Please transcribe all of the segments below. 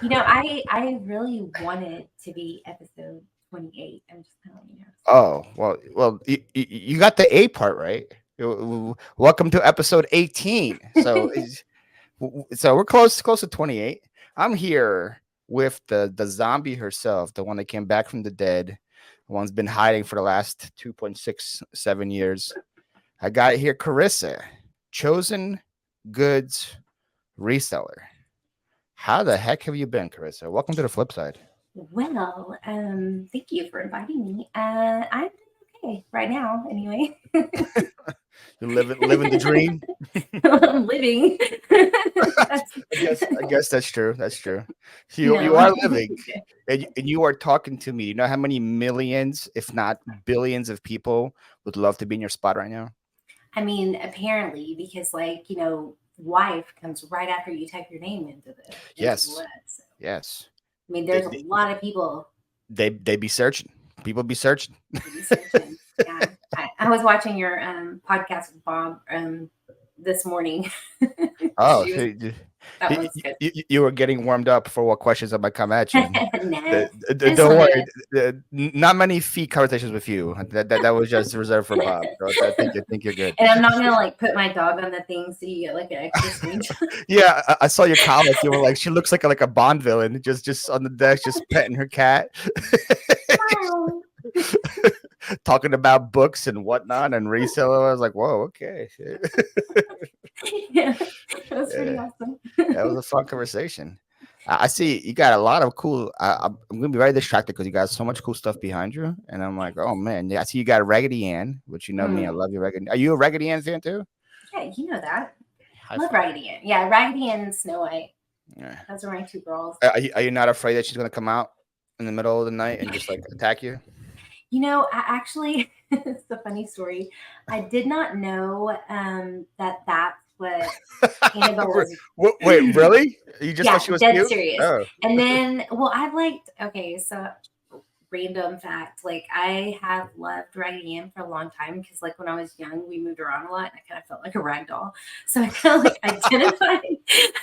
I really want it to be episode 28. I'm just telling you. Oh, well, you got the A part right. Welcome to episode 18. So we're close to 28. I'm here with the zombie herself, the one that came back from the dead, the one's been hiding for the last 2.67 years. I got here, Carissa, chosen goods reseller. How the heck have you been, Carissa? Welcome to the flip side. Well, thank you for inviting me. I'm doing okay right now, anyway. You living the dream. I'm living. That's I guess that's true. That's true. You no. are living, and you are talking to me. You know how many millions, if not billions, of people would love to be in your spot right now? I mean, apparently, because wife comes right after you type your name into the Yes, web. So yes. I mean, They there's a lot of people they be searching. People be searching. to be searching. Yeah, I was watching your podcast with Bob this morning. Oh, she so was That was good. you were getting warmed up for what questions I might come at you. Nah, I just Don't wanted worry. to. Not many feet conversations with you. That was just reserved for Bob. So I think you're good. And I'm not gonna like put my dog on the thing so you get like an extra screenshot. Yeah, I saw your comment. You were like, she looks like a Bond villain, just on the desk, just petting her cat, talking about books and whatnot and reseller. I was like, whoa, okay. Yeah, that was pretty Yeah, awesome. that was a fun conversation. I see you got a lot of cool. I'm gonna be very distracted because you got so much cool stuff behind you, and I'm like, oh man, yeah. I see you got a Raggedy Ann, which you know me, I Mm. love you, Raggedy. Are you a Raggedy Ann fan too? Yeah, you know that. High Love five. Raggedy Ann. Yeah, Raggedy Ann and Snow White. Yeah. Those are my two girls. Are you not afraid that she's gonna come out in the middle of the night and just like attack you? I actually, it's a funny story. I did not know that that's what Annabelle was. Wait, really? You just thought Yeah, she was dead cute? serious. Oh, And then, well, I've liked, okay, so random fact, like I have loved Raggedy Ann for a long time because like when I was young, we moved around a lot and I kind of felt like a rag doll. So I kind of like identified,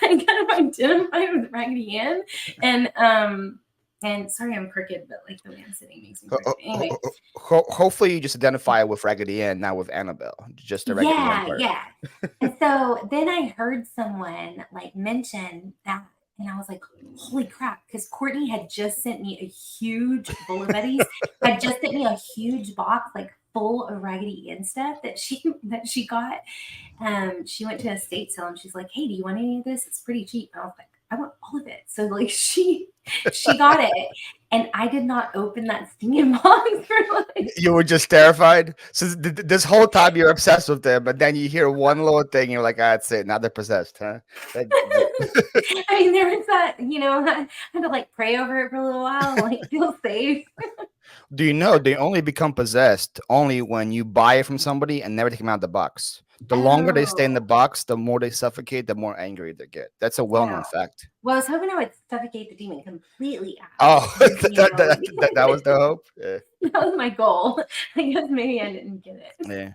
I kind of identified with Raggedy Ann. And and sorry I'm crooked, but like the way I'm sitting makes me crooked. Anyway, hopefully you just identify with Raggedy Ann, not with Annabelle. Just the Raggedy Ann yeah, part. yeah. And so then I heard someone like mention that, and I was like, holy crap, because Courtney had just sent me a huge Bullet Buddies, had just sent me a huge box like full of Raggedy Ann stuff that she got. She went to a estate sale and she's like, hey, do you want any of this? It's pretty cheap. And I was like, I want all of it. So like she got it. And I did not open that stinging box for like You were just terrified. So this whole time you're obsessed with them, but then you hear one little thing, you're like, ah, that's it. Now they're possessed, huh? I mean, there was that, I had to like pray over it for a little while and like feel safe. Do you know they only become possessed only when you buy it from somebody and never take them out of the box? The longer they stay in the Oh, box, the more they suffocate, the more angry they get. That's a well-known wow. fact. Well, I was hoping I would suffocate the demon completely out. Oh, that was the hope. Yeah. That was my goal. I guess maybe I didn't get it.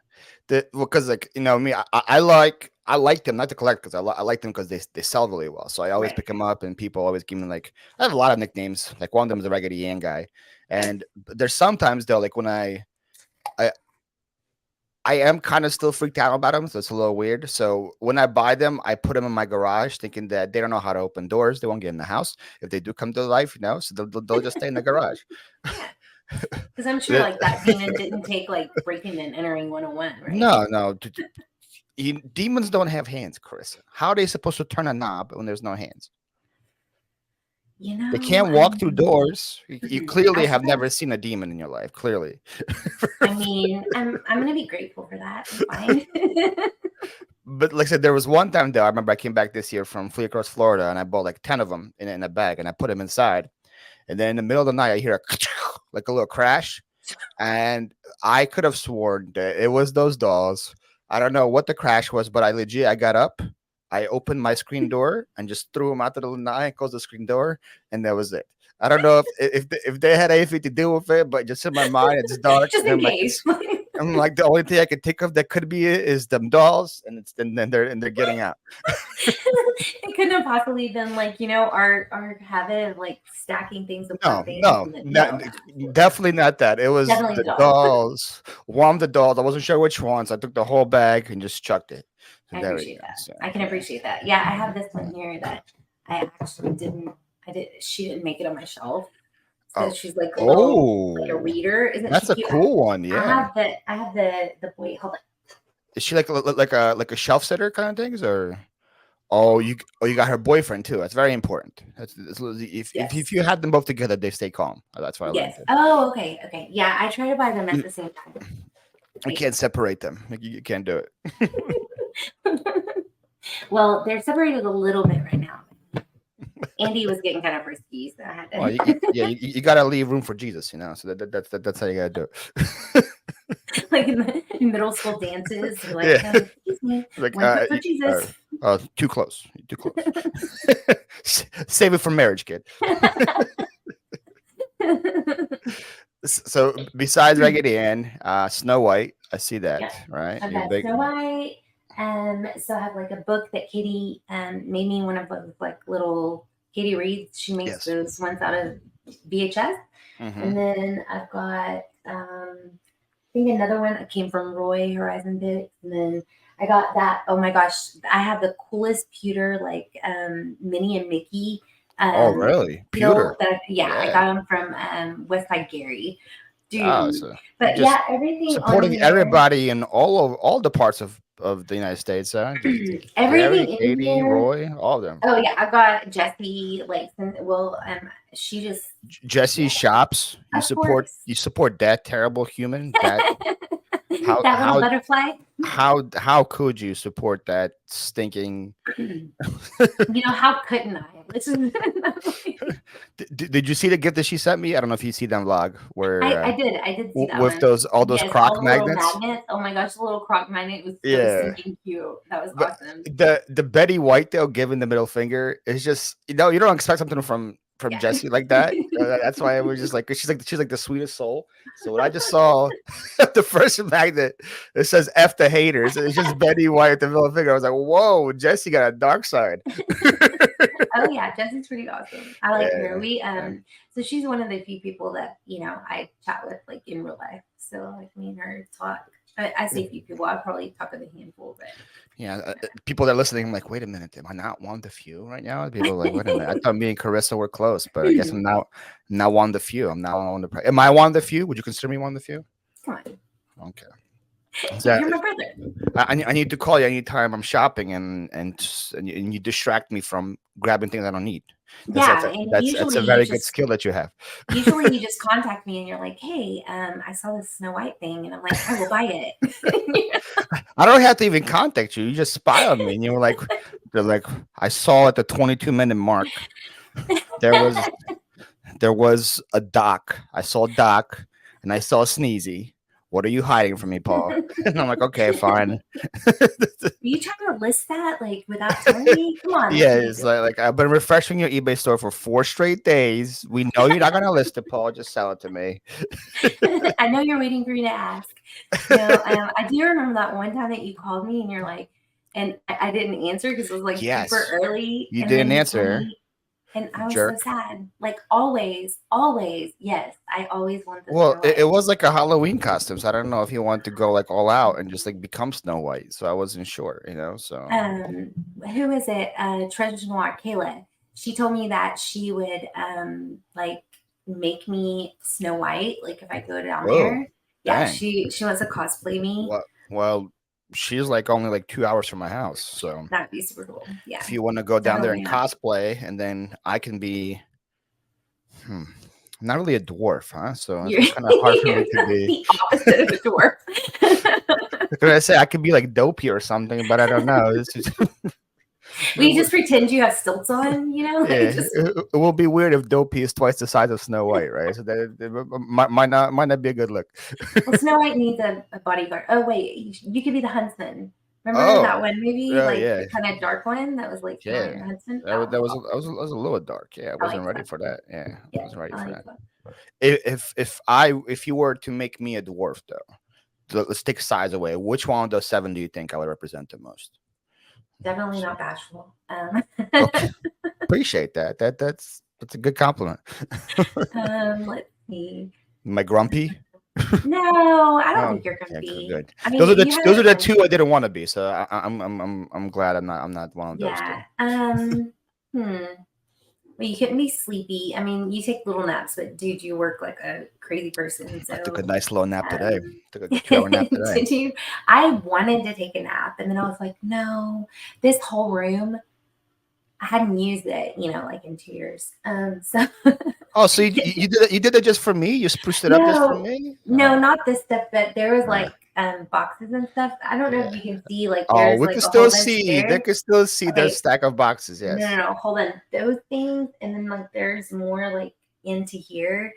Yeah, because like me, I like them not to collect because I like them because they sell really well. So I always Right. pick them up, and people always give me like I have a lot of nicknames. Like one of them is a Raggedy Ann guy, and there's sometimes though like when I I am kind of still freaked out about them, so it's a little weird. So when I buy them, I put them in my garage, thinking that they don't know how to open doors. They won't get in the house if they do come to life, so they'll just stay in the garage. Yeah. Because I'm sure like that demon didn't take like breaking and entering 101, right? No, no. Demons don't have hands, Chris. How are they supposed to turn a knob when there's no hands? You They know, can't walk through doors. You I clearly have suppose. never seen a demon in your life. Clearly. I mean, I'm gonna be grateful for that. It's fine. But like I said, there was one time though. I remember I came back this year from Fleet Across Florida, and I bought like 10 of them in a bag, and I put them inside. And then in the middle of the night, I hear like a little crash, and I could have sworn that it was those dolls. I don't know what the crash was, but I got up, I opened my screen door and just threw them out to the night, closed the screen door, and that was it. I don't know if they had anything to do with it, but just in my mind, it's dark. Just And in I'm like, case. I'm like, the only thing I could think of that could be it is them dolls, and then they're getting out. It couldn't have possibly been like, our habit of like stacking things upon No, things. no, And then, no, definitely not that. It was definitely the the dog. dolls. One of the dolls. I wasn't sure which ones. I took the whole bag and just chucked it. So I there we appreciate go. that. So, I can yeah. appreciate that. Yeah, I have this one here that I actually didn't. She didn't make it on my shelf. So Oh, she's like a little, like a oh, reader. Isn't she that's a cute? cool one. I Yeah. have the. I have the. Wait, hold on. Is she like a shelf sitter kind of things, or you got her boyfriend too? That's very important. If Yes. you had them both together, they stay calm. That's what I Yes. learned. Oh, okay. Okay. Yeah, I try to buy them at the same time. You can't separate them. Like, you can't do it. Well, they're separated a little bit right now. Andy was getting kind of frisky, so I had to. Well, you got to leave room for Jesus, So that's how you got to do it. Like in the middle school dances, you're like, Yeah. Excuse me, Like, one foot for Jesus. too close. Too close. Save it for marriage, kid. So besides Raggedy Ann, Snow White, I see that, Yep. right? I've You're got big. Snow White. So I have like a book that Katie made me one of those like little Katie reads. She makes Yes. those ones out of VHS. Mhm. And then I've got I think another one that came from Roy Horizon Bits. And then I got that. Oh my gosh, I have the coolest pewter like Minnie and Mickey. Oh, really? Deal Pewter. that I Yeah. got them from West Side Gary. Dude. Oh, so But just yeah, everything on supporting here. everybody in all the parts of the United States, huh? Just Everything Gary, in Katie, here. Roy, all of them. Oh yeah, I've got Jessie. Like, she just Jesse shops. You of support course. you support that terrible human. That how That little how butterfly. how could you support that stinking? How couldn't I? Did you see the gift that she sent me? I don't know if you see that vlog where I did see that with one. all those Yes, croc all the little magnets. magnets. Oh my gosh, the little croc magnet was Yeah. stinking cute. That was But awesome. the Betty White though giving the middle finger is just you don't expect something from Yeah. Jessie like that. That's why I was just like she's like the sweetest soul. So when I just saw the first magnet that says "F the haters," it's just Betty White with the middle finger. I was like, whoa, Jessie got a dark side. Oh yeah, Jessie's pretty awesome. I like her. Yeah. So she's one of the few people that I chat with like in real life. So like me and her talk. I say few people. I probably talk with a handful, but yeah, people that are listening, I'm like, wait a minute, am I not one of the few right now? People are like, wait a minute, I thought me and Carissa were close, but I guess I'm not one of the few. I'm not one of the. Am I one of the few? Would you consider me one of the few? Come on. Okay. You're my brother. I need to call you anytime I'm shopping and you distract me from grabbing things I don't need. That's a very good skill that you have. Usually you just contact me and you're like, hey, I saw this Snow White thing, and I'm like, I will buy it. I don't have to even contact you. You just spy on me, and you were like, I saw at the 22-minute mark there was a doc. I saw a doc, and I saw Sneezy. What are you hiding from me, Paul? And I'm like, okay, fine. Are you trying to list that like without telling me? Come on. Yeah, it's like I've been refreshing your eBay store for 4 straight days. We know you're not gonna list it, Paul. Just sell it to me. I know you're waiting for me to ask. I do remember that one time that you called me and you're like, and I didn't answer because it was like super early. You didn't answer. And I was so sad. Like always, yes, I always want this. Well, it was like a Halloween costume, so I don't know if you want to go like all out and just like become Snow White. So I wasn't sure, So who is it? Treasure Noir, Kayla. She told me that she would like make me Snow White, like if I go down there. Yeah, dang. she wants to cosplay me. Well, she's like only like 2 hours from my house, so that'd be super cool. Yeah. If you want to go down there and cosplay, and then I can be, not really a dwarf, huh? So it's kind of hard for me to be the opposite of a dwarf. Because I say I could be like Dopey or something, but I don't know. It's just we just pretend you have stilts on, Yeah, it will be weird if Dopey is twice the size of Snow White, right? So that might not be a good look. Well, Snow White needs a bodyguard. Oh wait, you could be the huntsman. Remember that one movie, the kind of dark one that was like huntsman. That was a little dark. Yeah, I wasn't ready for that. Yeah, I wasn't ready for that. If you were to make me a dwarf though, let's take size away. Which one of those 7 do you think I would represent the most? Definitely not bashful. Okay, appreciate that. That's a good compliment. Let's see. Am I grumpy? No, I don't Oh, think you're yeah, grumpy. good. I mean, you Those are haven't the been. two I didn't want to be. So I'm glad I'm not one of those two. Yeah. Well, you couldn't be sleepy. I mean, you take little naps, but dude, you work like a crazy person. I took a So, nice little nap today. Took a good 2-hour nap today. did you? I wanted to take a nap, and then I was like, no, this whole room, I hadn't used it, like in 2 years. So Oh, so you did it just for me? You spruced it up just for me? no, Oh, not this stuff, but there was like boxes and stuff. I don't know yeah. if you can see, like Oh, there's we like can a whole still bunch see. They there. can still see their Okay, stack of boxes. no, Yes. hold on. Those things, and then like there's more like into here.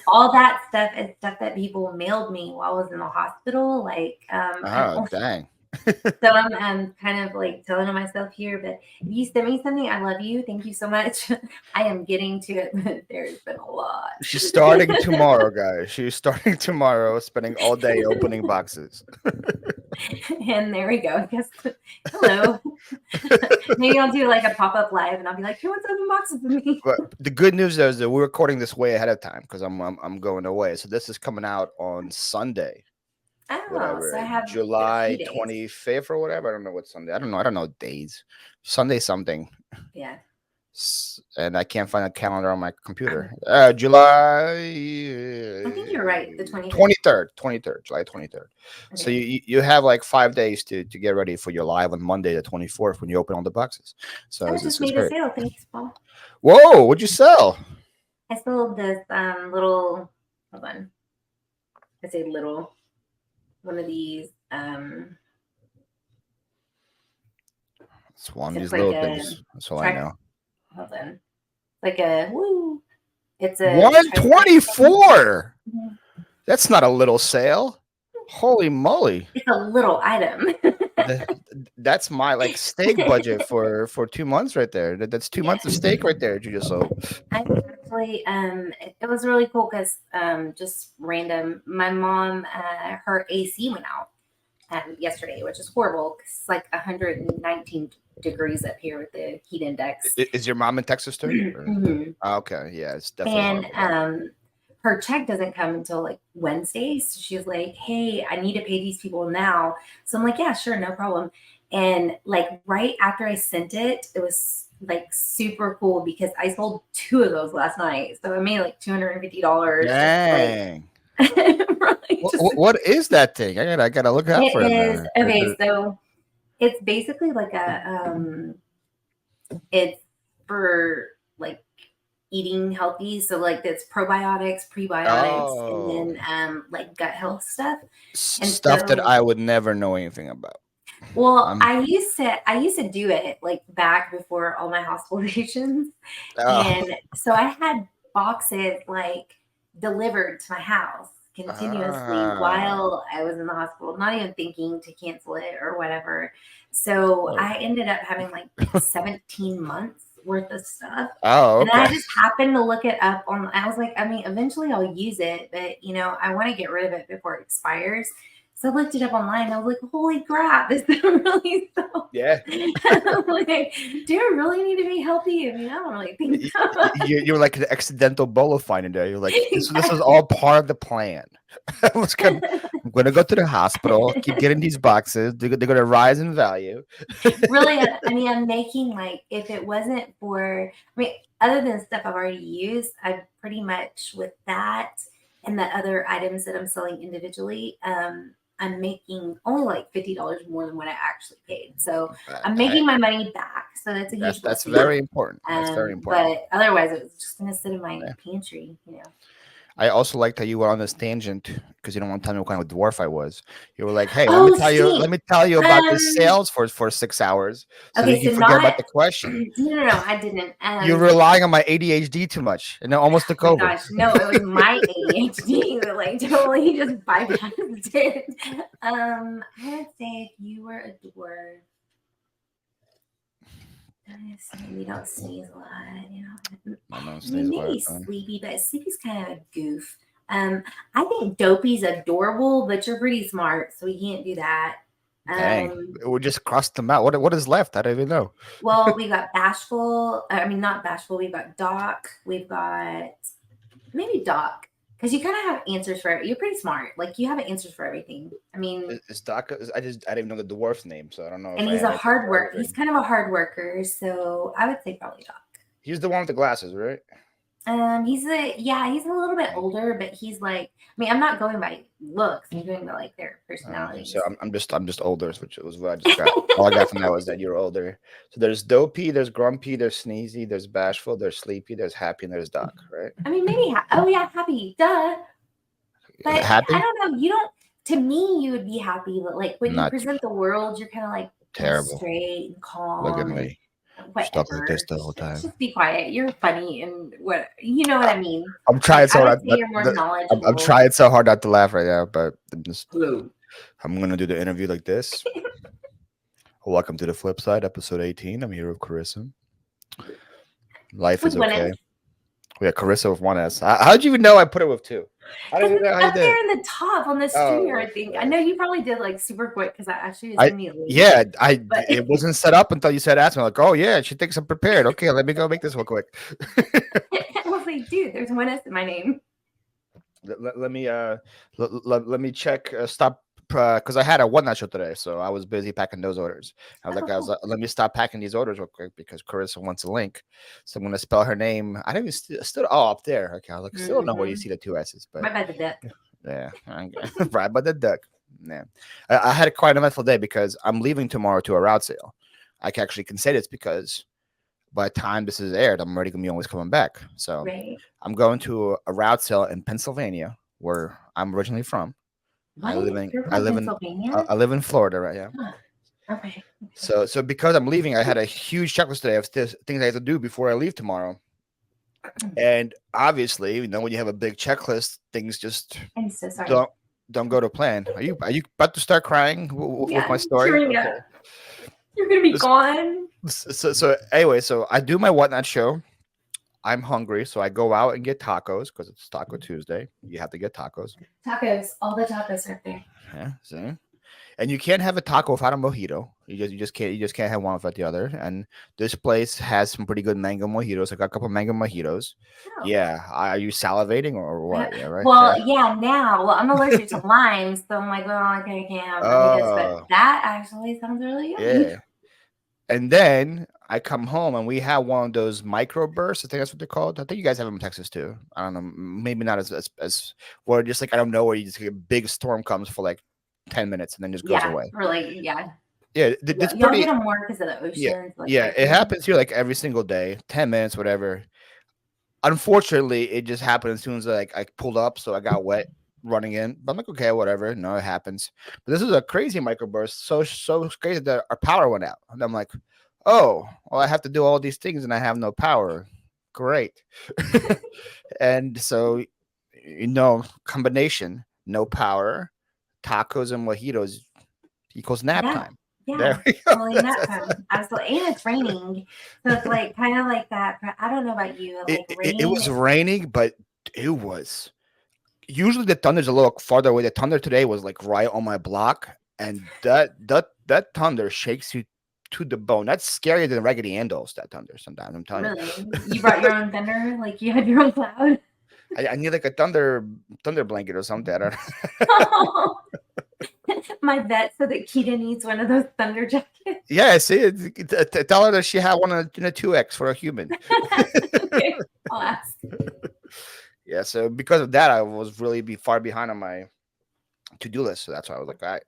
All that stuff is stuff that people mailed me while I was in the hospital. Like, Oh, dang. so I'm kind of like telling myself here, but if you send me something, I love you. Thank you so much. I am getting to it, but there's been a lot. She's starting tomorrow, guys. She's starting tomorrow, spending all day opening boxes. And there we go. Guess hello. Maybe I'll do like a pop-up live and I'll be like, who wants to open boxes with me? But the good news is that we're recording this way ahead of time because I'm going away. So this is coming out on Sunday. Oh, so I Whatever, have a July few days. 25th or whatever. I don't know what Sunday. I don't know days. Sunday something. Yeah. And I can't find a calendar on my computer. July. I think you're right. The 23rd, July 23rd. Okay. So you have like 5 days to get ready for your live on Monday the 24th when you open all the boxes. So I this just is made a great. sale. Thanks, Paul. Whoa, what'd you sell? I sold this little. Hold on. I say little. One of these. It's one of these like little things. That's all I know. Hold on. Like a woo. It's a 124. That's not a little sale. Holy moly. It's a little item. That's my like steak budget for 2 months right there. That's 2 months of steak right there. You just sold. I actually, it was really cool because just random. My mom, her AC went out yesterday, which is horrible because it's like 119 degrees up here with the heat index. Is your mom in Texas too? Mm-hmm. Okay, yeah, it's definitely. And her check doesn't come until like Wednesday. So she was like, hey, I need to pay these people now. So I'm like, yeah, sure, no problem. And like right after I sent it, it was like super cool because I sold 2 of those last night. So I made like $250. Dang. Right, What is that thing? I gotta look out for it. Is okay. So it's basically like a it's for like eating healthy, so like it's probiotics, prebiotics, and then like gut health stuff and stuff that I would never know anything about. Well, I used to do it like back before all my hospitalizations, and so I had boxes like delivered to my house continuously while I was in the hospital, not even thinking to cancel it or whatever. So I ended up having like 17 months worth of stuff. Oh, okay. And I just happened to look it up on. I was like, I mean, eventually I'll use it, but I want to get rid of it before it expires. So I looked it up online. And I was like, holy crap, this is really so. Yeah. Like, do I really need to be healthy? I mean, I don't really think so. You're like an accidental bolo finding there. You're like, this is all part of the plan. I'm going to go to the hospital, keep getting these boxes. They're going to rise in value. Really, I mean, I'm making like, if it wasn't for, I mean, other than stuff I've already used, I pretty much with that and the other items that I'm selling individually, I'm making only like $50 more than what I actually paid. So I'm making my money back. So that's a huge That's blessing. very important. That's very important. But otherwise, it was just going to sit in my pantry, I also liked how you were on this tangent because you don't want to tell me what kind of dwarf I was. You were like, "Hey, let me tell you about the sales for 6 hours, so that you can forget about the question." No, I didn't. You're relying on my ADHD too much, and it almost took over. Gosh, no, it was my ADHD that like totally just bypassed it. I would say if you were a dwarf. You don't sneeze a lot, I don't maybe sleepy, but sleepy's kind of a goof. I think Dopey's adorable, but you're pretty smart, so we can't do that. Dang, we just crossed them out. What is left? I don't even know. Well, we got Bashful. I mean, not Bashful. We've got Doc. We've got maybe Doc, because you kind of have answers for it. You're pretty smart. Like you have answers for everything. I mean, Is Doc? I didn't know the dwarf's name, so I don't know. and he's a hard worker. He's kind of a hard worker, so I would say probably Doc. He's the one with the glasses, right? He's a little bit older, but he's like, I mean, I'm not going by looks. I'm going by like their personalities. So I'm just older, which was what I just got. All I got from that was that you're older. So there's Dopey, there's Grumpy, there's Sneezy, there's Bashful, there's Sleepy, there's Happy, and there's Doc, right? I mean, maybe. Oh yeah, Happy, duh. But Happy? I don't know. You don't. To me, you would be happy, but like when you present the world, you're kind of like terrible, straight and calm. Look at me. Stuff like this the whole time. Just be quiet. You're funny and what you know what I mean. I'm trying so hard. You're more knowledgeable. I'm trying so hard not to laugh right now, but I'm gonna do the interview like this. Welcome to the Flip Side, episode 18. I'm here with Carisa. Life is okay. Yeah, Carisa with one S. How'd you even know I put it with two? I don't even know how you did. There in the top on the streamer, I think. I know you probably did like super quick because I actually was it wasn't set up until you said ask me. Like, oh yeah, she thinks I'm prepared. Okay, let me go make this real quick. I was like, dude, there's one S in my name. Let me check. Stop. Because I had a one-night show today, so I was busy packing those orders. I was like, let me stop packing these orders real quick because Carisa wants a link. So I'm gonna spell her name. I didn't even still up there. Okay, I was like, still don't know where you see the two S's, but right by the duck. Yeah, right by the duck. Yeah, I had quite an eventful day because I'm leaving tomorrow to a route sale. I can say this because by the time this is aired, I'm already gonna be always coming back. So I'm going to a route sale in Pennsylvania, where I'm originally from. What? I live in Florida, right? Yeah. Huh. Okay. So because I'm leaving, I had a huge checklist today of things I have to do before I leave tomorrow. And obviously, when you have a big checklist, things just don't go to plan. Are you about to start crying with my story? Sure, yeah. Okay. You're gonna be gone. So anyway, so I do my whatnot show. I'm hungry, so I go out and get tacos because it's Taco Tuesday. You have to get tacos. Tacos, all the tacos right there. Yeah, see? And you can't have a taco without a mojito. You just can't have one without the other. And this place has some pretty good mango mojitos. I got a couple of mango mojitos. Oh. Yeah, are you salivating or what? Yeah, right. Well, now. Well, I'm allergic to limes, so I'm like, well, okay, I can't have mojitos. But that actually sounds really good. Yeah. And then I come home and we have one of those microbursts. I think that's what they're called. I think you guys have them in Texas too. I don't know. Maybe not as where just like I don't know where you just get a big storm comes for like 10 minutes and then just goes away. Really, yeah. It's y'all get them more because of the ocean. Yeah, it happens here like every single day, 10 minutes, whatever. Unfortunately, it just happened as soon as I pulled up, so I got wet running in. But I'm like, okay, whatever. No, it happens. But this is a crazy microburst. So crazy that our power went out. And I'm like, oh, well, I have to do all these things and I have no power. Great. And so, combination, no power, tacos and mojitos equals nap time. Yeah, there we go. Totally nap time. Absolutely. And it's raining. So it's like kind of like that. I don't know about you. It was raining, but it was. Usually the thunder's a little farther away. The thunder today was like right on my block. And that thunder shakes you to the bone. That's scarier than Raggedy Ann dolls, that thunder sometimes. I'm telling you. You brought your own thunder? Like you had your own cloud? I need like a thunder blanket or something. I don't know. My vet said that Keita needs one of those thunder jackets. Yeah, see, tell her that she had one in a 2X for a human. Okay, I'll ask. Yeah, so because of that, I was really far behind on my to-do list. So that's why I was like, all right,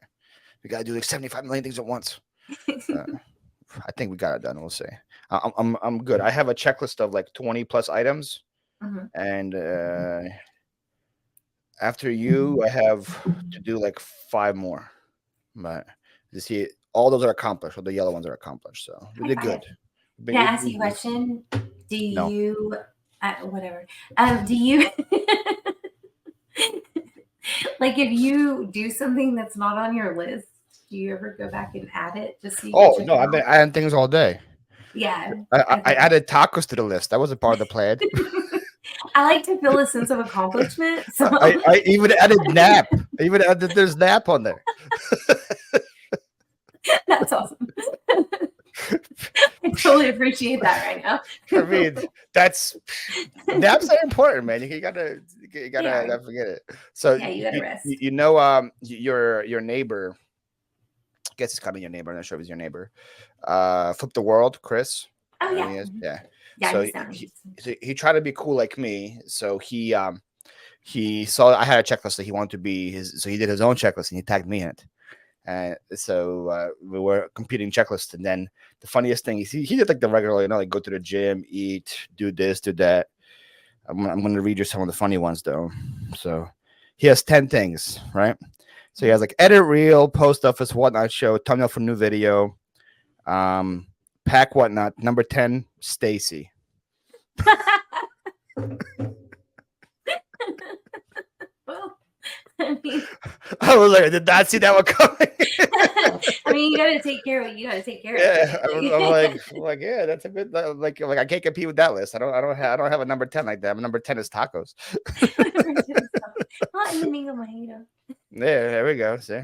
we got to do like 75 million things at once. I think we got it done. We'll see. I'm good. I have a checklist of like 20 plus items. Mm-hmm. And after you, I have to do like 5 more. But you see, all those are accomplished, or the yellow ones are accomplished. So we did good. Can I ask you a question? Do you, whatever, do you, like if you do something that's not on your list, do you ever go back and add it? Just so no, I've been adding things all day. Yeah. I added tacos to the list. That wasn't part of the plan. I like to feel a sense of accomplishment. So I even added nap. I even added there's nap on there. that's awesome. I totally appreciate that right now. I mean, naps are important, man. You gotta not forget it. So yeah, you gotta rest. you know, your neighbor. I guess it's kind of your neighbor. I'm not sure if he's your neighbor. Flip the World, Chris. Oh yeah, Yeah. yeah. So he tried to be cool like me. So he saw I had a checklist that he wanted to be his. So he did his own checklist and he tagged me in it. And so we were competing checklists. And then the funniest thing is he did like the regular, you know, like go to the gym, eat, do this, do that. I'm going to read you some of the funny ones though. So he has 10 things, right? So he has like edit reel, post office, whatnot show, thumbnail for new video, pack whatnot. Number 10, Stacy. Well, I mean, I was like, I did not see that one coming. I mean, you got to take care of what you got to take care of. Yeah, I'm like, yeah, that's a good like I can't compete with that list. I don't have a number 10 like that. My number 10 is tacos. Not in the mango mojito. Yeah, there we go. See.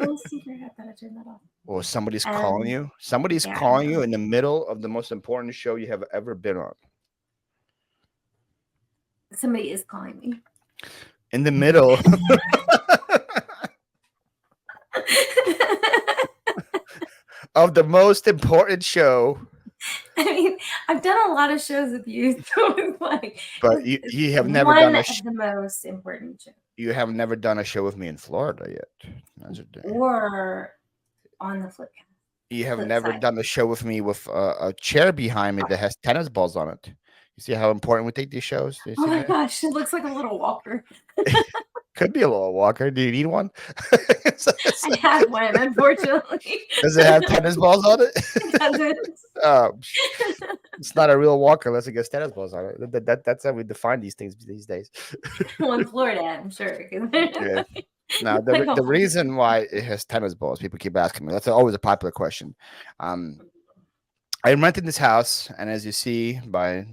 Oh, secret, I gotta turn that off. Or somebody's calling you. Somebody's yeah, calling you in the middle of the most important show you have ever been on. Somebody is calling me. In the middle. Of the most important show. I mean, I've done a lot of shows with you, so it's like. But you have never done the most important show. You have never done a show with me in Florida yet. Or on the Phlip. You have never done a show with me with a chair behind me that has tennis balls on it. You see how important we take these shows? Oh my gosh, it looks like a little walker. Could be a little walker. Do you need one? I have one, unfortunately. Does it have tennis balls on it? It doesn't. It's not a real walker unless it gets tennis balls on it. That's how we define these things these days. Well, in Florida, I'm sure. Yeah. Now, the reason why it has tennis balls, people keep asking me. That's always a popular question. I'm renting this house, and as you see by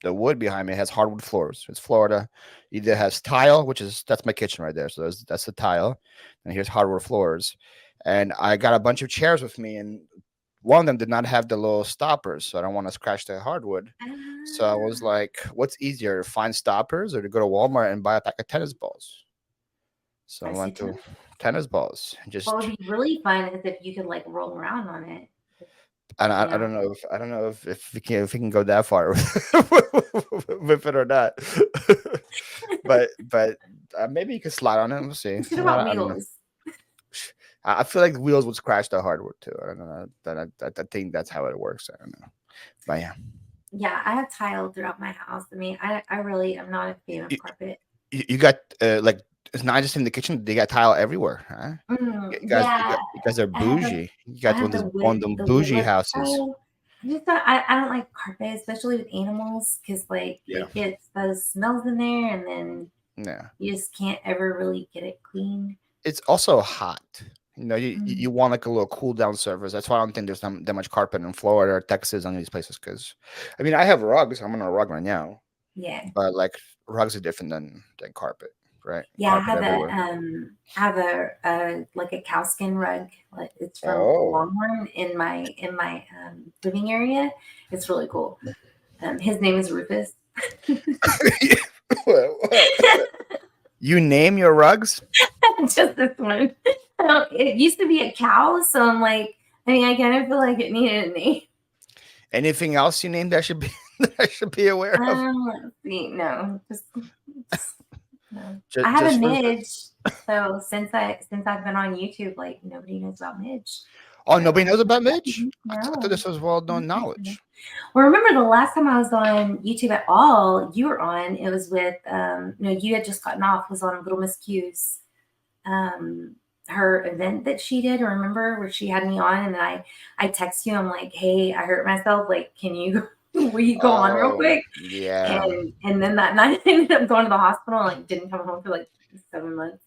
the wood behind me, it has hardwood floors. It's Florida. Either has tile, that's my kitchen right there. So that's the tile, and here's hardwood floors. And I got a bunch of chairs with me, and one of them did not have the little stoppers, so I don't want to scratch the hardwood. So I was like, what's easier, find stoppers or to go to Walmart and buy a pack of tennis balls? So I went to tennis balls. What would be really fun is if you could like roll around on it. And I don't know if we can go that far with it or not. but maybe you can slide on it. We'll see. What about wheels? I feel like wheels would scratch the hardwood too. I don't know. I think that's how it works. I don't know. But yeah. Yeah, I have tile throughout my house. I mean, I really am not a fan of carpet. You got like it's not just in the kitchen. They got tile everywhere, huh? You guys are bougie. You got one of them bougie houses. I don't like carpet, especially with animals, because like it gets those smells in there, and then you just can't ever really get it clean. It's also hot. You know, you want like a little cool down surface. That's why I don't think there's that much carpet in Florida or Texas on these places. Because, I mean, I have rugs. I'm on a rug right now. Yeah. But like rugs are different than carpet, right? Yeah, carpet I have a like a cowskin rug. Like it's from Longhorn in my living area. It's really cool. His name is Rufus. You name your rugs? Just this one. It used to be a cow, so I'm like, I mean, I kind of feel like it needed a name. Anything else you named that I should be aware of? Let's see. No, just no. I have a midge. So since I've been on YouTube, like nobody knows about midge. Oh, nobody knows about midge? No. I thought this was well-known knowledge. Well, remember the last time I was on YouTube at all, you were on, it was with, you had just gotten off, was on Little Miss Q's, her event that she did, remember, where she had me on, and then I text you, I'm like, hey, I hurt myself, like, will you go on real quick? Yeah. And then that night I ended up going to the hospital and like didn't come home for like 7 months.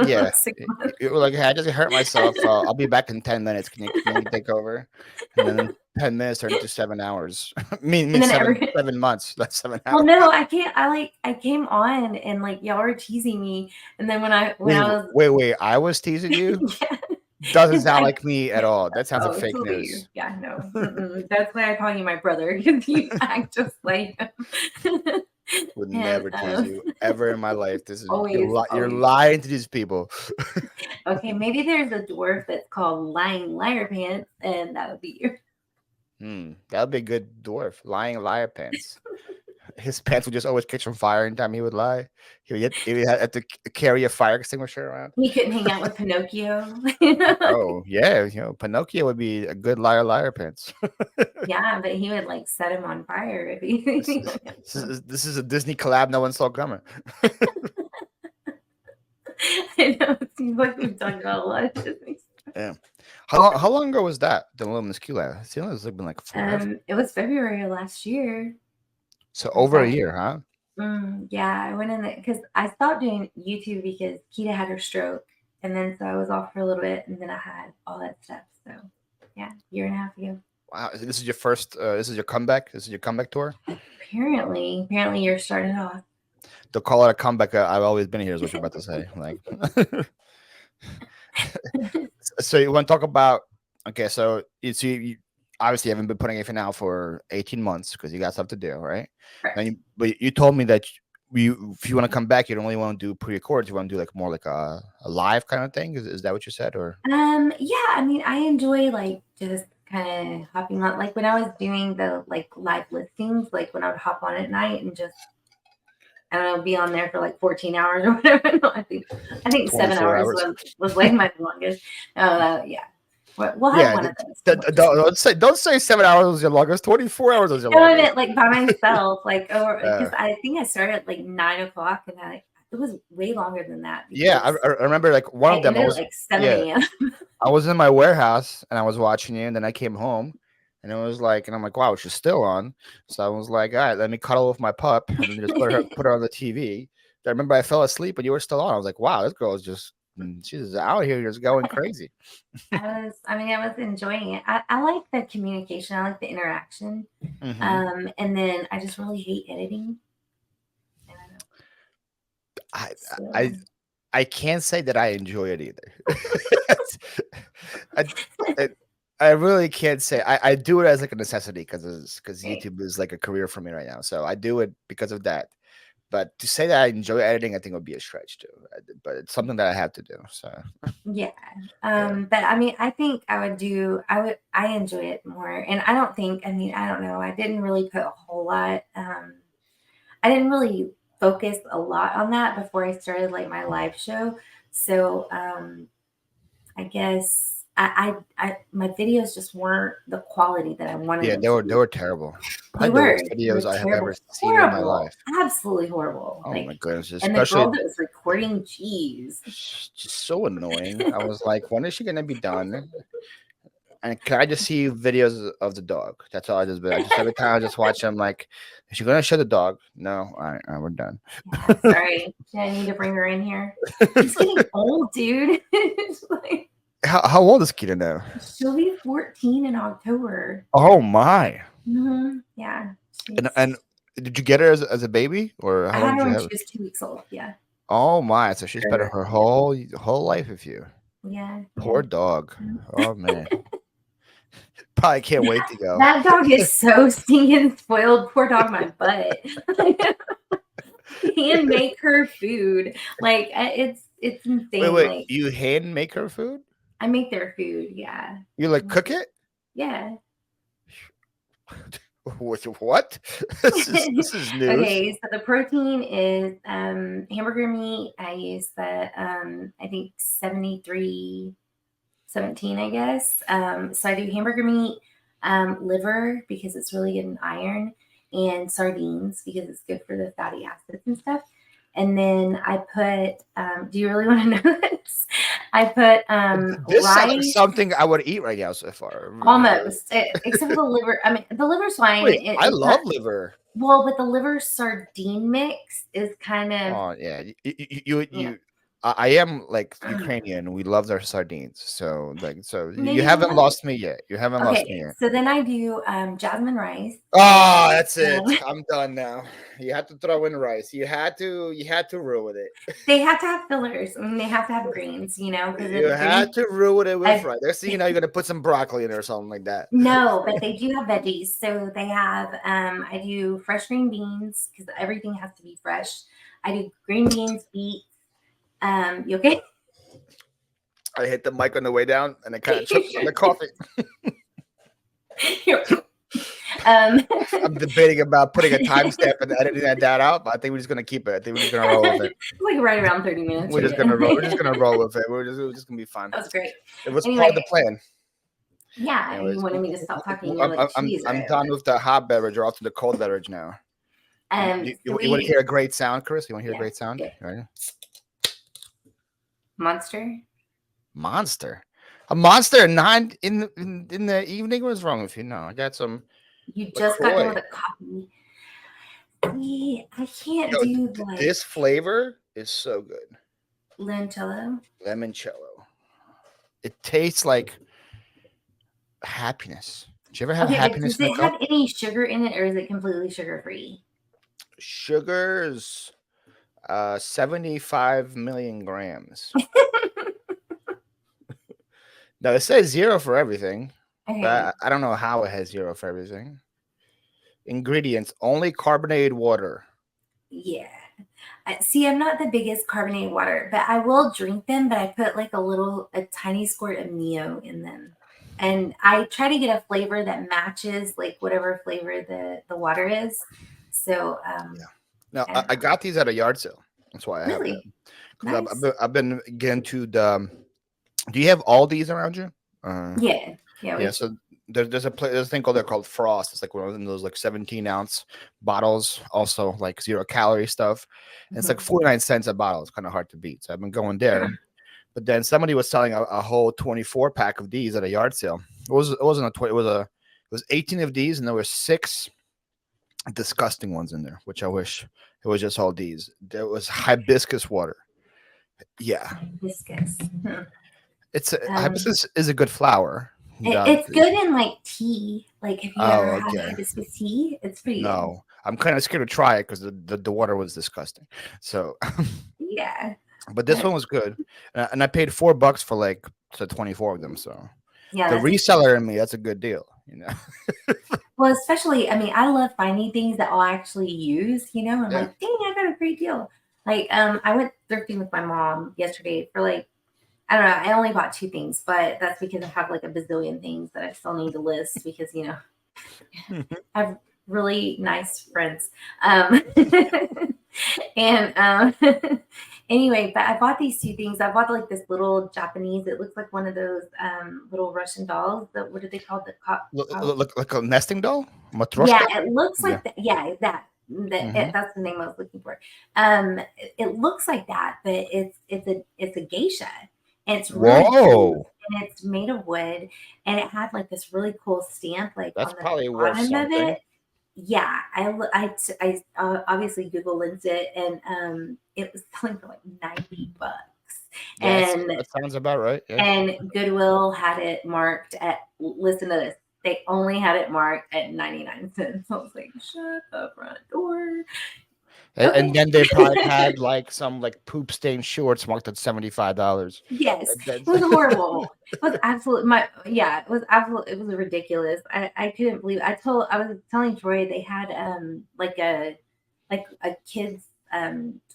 Yeah. 6 months. You were like, hey, I just hurt myself. I'll be back in 10 minutes. Can you take over? And then 10 minutes turned into 7 hours. I mean And then seven every, 7 months. That's seven well, hours. no, I can't. I came on and like y'all were teasing me, and then when Wait, I was wait. I was teasing you? yeah, Doesn't 'cause sound like me at yeah, all. That sounds like oh, fake please, news. yeah, no, that's why I call you my brother because you act just like him. Would And never tease you ever in my life. This is always, you're always. lying to these people. Okay, maybe there's a dwarf that's called Lying Liar Pants, and that would be you. That would be a good dwarf. Lying liar pants. His pants would just always catch on fire anytime he would lie. He would have to carry a fire extinguisher around. He couldn't hang out with Pinocchio. Oh yeah, Pinocchio would be a good liar pants. Yeah, but he would like set him on fire if he. This is a Disney collab no one saw coming. I know it seems like we've talked about a lot of Disney. Yeah. How long ago was that? The Luminous Q-Lab? It seems like it's been like forever. It was February of last year. So In over a fact, year, huh? yeah, I went in there because I stopped doing YouTube because Kita had her stroke, and then so I was off for a little bit, and then I had all that stuff. So, yeah, year and a half ago. Wow, this is your first. This is your comeback. This is your comeback tour. Apparently, you're starting off. They'll call it a comeback. I've always been here. Is what you're about to say. Like, so you want to talk about? Okay, so you obviously haven't been putting anything out for 18 months because you got stuff to do, right? Correct. But you told me that if you want to come back, you don't really want to do pre-records. You want to do like more like a live kind of thing. Is that what you said? Or Yeah, I mean, I enjoy like just kind of hopping on, like when I was doing the like live listings, like when I would hop on at night and just I don't know, be on there for like 14 hours or whatever. No, I think 7 24 hours hours? was like my longest. Yeah, we'll have Yeah. one of those. Don't say 7 hours was your longest. 24 hours was your No, I longest. meant like by myself, like or because I think I started at like 9 o'clock, and it was way longer than that. Yeah, I remember like one I of them. ended at like 7 Yeah, a.m. I was in my warehouse and I was watching it, and then I came home and it was like, and I'm like, wow, she's still on. So I was like, all right, let me cuddle with my pup and then just put her on the TV. I remember I fell asleep and you were still on. I was like, wow, this girl is she's out here just going crazy. I was enjoying it. I like the communication. I like the interaction. Mm-hmm. And then I just really hate editing. I I can't say that I enjoy it either. I, I, I really can't say. I do it as like a necessity because YouTube is like a career for me right now. So I do it because of that. But to say that I enjoy editing, I think would be a stretch too. But it's something that I have to do. So yeah. But I mean, I think I enjoy it more. And I don't think, I don't know. I didn't really put a whole lot. I didn't really focus a lot on that before I started like my live show. So I guess my videos just weren't the quality that I wanted yeah, them they to were be. terrible. They Probably the were worst they were videos I have terrible, ever seen in my horrible, life. absolutely horrible. Oh Like, my goodness, and the girl especially that was recording, geez. just so annoying. I was like, when is she gonna be done? And can I just see videos of the dog? That's all I just. Every time I just watch them. Like, is she gonna show the dog? No. All right, we're done. Yeah, sorry. Did I need to bring her in here? She's getting old, dude. Like, How old is Kita now? she'll be 14 in October. Oh my! Yeah. And did you get her as a baby, or I how long had did her you when have she her? was 2 weeks old. Yeah. Oh my! So she spent her whole life with you. Yeah. Poor dog. Oh man. Probably can't wait to go. That dog is so stinking spoiled. Poor dog, my butt. Hand make her food. Like it's insane. Wait. Like You hand make her food? I make their food. Yeah. You like cook it? Yeah. What? This is news. Okay, so the protein is hamburger meat. I use the I think 7317, I guess. So I do hamburger meat, liver because it's really good in iron, and sardines because it's good for the fatty acids and stuff. And then I put do you really want to know this? I put This sounds like rice. something I would eat right now so far. Almost, except for the liver. I mean, the liver's fine. Wait, I It's love not, liver. well, but the liver sardine mix is kind of Oh yeah, you yeah. I am like Ukrainian. We love our sardines. So you Maybe haven't one. lost me yet. You haven't lost me Okay, yet. so then I do jasmine rice. Oh, that's it. Um, I'm done now. You had to throw in rice. You had to ruin it. they have to have fillers. I mean, they have to have greens, because You the had greens. to ruin it with I rice. Next thing you know, you're gonna put some broccoli in there or something like that. No, but they do have veggies. So they have. I do fresh green beans because everything has to be fresh. I do green beans, beets. You okay? I hit the mic on the way down, and I kind of choked on the coffee. um, I'm debating about putting a timestamp and editing that out, but I think we're just gonna keep it. I think we're just gonna roll with it. like right around 30 minutes. We're just gonna roll. We're just gonna roll with it. We're just gonna be fun. That was great. It was part Anyway, of the plan. yeah, Anyways, you wanted me to stop talking. You're like, I'm done with the hot beverage. We're off to the cold beverage now. You so want to hear a great sound, Chris? You want to hear a great sound? Okay. Right. Monster. A monster at 9 in the evening. What's wrong with you? No, I got some. You just got done with a coffee. See, I can't do like this flavor is so good. limoncello. It tastes like happiness. Did you ever have happiness in a cup? Does it have any sugar in it, or is it completely sugar free? Sugar's 75 million grams. Now it says 0 for everything. Okay. But I don't know how it has 0 for everything. Ingredients: only carbonated water. Yeah. See, I'm not the biggest carbonated water, but I will drink them. But I put like a tiny squirt of Mio in them, and I try to get a flavor that matches like whatever flavor the water is. So Now I got these at a yard sale. That's why I have them. Nice. I've been getting to the. Do you have all these around you? Yeah. So there's a thing called Frost. It's like one of those like 17-ounce bottles, also like 0 calorie stuff. And it's like 49 cents a bottle. It's kind of hard to beat. So I've been going there. But then somebody was selling a whole 24 pack of these at a yard sale. It wasn't a 20. It was 18 of these, and there were 6 disgusting ones in there, which I wish it was just all these. There was hibiscus water. Yeah, hibiscus. Hibiscus is a good flower. It's good in like tea. Like if you ever had hibiscus tea, it's pretty good. I'm kind of scared to try it because the water was disgusting. So yeah. But this one was good, and I paid $4 for like 24 of them. So yeah, the reseller in me, that's a good deal, Well, especially, I mean, I love finding things that I'll actually use. I'm like, dang, I got a great deal. Like, I went thrifting with my mom yesterday for like, I don't know. I only bought 2 things, but that's because I have like a bazillion things that I still need to list because I have really nice friends. And anyway, but I bought these 2 things. I bought like this little Japanese. It looks like one of those little Russian dolls. What are they called? Look like a nesting doll. Matroshka? Yeah, it looks like that. Yeah, that's the name I was looking for. It looks like that, but it's a geisha. And it's really cool, and it's made of wood, and it had like this really cool stamp, like that's on the probably worth bottom something. of it. Yeah, I obviously Google linked it, and it was selling for like $90. And that sounds about right. Yeah. And Goodwill had it marked at. Listen to this. They only had it marked at 99 cents. I was like, shut the front door. And then they probably had like some like poop stained shorts marked at $75. Yes, it was horrible. It was absolutely it was absolutely. It was ridiculous. I couldn't believe it. I was telling Troy they had like a kid's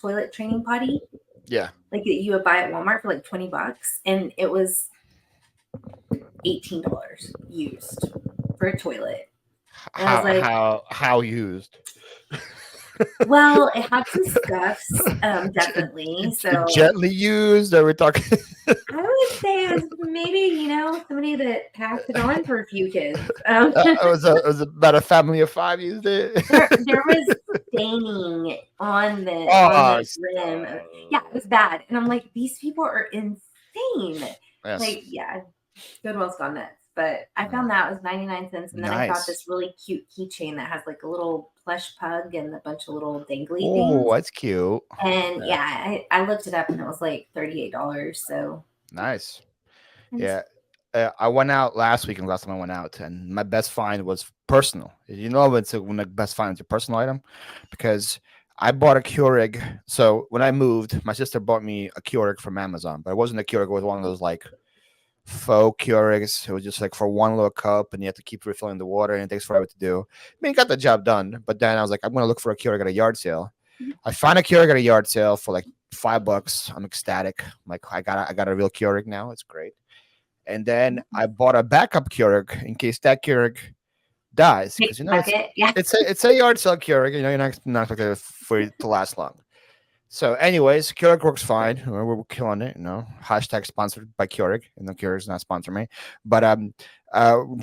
toilet training potty. Yeah, like that you would buy at Walmart for like $20, and it was $18 used for a toilet. And I was like, how used? Well, it had some scuffs, definitely. So gently used. Are we talking? I would say it was maybe somebody that passed it on for a few kids. It was about a family of 5 used it. there was staining on the rim. Yeah, it was bad, and I'm like, these people are insane. Yes. Like, yeah, Goodwill's gone nuts. but I found that was 99 cents. And then I found Nice. this really cute keychain that has like a little plush pug and a bunch of little dangly Oh, things. that's cute. And Yeah. yeah, I looked it up and it was like $38. So Nice. I just Yeah. I went out last week, and last time I went out, and my best find was personal. You know, when the best find is a personal item, because I bought a Keurig. So when I moved, my sister bought me a Keurig from Amazon, but it wasn't a Keurig. It was one of those like faux Keurigs. It was just like for one little cup, and you have to keep refilling the water, and it takes forever to do. I mean, it got the job done. But then I was like, I'm gonna look for a Keurig at a yard sale. I found a Keurig at a yard sale for like $5. I'm ecstatic. I'm like, I got a real Keurig now. It's great. And then I bought a backup Keurig in case that Keurig dies, pick because you the know bucket. Yeah. it's a yard sale Keurig. You know, you're not looking for it to last long. So, anyways, Keurig works fine. We're killing it. You know, hashtag sponsored by Keurig, and the Keurig's not sponsoring me, but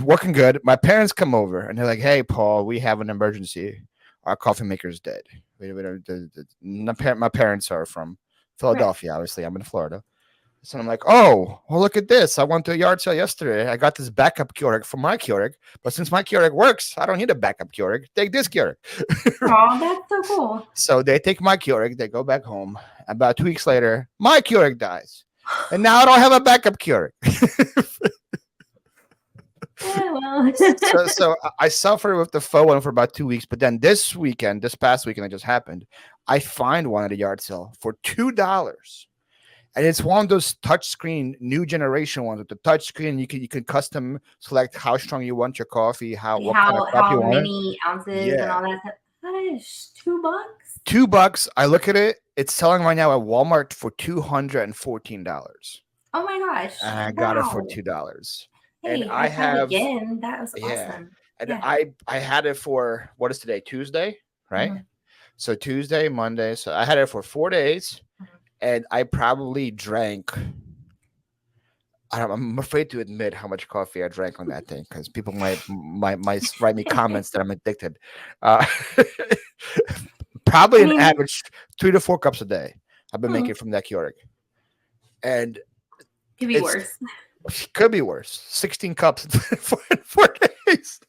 working good. My parents come over and they're like, "Hey, Paul, we have an emergency. Our coffee maker's dead." We don't, my parents are from Right. Philadelphia. Obviously, I'm in Florida. So I'm like, oh, well, look at this. I went to a yard sale yesterday. I got this backup Keurig for my Keurig, but since my Keurig works, I don't need a backup Keurig. Take this Keurig. Oh, that's so cool. So they take my Keurig, they go back home. About 2 weeks later, my Keurig dies. And now I don't have a backup Keurig. Yeah, well. so I suffered with the faux one for about 2 weeks. But then this past weekend that just happened, I find one at a yard sale for $2. And it's one of those touchscreen new generation ones with the touchscreen. You can custom select how strong you want your coffee, what kind of cup you How want. many ounces and Yeah, all that stuff. Gosh, $2. $2. I look at it. It's selling right now at Walmart for $214. Oh my gosh. And I got it for Wow. $2. And Hey, I high five have again. That was yeah, awesome. and Yeah. I had it for what is today? Tuesday, right? Mhm. So Tuesday, Monday. So I had it for 4 days, Mhm. and I probably drank. I'm afraid to admit how much coffee I drank on that thing because people might write me comments that I'm addicted. Uh, probably I an mean, average 3 to 4 cups a day. I've been hmm, making from that Keurig, and could be it's worse. could be worse. 16 cups in 4 days.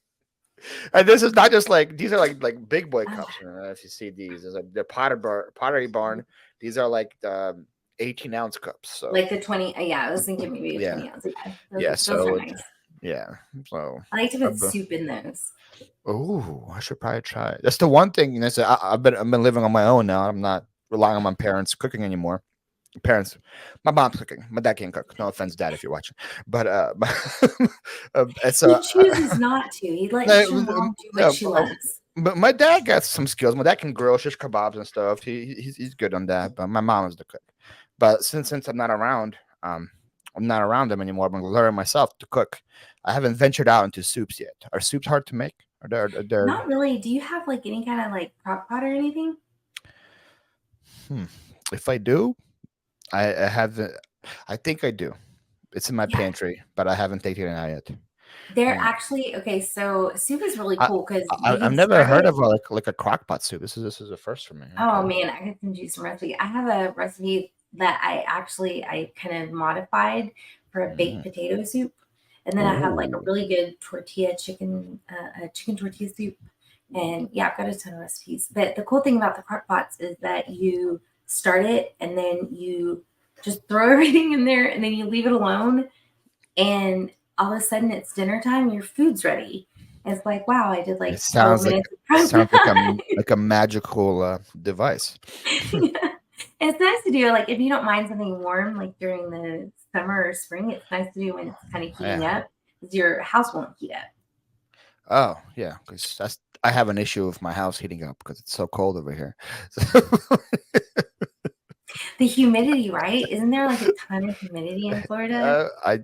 And this is not just like these are like big boy Oh, cups. I don't know if you see these. There's like they're Pottery Barn. These are like 18-ounce cups. So like the 20. Yeah, I was thinking maybe a yeah, 20 ounce. Yeah, yeah. those are So nice. yeah. So I like to put soup in those. oh, I should probably try it. That's the one thing. You know, so I've been living on my own now. I'm not relying on my parents cooking anymore. Parents, my mom's cooking. My dad can't cook. No offense, dad, if you're watching. But and so He chooses not to. He lets your mom do what no, she loves. but my dad got some skills. My dad can grill shish kebabs and stuff. He's good on that. But my mom is the cook. But since I'm not around them anymore. I'm gonna learn myself to cook. I haven't ventured out into soups yet. Are soups hard to make? Not really. Do you have like any kind of like crock pot or anything? Hmm. If I do, I haven't. I think I do. It's in my Yeah. pantry, but I haven't taken it out yet. They're Yeah. actually okay. So soup is really I, cool because you I've can never start heard it. of like a crock pot soup. This is a first for me. Oh Okay. man, I can send you some recipe. I have a recipe that I kind of modified for a baked Mm. potato soup, and then I have like a Oh, really good a chicken tortilla soup, and yeah, I've got a ton of recipes. But the cool thing about the crock pots is that you start it and then you just throw everything in there, and then you leave it alone, and all of a sudden it's dinner time. Your food's ready. It's like wow, I did it like 12 sounds minutes of prep time. like a magical device. Yeah. It's nice to do like if you don't mind something warm, like during the summer or spring, it's nice to do when it's kind of heating Yeah. up because your house won't heat up. Oh, yeah. Because I have an issue with my house heating up because it's so cold over here. So, The humidity, right? Isn't there like a ton of humidity in Florida? uh, I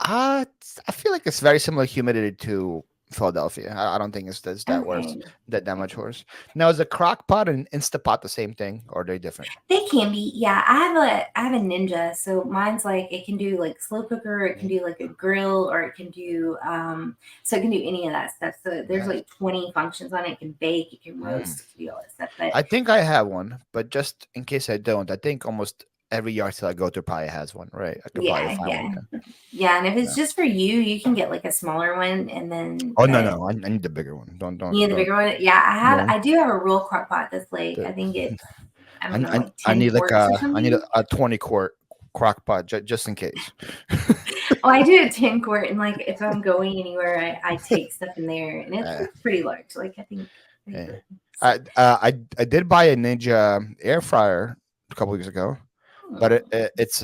Uh, I feel like it's very similar humidity to Philadelphia. I don't think it's that worse, Okay. that much worse. Now, is a crock pot and Instapot the same thing, or are they different? They can be, yeah. I have a Ninja, so mine's like it can do like slow cooker, it can do like a grill, or it can do so it can do any of that stuff. So there's Nice. like 20 functions on it. It can bake, it can Mm. roast, it can do all that stuff. But I think I have one, but just in case I don't, I think almost every yard sale I go to probably has one, right? I could probably Yeah, find one yeah. there. Yeah, and if Yeah. it's just for you can get like a smaller one and then Oh no, but no, I need the bigger one. you need the Don't. bigger one. Yeah, No. I do have a real crock pot that's like I think it's I don't know, like I 10 need like quarts or I need something. a 20-quart crock pot just in case. Oh, I do a 10 quart and like if I'm going anywhere I take stuff in there and it's Uh, pretty large. Like I think pretty yeah. big. So, I did buy a Ninja air fryer a couple weeks ago, but hmm. this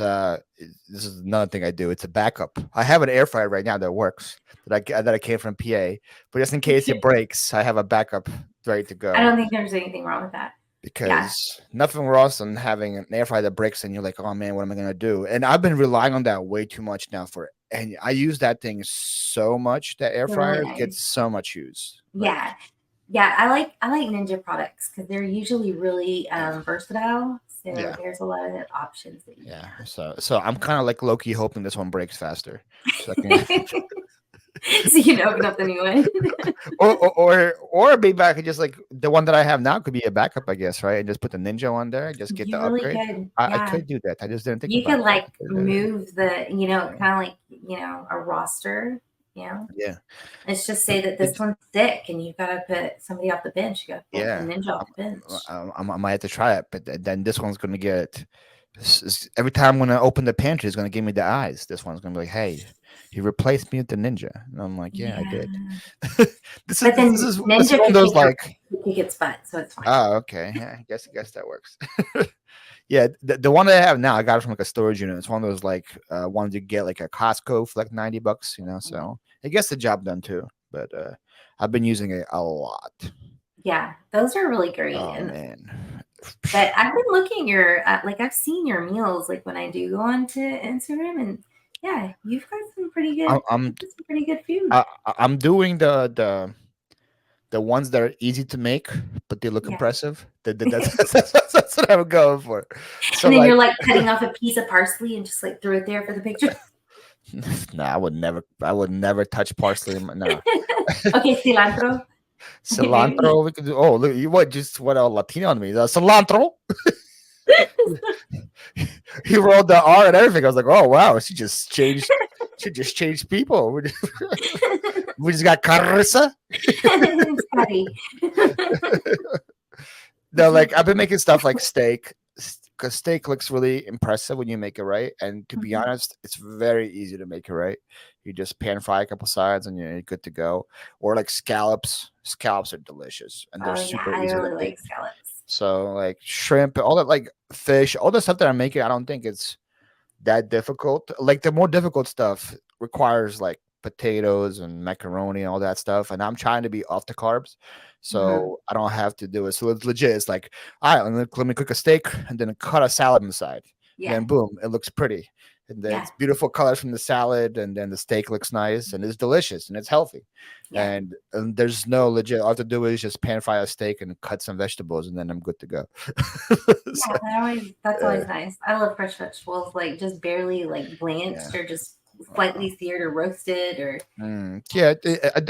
is another thing I do. It's a backup. I have an air fryer right now that works that I came from PA, but just in case it breaks, I have a backup ready to I go. don't think there's anything wrong with that. Yeah. Because nothing worse than having an air fryer that breaks and you're like, oh man, what am I gonna do? And I've been relying on that way too much now and I use that thing so much. That air They're really fryer gets nice. so much use. Like, Yeah. Yeah, I like Ninja products because they're usually really versatile. So yeah, there's a lot of options that you can yeah. have. So I'm kind of like low key hoping this one breaks faster, so I can, So you can open up the new one. or maybe I could just like the one that I have now could be a backup, I guess, right? And just put the Ninja on there, just get the You really upgrade. could. I Yeah. could do that. I just didn't think You about could that. like move the, Yeah, kind of like, a roster, yeah. Let's just say that this It, one's sick and you've got to put somebody off the bench. You got to pull a yeah. ninja off the bench. I might have to try it, but then this one's gonna get every time I'm gonna open the pantry, it's gonna give me the eyes. This one's gonna be like, "Hey, you replaced me with the ninja," and I'm like, "Yeah, I did." Yeah. this is But this then is this is ninja one of those like, could kick its butt, so it's fine. oh, okay, yeah, I guess that works. Yeah, the one that I have now, I got it from like a storage unit. It's one of those like ones you get like a Costco for like $90, so it gets the job done too. But I've been using it a lot. Yeah, those are really great. Oh And man. but I've been looking your like I've seen your meals like when I do go onto Instagram and yeah, you've got some pretty good I'm some pretty good food. I'm doing the ones that are easy to make, but they look Yeah. impressive. That's what I'm going for. So And then like, you're like cutting off a piece of parsley and just like throw it there for the picture. nah, I would never touch parsley. No, Okay, cilantro. Maybe. cilantro. We could do. Oh, look, you what? Just what a Latino on me? Cilantro. He rolled the R and everything. I was like, oh wow, she just changed. She just changed people. We just got Carisa. Scotty. No, like I've been making stuff like steak because steak looks really impressive when you make it right. And to be Mhm. honest, it's very easy to make it right. You just pan fry a couple sides and you're good to go. Or like scallops. Scallops are delicious and they're Oh yeah, super I easy to really make. like scallops. So like shrimp, all that like fish, all the stuff that I'm making, I don't think it's that difficult. Like the more difficult stuff requires like potatoes and macaroni and all that stuff. And I'm trying to be off the carbs. Mhm. So I don't have to do it. So it's legit. It's like, all right, let me cook a steak and then cut a salad on the side. And Yeah, then boom, it looks pretty. And then yeah, it's beautiful colors from the salad, and then the steak looks nice and it's delicious and it's healthy. yeah. And there's no legit. All I have to do is just pan fry a steak and cut some vegetables, and then I'm good to go. So, Yeah, that's uh, always nice. I love fresh vegetables, like just barely like yeah. blanched or just Uh, slightly seared or roasted or Yeah,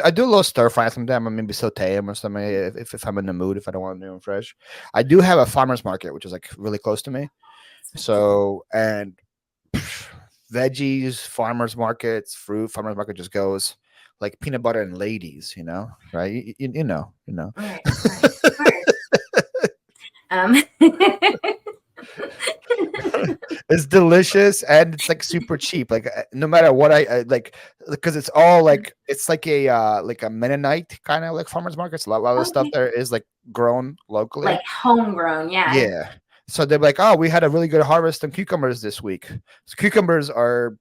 I do a little stir fry sometimes. I maybe saute them or something if I'm in the mood. If I don't want to do them fresh, I do have a farmers market which is like really close to me. So and veggies, farmers markets, fruit, farmers market just goes like peanut butter and ladies, right? You know. right, right, of course. Um, It's delicious and it's like super cheap. Like no matter what I like, because it's all like it's like a Mennonite kind of like farmers markets. A lot of the stuff okay, there is like grown locally. like homegrown, yeah. Yeah. So they're like, oh, we had a really good harvest of cucumbers this week. So cucumbers are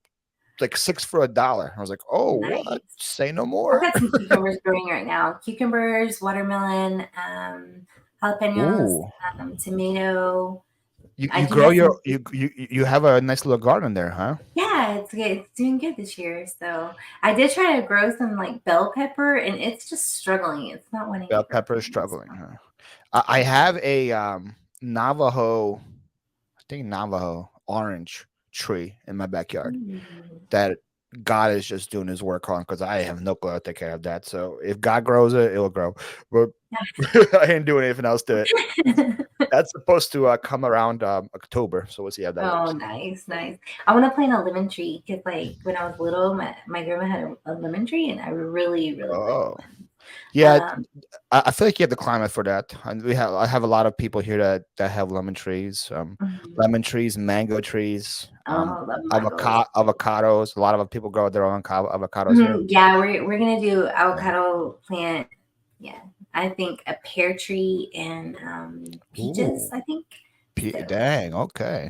like 6 for $1. I was like, oh, what? Nice. Say no I've more. got some cucumbers growing right now. Cucumbers, watermelon, jalapenos, Ooh. tomato. You I do grow have some. you have a nice little garden there, huh? Yeah, it's good. It's doing good this year. So I did try to grow some like bell pepper, and it's just struggling. It's not wanting Bell to grow. pepper is struggling, huh? I have a Navajo, I think Navajo orange tree in my backyard Ooh. that God is just doing his work on because I have no clue how to take care of that. So if God grows it, it will grow. But I ain't doing anything else to it. That's supposed to come around October, so we'll see how that Oh, works. nice, nice. I want to plant a lemon tree because, like, when I was little, my grandma had a lemon tree, and I really, really like Oh, lemons. yeah. Um, I feel like you have the climate for that. And I have a lot of people here that have mhm. lemon trees, mango trees, Oh, I love mangoes. avocados. A lot of people grow their own avocados here. Mhm. Yeah, we're gonna do avocado plant. Yeah, I think a pear tree and peaches. Ooh, I think so. dang. Okay,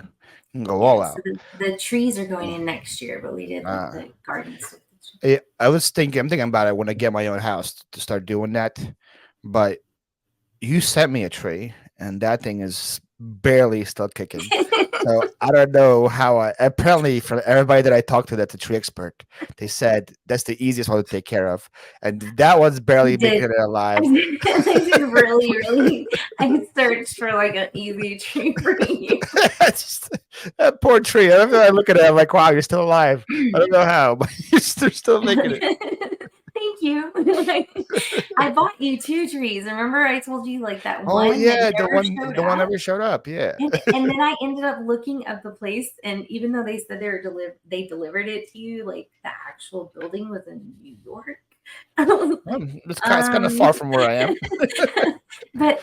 you can go all Yeah, so out. the trees are going in next year, but we did like Uh, the garden stuff this I'm thinking about it when I get my own house to start doing that. But you sent me a tree, and that thing is barely still kicking. year. So I don't know how. Apparently, from everybody that I talked to, that's a tree expert, they said that's the easiest one to take care of, and that one's I barely making did. it I alive. did, I did really, really. I searched for like an easy tree for you. Just, that poor tree. I look at it, I'm like, wow, you're still alive. I don't know how, but you're still making it. Thank you. I bought you two trees. Remember, I told you like that Oh one that yeah, never showed the one up, never showed up. Yeah. and then I ended up looking at the place, and even though they said they delivered it to you, like the actual building was in New York. It's kind of far um, from where I am. but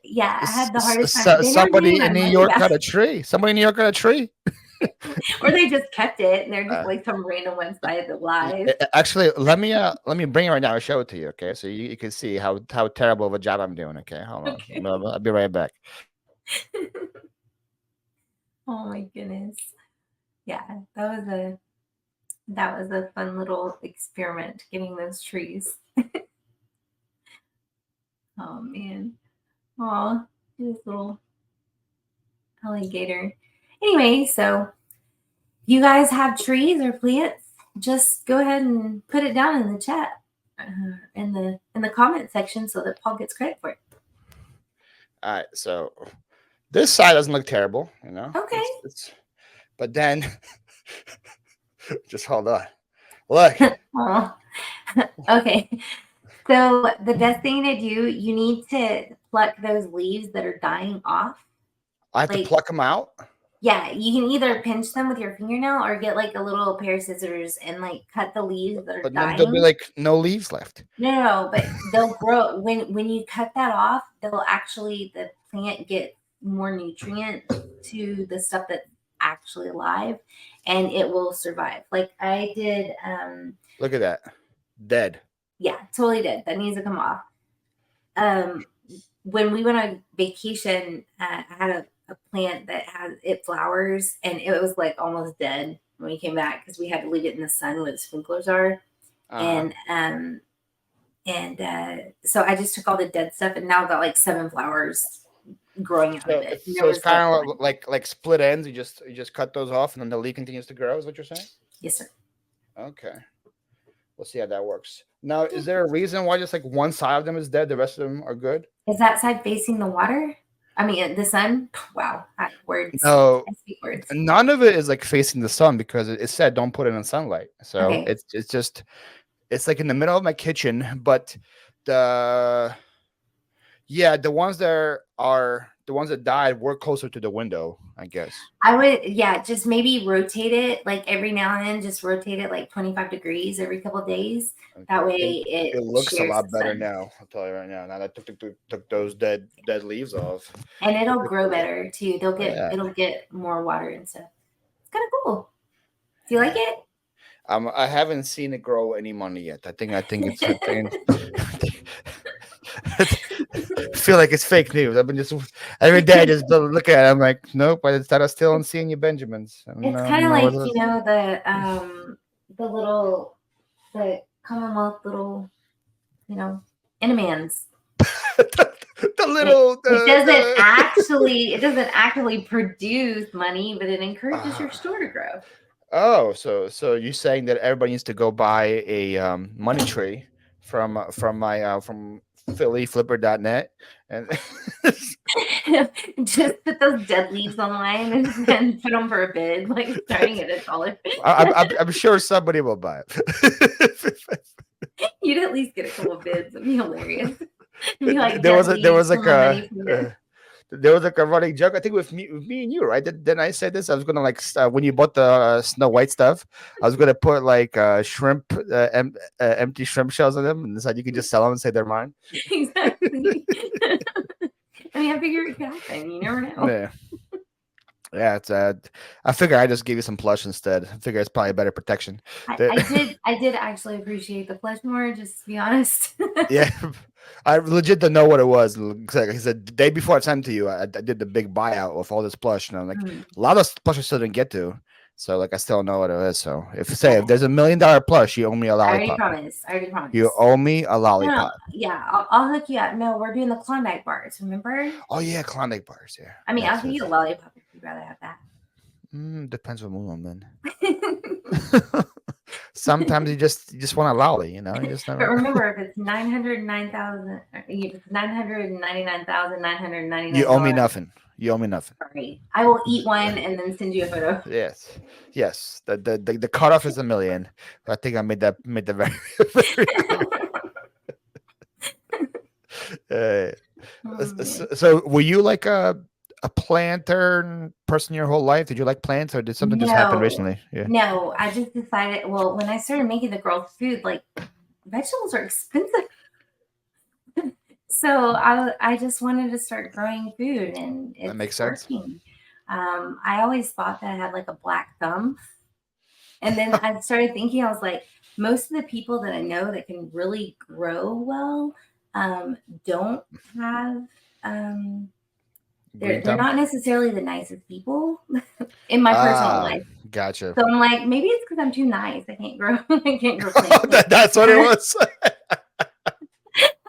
yeah, I had the hardest time. They weren't getting Somebody my in New money York back. got a tree. Somebody in New York got a tree. Or they just kept it and they're just Uh, like some random website that lies. Actually, let me bring it right now and show it to you. Okay, so you can see how terrible of a job I'm doing. Okay, hold on. Okay. I'll be right back. Oh my goodness. Yeah, that was a fun little experiment getting those trees. Oh man. Oh, this little alligator. Anyway, so you guys have trees or plants, just go ahead and put it down in the chat, in the comment section, so that Paul gets credit for it. All right, so this side doesn't look terrible, you know. Okay. But then just hold on. Look. Oh. Okay. So the best thing to do, you need to pluck those leaves that are dying off. I have to Like, pluck them out. yeah, you can either pinch them with your fingernail or get like a little pair of scissors and like cut the leaves that are But then there'll be dying. like no leaves left. No, but they'll grow when you cut that off, they'll actually the plant get more nutrient to the stuff that's actually alive, and it will survive. Like I did, Look at that. Dead. yeah, totally did. That needs to come off. When we went on vacation, I had a plant that has it flowers, and it was like almost dead when we came back because we had to leave it in the sun where the sprinklers are. Uh-huh. And so I just took all the dead stuff, and now I've got like 7 flowers growing out of it. So it's kind of like split ends. You just cut those off, and then the leaf continues to grow. Is what you're saying? Yes, sir. Okay. We'll see how that works. Now, is there a reason why just like one side of them is dead, the rest of them are good? Is that side facing the water? I mean, the sun? Wow. Words. No, I speak words. none of it is like facing the sun because it said don't put it in sunlight. So Okay. it's like in the middle of my kitchen, but the ones that died were closer to the window, I guess. I would, yeah, just maybe rotate it like every now and then, just rotate it like 25 degrees every couple of days. That way It looks a shares lot the better sun. now. I'll tell you right now. Now that I took those dead leaves off. And it'll grow better too. Yeah. It'll get more water and stuff. It's kind of cool. Do you like it? I haven't seen it grow any money yet. I think it's a thing. I feel like it's fake news. I've been just every day just look at it. I'm like, nope, but it's that I still don't see any Benjamins. It's kind of like, the Commonwealth little, Inamans. the little It doesn't actually produce money, but it encourages your store to grow. Oh, so you're saying that everybody needs to go buy a money tree from phillysflipper.net and just put those dead leaves online and then put them for a bid, like starting at $1. I'm sure somebody will buy it. You'd at least get a couple bids. It'd be hilarious. It'd be like there was there was like a running joke. I think with me and you, right? Didn't I say this? I was gonna like when you bought the Snow White stuff, I was gonna put like shrimp, empty shrimp shells in them, and decide you could just sell them and say they're mine. Exactly. I mean, I figure it could happen. You never know. Yeah. Yeah, it's I figure I just give you some plush instead. I figure it's probably better protection. I did actually appreciate the plush more, just to be honest. Yeah, I legit don't know what it was. Like I said, the day before I sent it to you, I did the big buyout with all this plush, and I'm like, a lot of plush I still didn't get to. So like, I still don't know what it is. So if there's $1 million plush, you owe me a lollipop. I already promised. You owe me a lollipop. No, yeah, I'll hook you up. No, we're doing the Klondike bars. Remember? Oh yeah, Klondike bars. Yeah. I mean, I'll give you a lollipop if you'd rather have that. Depends what mood I'm in. Sometimes you just want a lolly, you know. You just But remember, if it's 999,999,999, you owe me nothing. You owe me nothing. Sorry, I will eat one and then send you a photo. Yes. The cutoff is $1 million. I think I made that very, very clear. So were you like a planter person your whole life? Did you like plants, or did something just happen recently? Yeah. No, I just decided. Well, when I started making the girls' food, like vegetables are expensive. So I just wanted to start growing food, and it's that makes working. I always thought that I had like a black thumb, and then I started thinking, I was like, most of the people that I know that can really grow well don't have. They're not necessarily the nicest people in my personal life. Gotcha. So I'm like, maybe it's because I'm too nice. I can't grow. I can't grow plants. That's what it was.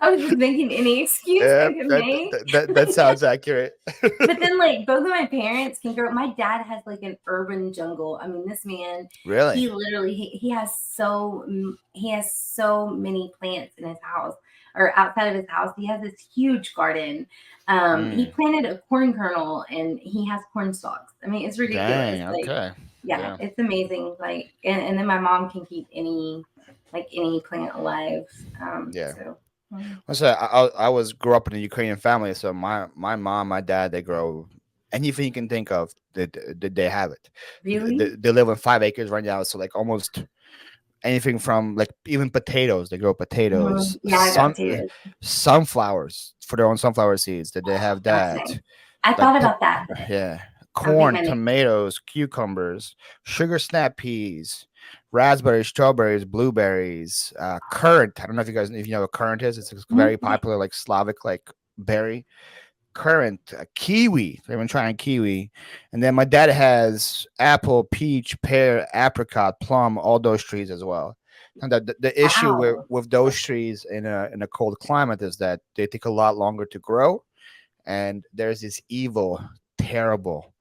I was just making any excuse I could make. That sounds accurate. But then, like, both of my parents can grow. My dad has like an urban jungle. I mean, this man, really, he literally he has so many plants in his house or outside of his house. He has this huge garden. He planted a corn kernel and he has corn stalks. I mean, it's ridiculous. Dang, like, okay. Yeah, it's amazing. Like, and then my mom can keep any plant alive. So I grew up in a Ukrainian family, so my mom, my dad, they grow anything you can think of. They have it. Really? They live on 5 acres right now, so like almost anything from like even potatoes. They grow potatoes. Potatoes. Sunflowers for their own sunflower seeds. That they have that. I thought about that. Yeah, corn, tomatoes, cucumbers, sugar snap peas. Raspberries, strawberries, blueberries, currant. I don't know if you know what currant is. It's very popular, like Slavic, like berry. Currant, kiwi. They've been trying kiwi, and then my dad has apple, peach, pear, apricot, plum, all those trees as well. And the issue with those trees in a cold climate is that they take a lot longer to grow, and there's this evil, terrible,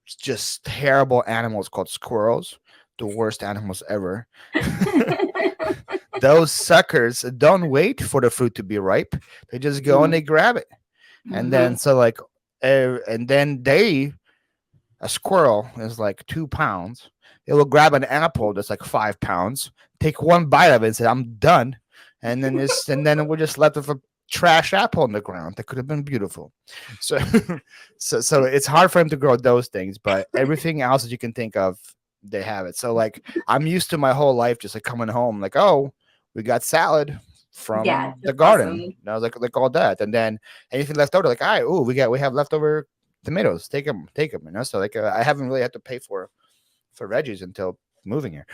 just terrible animals called squirrels. The worst animals ever. Those suckers don't wait for the fruit to be ripe. They just go and they grab it. And then a squirrel is like 2 pounds. It will grab an apple that's like 5 pounds, take one bite of it and say, I'm done. And then we're just left with a trash apple on the ground that could have been beautiful. So it's hard for him to grow those things, but everything else that you can think of, they have it. So like I'm used to my whole life just like coming home like, oh, we got salad from the garden. Awesome. And I was like all that, and then anything left over, like, all right, oh, we have leftover tomatoes. Take them. You know, so like I haven't really had to pay for veggies until moving here.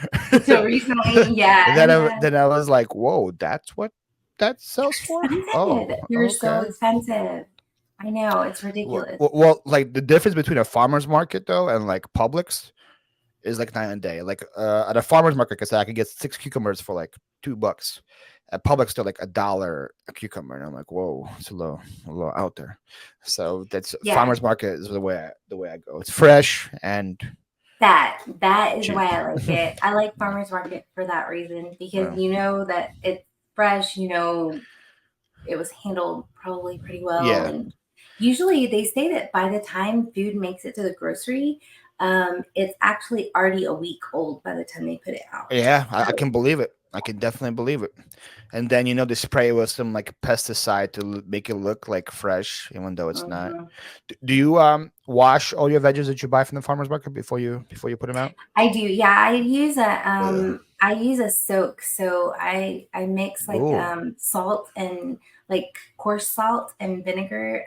So recently, yeah. Then I was like, whoa, that's what that sells for. Oh, you're so expensive. I know, it's ridiculous. Well, like the difference between a farmer's market though and like Publix is like night and day. Like at a farmer's market, I could get 6 cucumbers for like $2. At Publix, they're like $1 a cucumber, and I'm like, whoa, it's a little out there. So that's farmer's market is the way I go. It's fresh and that is cheap. Why I like it. I like farmer's market for that reason, because you know that it's fresh. You know, it was handled probably pretty well. Yeah. And usually they say that by the time food makes it to the grocery, it's actually already a week old by the time they put it out. Yeah, I can believe it. I can definitely believe it. And then they spray it with some like pesticide to make it look like fresh, even though it's not. Mhm. Do you wash all your veggies that you buy from the farmers market before you put them out? I do. Yeah, Ugh. I use a soak. So I mix like Ooh, salt and like coarse salt and vinegar,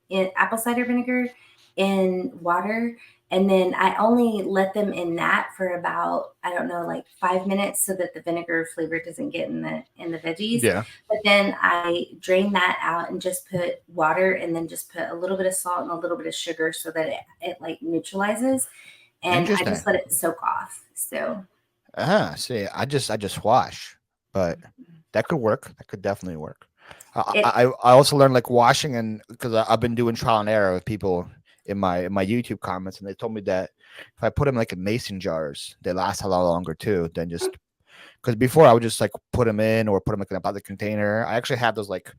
in apple cider vinegar in water. And then I only let them in that for about, I don't know, like 5 minutes so that the vinegar flavor doesn't get in the veggies. yeah, But then I drain that out and just put water and then just put a little bit of salt and a little bit of sugar so that it like neutralizes, and I interesting. just let it soak off. So See, I just wash, but that could work. That could definitely work. I it, I, I also learned like washing, and because I've been doing trial and error with people in my YouTube comments, and they told me that if I put them like in mason jars, they last a lot longer too than just because before I would just like put them in or put them like in a plastic container. I actually have those like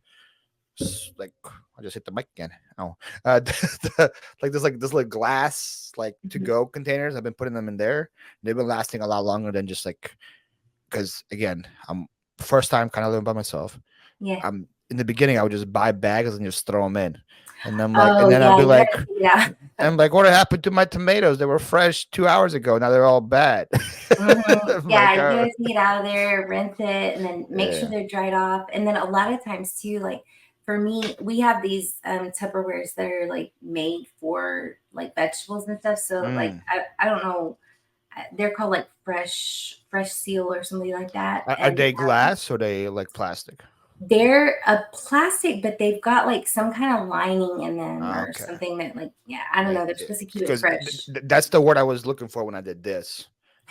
I just hit the mic again. Oh, like this like glass like to Mhm. go containers. I've been putting them in there. They've been lasting a lot longer than just like because again, I'm first time kind of living by myself. Yeah. I'm in the beginning, I would just buy bags and just throw them in, and Oh then I'd yeah, be you like, gotta, yeah. what happened to my tomatoes? They were fresh 2 hours ago. Now they're all bad. Mhm. I'm Yeah, like, you oh, gotta take it out of there, rinse it, and then make sure yeah, they're dried off. And then a lot of times too, like for me, we have these Tupperwares that are like made for like vegetables and stuff. So like mm. I don't know, they're called like fresh seal or something like that. Are And they glass or they like plastic? they're a plastic, but they've got like some kind of lining in them or Okay. something that, like, yeah, I don't know. They're supposed to keep it Because fresh. that's the word I was looking for when I did this.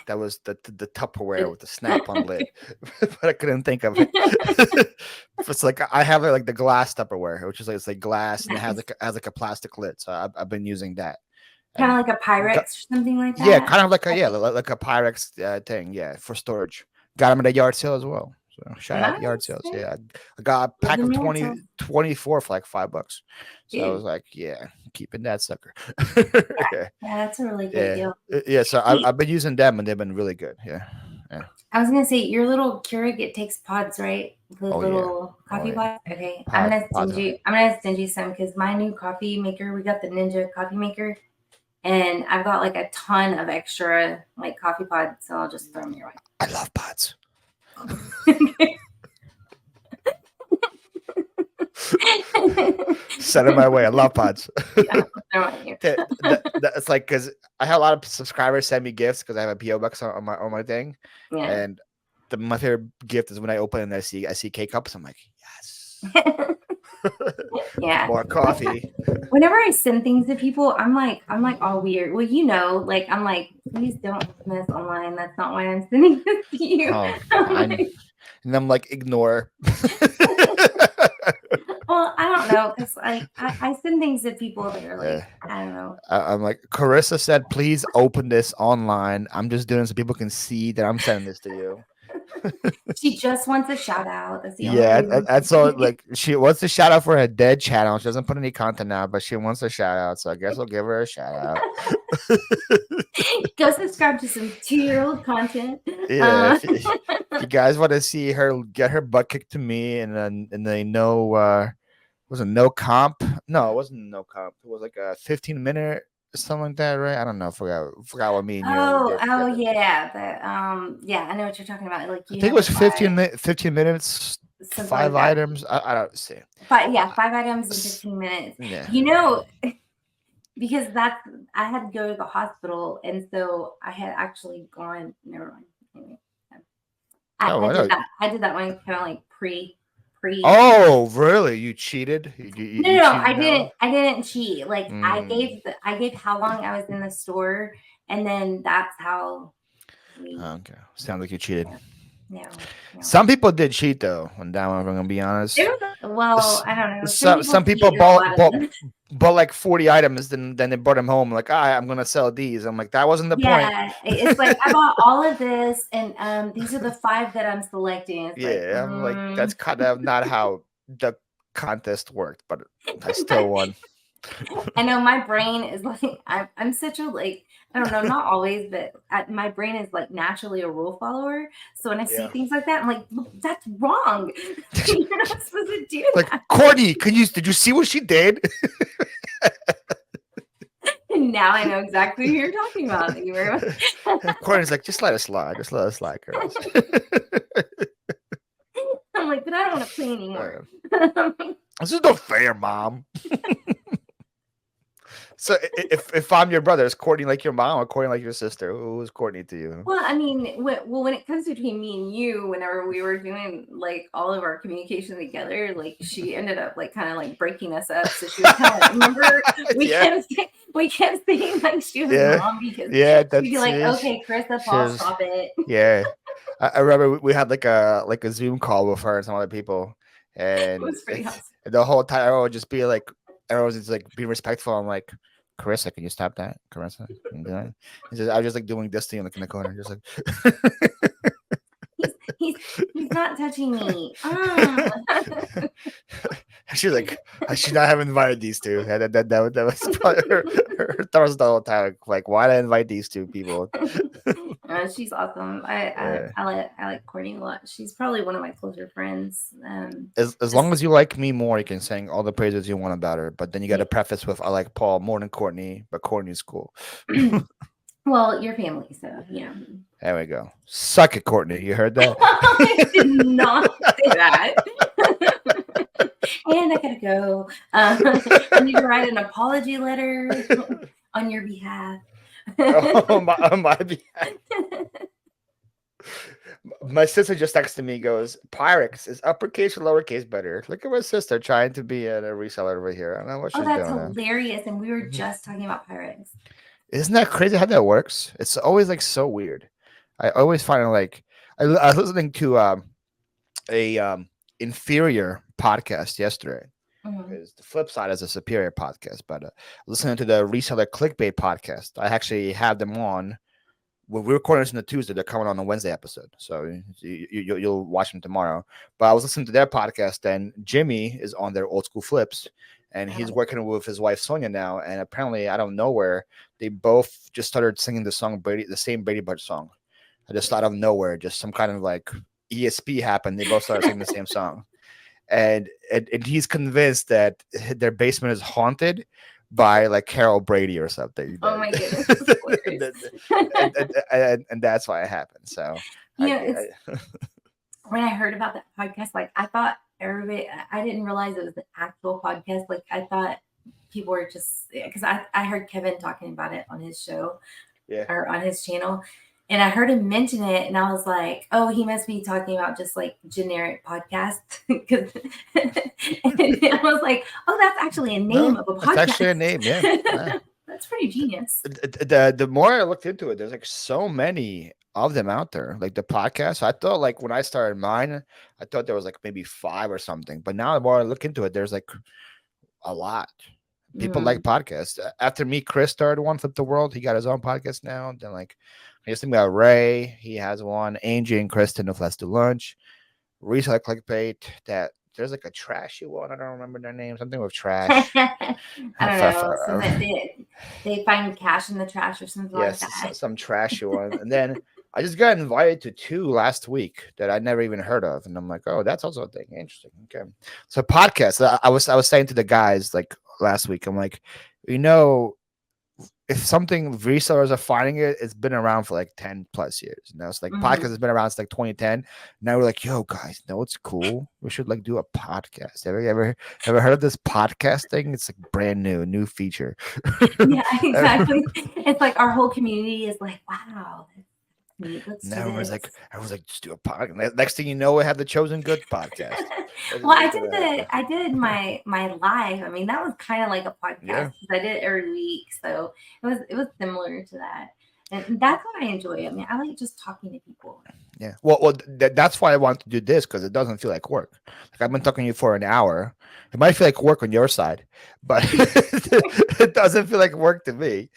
That was the Tupperware with the snap-on lid, but I couldn't think of it. It's like I have it like the glass Tupperware, which is like it's like glass and it has Nice. like a plastic lid. So I've been using that, Kind and of like a Pyrex or something like yeah, that. kind of like a Okay. like a Pyrex thing, yeah, for storage. Got them at a yard sale as well. So shout out yard Nice. sales. Okay. Yeah, I got a Live pack the of mantle. 24 for like $5. So I was Dude. like, yeah, keeping that sucker. Yeah, Yeah, that's a really great yeah, deal. yeah. So Hey, I've been using them and they've been really good. Yeah, yeah. I was gonna say your little Keurig, it takes pods, right? The Oh yeah, little oh coffee yeah. pods. Okay, Pods. I'm gonna send you some because my new coffee maker, we got the Ninja coffee maker, and I've got like a ton of extra like coffee pods, so I'll just throw them your I love pods. way. Send them my way. I love pods. Yeah, throw 'em at you. It's like because I have a lot of subscribers send me gifts because I have a PO box on my thing, Yeah. and my favorite gift is when I open and I see K cups. I'm like, yes, Yeah. more coffee. Whenever I send things to people, I'm like all weird. Well, like I'm like, please don't open this online. That's not why I'm sending this to you. Oh, I'm I'm like, and I'm like ignore. well, I don't know because I send things to people that are Uh, like, I don't know. I'm like Carissa said, please open this online. I'm just doing it so people can see that I'm sending this to you. She just wants a shout out. That's the only Yeah, reason. that's all. Like she wants to shout out for her dead channel. She doesn't put any content now, but she wants a shout out. So I guess we'll give her a shout out. Go subscribe to some 2-year-old content. Yeah, if you guys want to see her get her butt kicked to me, and then was it no comp? No, it wasn't no comp. It was like a 15-minute or something like that, right? I don't know. Forgot what me and you did Oh together. yeah, yeah, I know what you're talking about. Like I you think it had to was buy 15 minutes, something like five that. items. I don't see. Yeah, 5 items in 15 minutes. Yeah. You know, because I had to go to the hospital, and so I had actually gone. Never mind. Anyway, Oh, I I did know. that. I did that one kind of like pre. Oh, really? You cheated? No, You no, cheated now? I didn't cheat. Like Mm. I gave how long I was in the store, and then that's how we. Okay. Sounds like you cheated. Yeah, no, no. Some people did cheat though. On that one, if I'm gonna be honest. Well, I don't know. Some Some people people cheat in a lot of them. bought like 40 items, then they brought them home. Like, I'm gonna sell these. I'm like, that wasn't the point. Yeah, it's like I bought all of this, and these are the 5 that I'm selecting. It's like, Yeah, I'm like, that's kind of not how the contest worked, but I still won. I know my brain is like, I'm such a, like, I don't know, not always, but my brain is like naturally a rule follower. So when I see Yeah. things like that, I'm like, "Look, that's wrong. You're not supposed to do Like, that." Courtney, did you see what she did? And now I know exactly who you're talking about. Thank you very much. Courtney's like, just let us slide. Just let us slide, Chris. I'm like, but I don't want to play anymore. This is no fair, Mom. So if I'm your brother, is Courtney like your mom or Courtney like your sister? Who is Courtney to you? Well, I mean, when it comes between me and you, whenever we were doing like all of our communication together, like she ended up like kind of like breaking us up. So she was kind of like, remember, Yeah. we kept saying like she was Yeah. mom because Yeah, she'd be like, okay, Carissa, Paul, stop it. Yeah. I remember we had like a Zoom call with her and some other people, It and was pretty awesome. the whole time everyone would just be like, everyone was just like be respectful. I'm like, Carissa, can you stop that? Carissa, can you do that? I was just like doing this thing like in the corner, just like He's not touching me. she's like, I should not have invited these two. That was probably her thoughts the whole time. Like, why did I invite these two people? She's awesome. I like Courtney a lot. She's probably one of my closer friends. As long as you like me more, you can sing all the praises you want about her. But then you got to preface with, I like Paul more than Courtney, but Courtney's cool. Well, your family, so yeah. There we go. Suck it, Courtney. You heard that? I did not say that. And I gotta go. I need to write an apology letter on your behalf. on my behalf. My sister just texted me, goes, Pyrex, is uppercase or lowercase better? Look at my sister trying to be a reseller over here. I don't know what she's doing. That's hilarious. And we were just talking about Pyrex. Isn't that crazy how that works? It's always like so weird. I always find it like I was listening to a inferior podcast yesterday. Because the flip side is a superior podcast, but listening to the Reseller Clickbait podcast, I actually have them on. We're recording this on the Tuesday. They're coming on a Wednesday episode, so you'll watch them tomorrow. But I was listening to their podcast, and Jimmy is on their Old School Flips, and he's working with his wife Sonia now. And apparently, out of nowhere, they both just started singing the song the same Brady Bunch song. I just out of nowhere, just some kind of like ESP happened. They both started singing the same song, and he's convinced that their basement is haunted by like Carol Brady or something. Oh my goodness. and that's why it happened. So when I heard about that podcast, like I thought everybody, I didn't realize it was an actual podcast. Like I thought people were just, because I heard Kevin talking about it on his show or on his channel. And I heard him mention it, and I was like, "Oh, he must be talking about just like generic podcasts." And I was like, "Oh, that's actually a name of a podcast." That's actually a name, yeah. That's pretty genius. The more I looked into it, there's like so many of them out there, like the podcast. I thought like when I started mine, I thought there was like maybe 5 or something. But now the more I look into it, there's like a lot. People like podcasts. After me, Chris started one, Flip the World. He got his own podcast now. Then like I used to think about Ray. He has one. Angie and Kristen of Let's Do Lunch. Reseller Clickbait. That there's like a trashy one. I don't remember their name. Something with trash. I don't know. They find cash in the trash or something like that. Some trashy one. And then I just got invited to 2 last week that I never even heard of. And I'm like, oh, that's also a thing. Interesting. Okay. So podcasts. I was saying to the guys like last week, I'm like, if something resellers are finding it, it's been around for like 10 plus years. It's like podcast has been around since like 2010. Now we're like, yo, guys, it's cool. We should like do a podcast. Ever heard of this podcast thing? It's like brand new feature. Yeah, exactly. It's like our whole community is like, wow. Everyone's like, just do a podcast. Next thing you know, we have the Chosen Good podcast. Well, I did my live. I mean, that was kind of like a podcast because I did it every week, so it was similar to that, and that's what I enjoy. I mean, I like just talking to people. Yeah, well, that's why I want to do this because it doesn't feel like work. Like I've been talking to you for an hour. It might feel like work on your side, but it doesn't feel like work to me.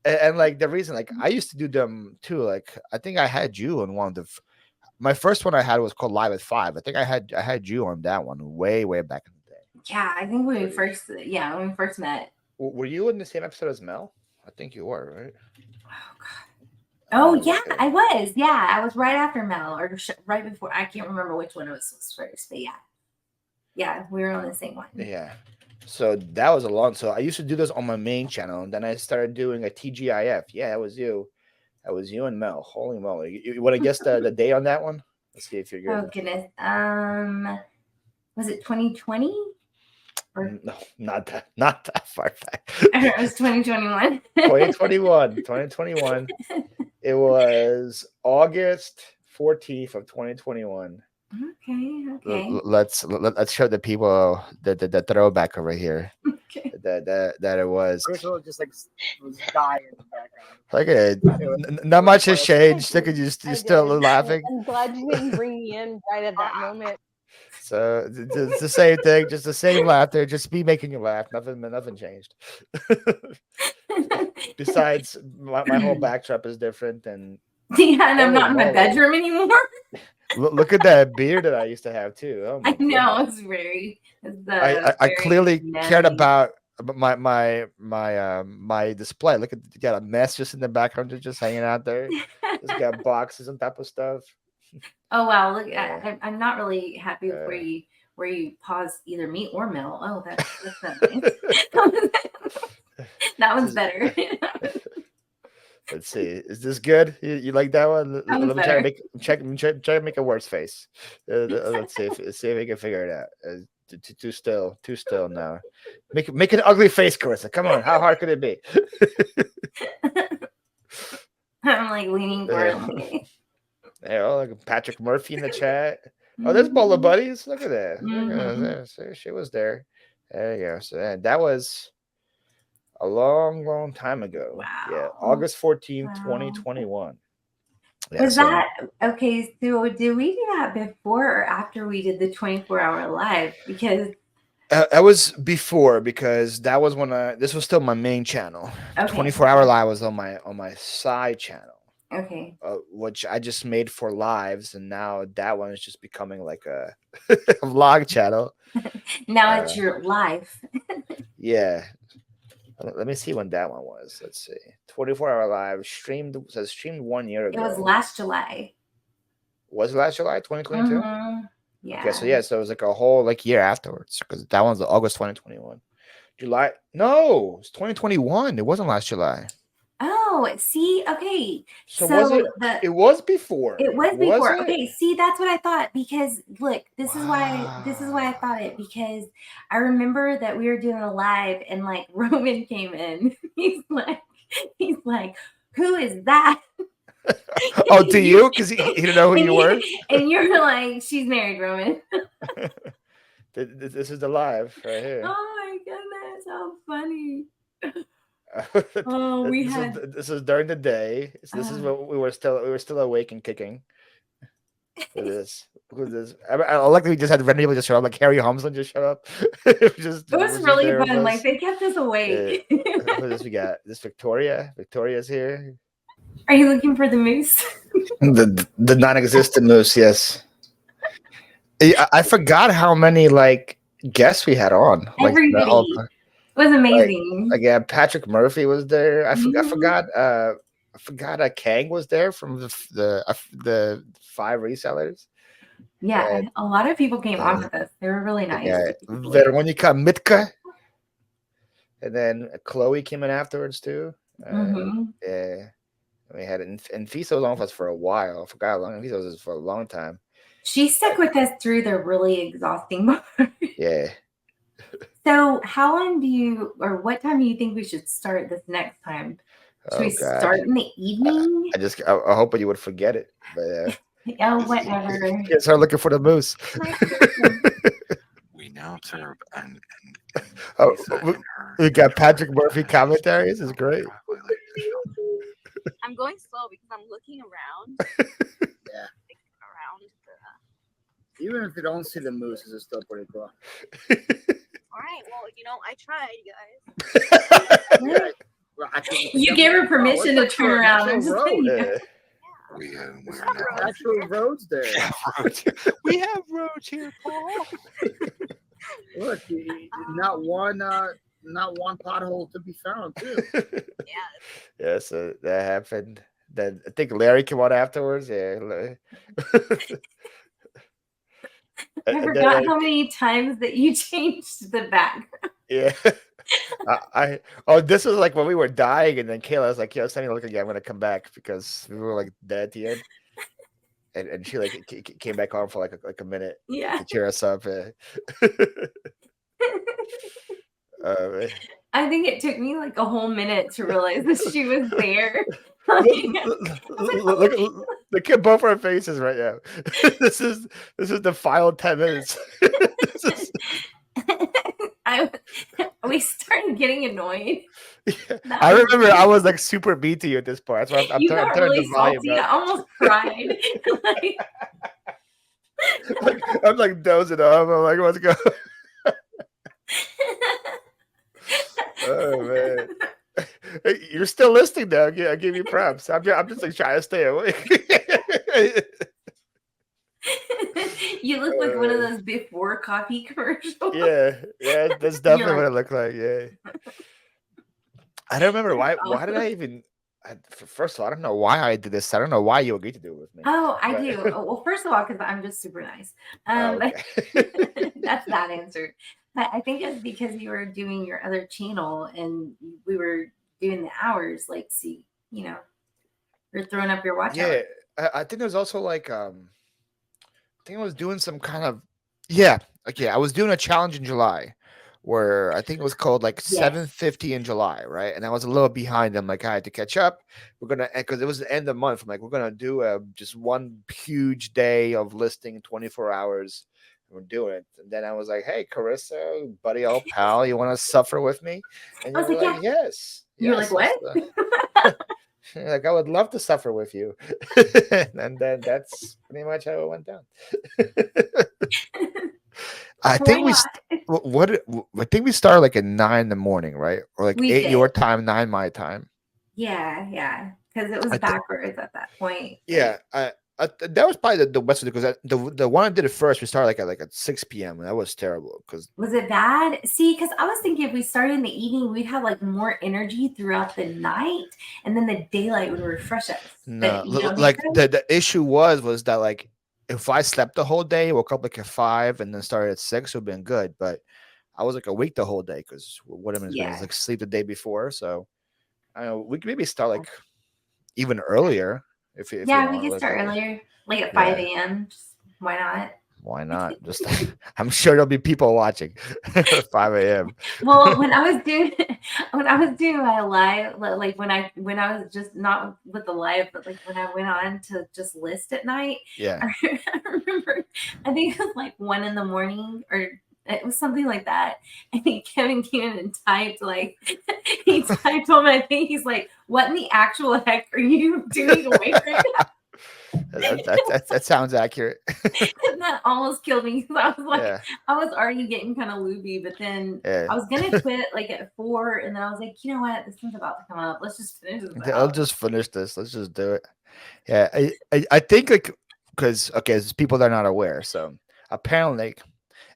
And like the reason, like I used to do them too. Like I think I had you on one of the. My first one I had was called Live at 5. I think I had you on that one way back in the day. Yeah, I think when we first met. Were you in the same episode as Mel? I think you were, right? Oh God. Oh yeah, I was. Yeah, I was right after Mel, or right before. I can't remember which one was first, but yeah, we were on the same one. Yeah. So that was a long. So I used to do this on my main channel, and then I started doing a TGIF. Yeah, that was you. That was you and Mel. Holy moly! You want to guess the day on that one? Let's see if you're good. Oh goodness. Was it 2020? No, not that far back. It was 2021. 2021. It was August 14th of 2021. Okay. Let's show the people the throwback over here. Okay. That it was. Crystal just like was dying in the background. Look at not much has changed. Look at you still laughing. I'm glad you didn't bring me in right at that moment. So it's the same thing, just the same laughter, just me making you laugh. Nothing changed. Besides, my whole backdrop is different, and and I'm not in my bedroom anymore. Look at that beard that I used to have too. Oh my I know goodness. it's very. I clearly cared about my display. Look at, you got a mess just in the background, just hanging out there. Just got boxes and type of stuff. Oh wow! Look, I'm not really happy with where you paused either me or Mel. Oh, that's not nice. That one's better. Let's see. Is this good? You like that one? Let me try to make a worse face. Let's see if we can figure it out. Too still now. Make an ugly face, Carissa. Come on. How hard could it be? I'm like leaning forward. Yeah, like Patrick Murphy in the chat. Oh, there's Bola Buddies. Look at that. Mm-hmm. She was there. There you go. So that was a long time ago. Wow. Yeah, August 14th, 2021. Yeah, was that okay? So did we do that before or after we did the 24-hour live? Because that was before, because that was when this was still my main channel. Okay. 24-hour live was on my side channel. Okay. Which I just made for lives, and now that one is just becoming like a vlog channel. Now it's your life. Yeah. Let me see when that one was. Let's see. 24-hour live streamed 1 year ago. It was last July. Was it last July 2022? Mm-hmm. Yeah. Okay, so it was like a whole year afterwards, because that one's August 2021. July? No, it's 2021. It wasn't last July. Oh, see, okay. So was it? It was before. It was before. Okay, see, that's what I thought. Because look, this is why I thought it. Because I remember that we were doing a live, and Roman came in. He's like, who is that? Oh, to you? Because he didn't know who you were. And you're like, she's married, Roman. This is the live right here. Oh my goodness, how funny. This is during the day. So this is what we were still awake and kicking. With this. I like that we just had random people just show up, like Harry Homsland just showed up. It was really fun. They kept us awake. Yeah. We got this Victoria. Victoria's here. Are you looking for the moose? the non-existent moose, yes. I forgot how many guests we had on. Everybody. It was amazing. Patrick Murphy was there. I forgot Kang was there from the 5 resellers. Yeah, and a lot of people came on with us. They were really nice. Yeah, Veronica Mitka, and then Chloe came in afterwards too. Yeah, we had and Fisa was on with us for a while. I forgot how long Fisa was for a long time. She stuck with us through the really exhausting part. Yeah. So how long what time do you think we should start this next time? Should we start in the evening? I hope you would forget it. But whatever. Start looking for the moose. We now serve and we got Patrick Murphy commentary. This is great. I'm going slow because I'm looking around. Yeah. Even if you don't see the moose, it's still pretty cool. All right. Well, I tried, guys. You gave her permission to turn around. We actual roads there. We have roads here, Paul. Look, not one pothole to be found too. Yeah. Yeah, so that happened. Then I think Larry came on afterwards. Yeah. I And then forgot how many times that you changed the background. yeah. This was like when we were dying, and then Kayla was like, "Yo, Sunny, look again. I'm gonna come back," because we were like dead at the end, and she like came back on for like a minute Yeah. to cheer us up. Man. I think it took me like a whole minute to realize that she was there. Look, look at both our faces right now. This is the final 10 minutes. We started getting annoyed. Yeah. That I was remember I was like super beat to you at this point. That's why I'm You turning got really the volume salty. I up. almost cried. Like, I'm like dozing off. I'm like, what's going on? Oh man. Hey, you're still listening though. I give you props. I'm just like trying to stay awake. You look like one of those before coffee commercials. Yeah, that's definitely like- what it looked like. Yeah. I don't remember why did I even first of all, I don't know why I did this. I don't know why you agreed to do it with me. Oh, I But- do. Well, first of all, because I'm just super nice. Oh, okay. That's that answer. But I think it's because you were doing your other channel and we were doing the hours, like, see, you're throwing up your watch Yeah, hours. I think there was also like I think I was doing some kind of I was doing a challenge in July where I think it was called like Yes. 750 in July, right? And I was a little behind. I'm like, I had to catch up. We're gonna, because it was the end of the month. I'm like, we're gonna do just one huge day of listing 24 hours. We're doing it. And then I was like, hey, Carissa, buddy, old pal, you want to suffer with me? And I you was were like, like, yes. You were yes, like, let's, You're like, I would love to suffer with you. And then that's pretty much how it went down. I think Why I think we started like at 9 in the morning, right? Or like We 8 did. your time, 9 my time. Yeah. Because it was I thi- backwards at that point. Yeah, that was probably the best because the one I did it first, we started like at 6 p.m. and that was terrible because Was it bad? See, because I was thinking if we started in the evening, we'd have like more energy throughout the night, and then the daylight would refresh us. no, But you don't like think so? the issue was that like if I slept the whole day, woke up like at 5 and then started at 6, it would have been good. But I was like awake the whole day because what I'm gonna is like sleep the day before. So I don't know, we could maybe start like even earlier if you we want, could like, start earlier, like at Yeah. 5 a.m. Just, why not? Why not? Just I'm sure there'll be people watching at 5 a.m. Well, when I was doing my live, like when I was just not with the live, but like when I went on to just list at night, Yeah. I remember, I think it was like 1 in the morning or it was something like that. I think Kevin came in and typed like he typed on my thing. He's like, "What in the actual heck are you doing awake right now?" That sounds accurate. And that almost killed me because I was like, Yeah. I was already getting kind of loopy, but then Yeah. I was gonna quit like at 4, and then I was like, you know what, this one's about to come up. Let's just finish this. I'll out. just finish this. Let's just do it. Yeah. I think like because there's people that are not aware. So apparently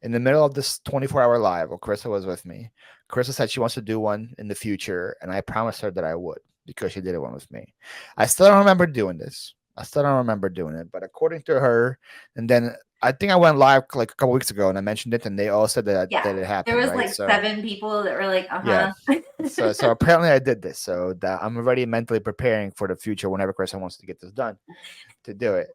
in the middle of this 24-hour live, well, Carissa was with me. Carissa said she wants to do one in the future, and I promised her that I would because she did one with me. I still don't remember doing this. But according to her, and then I think I went live like a couple weeks ago and I mentioned it, and they all said that Yeah, it happened. There was right? like 7 people that were like, Yeah. So apparently I did this. So that I'm already mentally preparing for the future whenever Carissa wants to get this done to do it.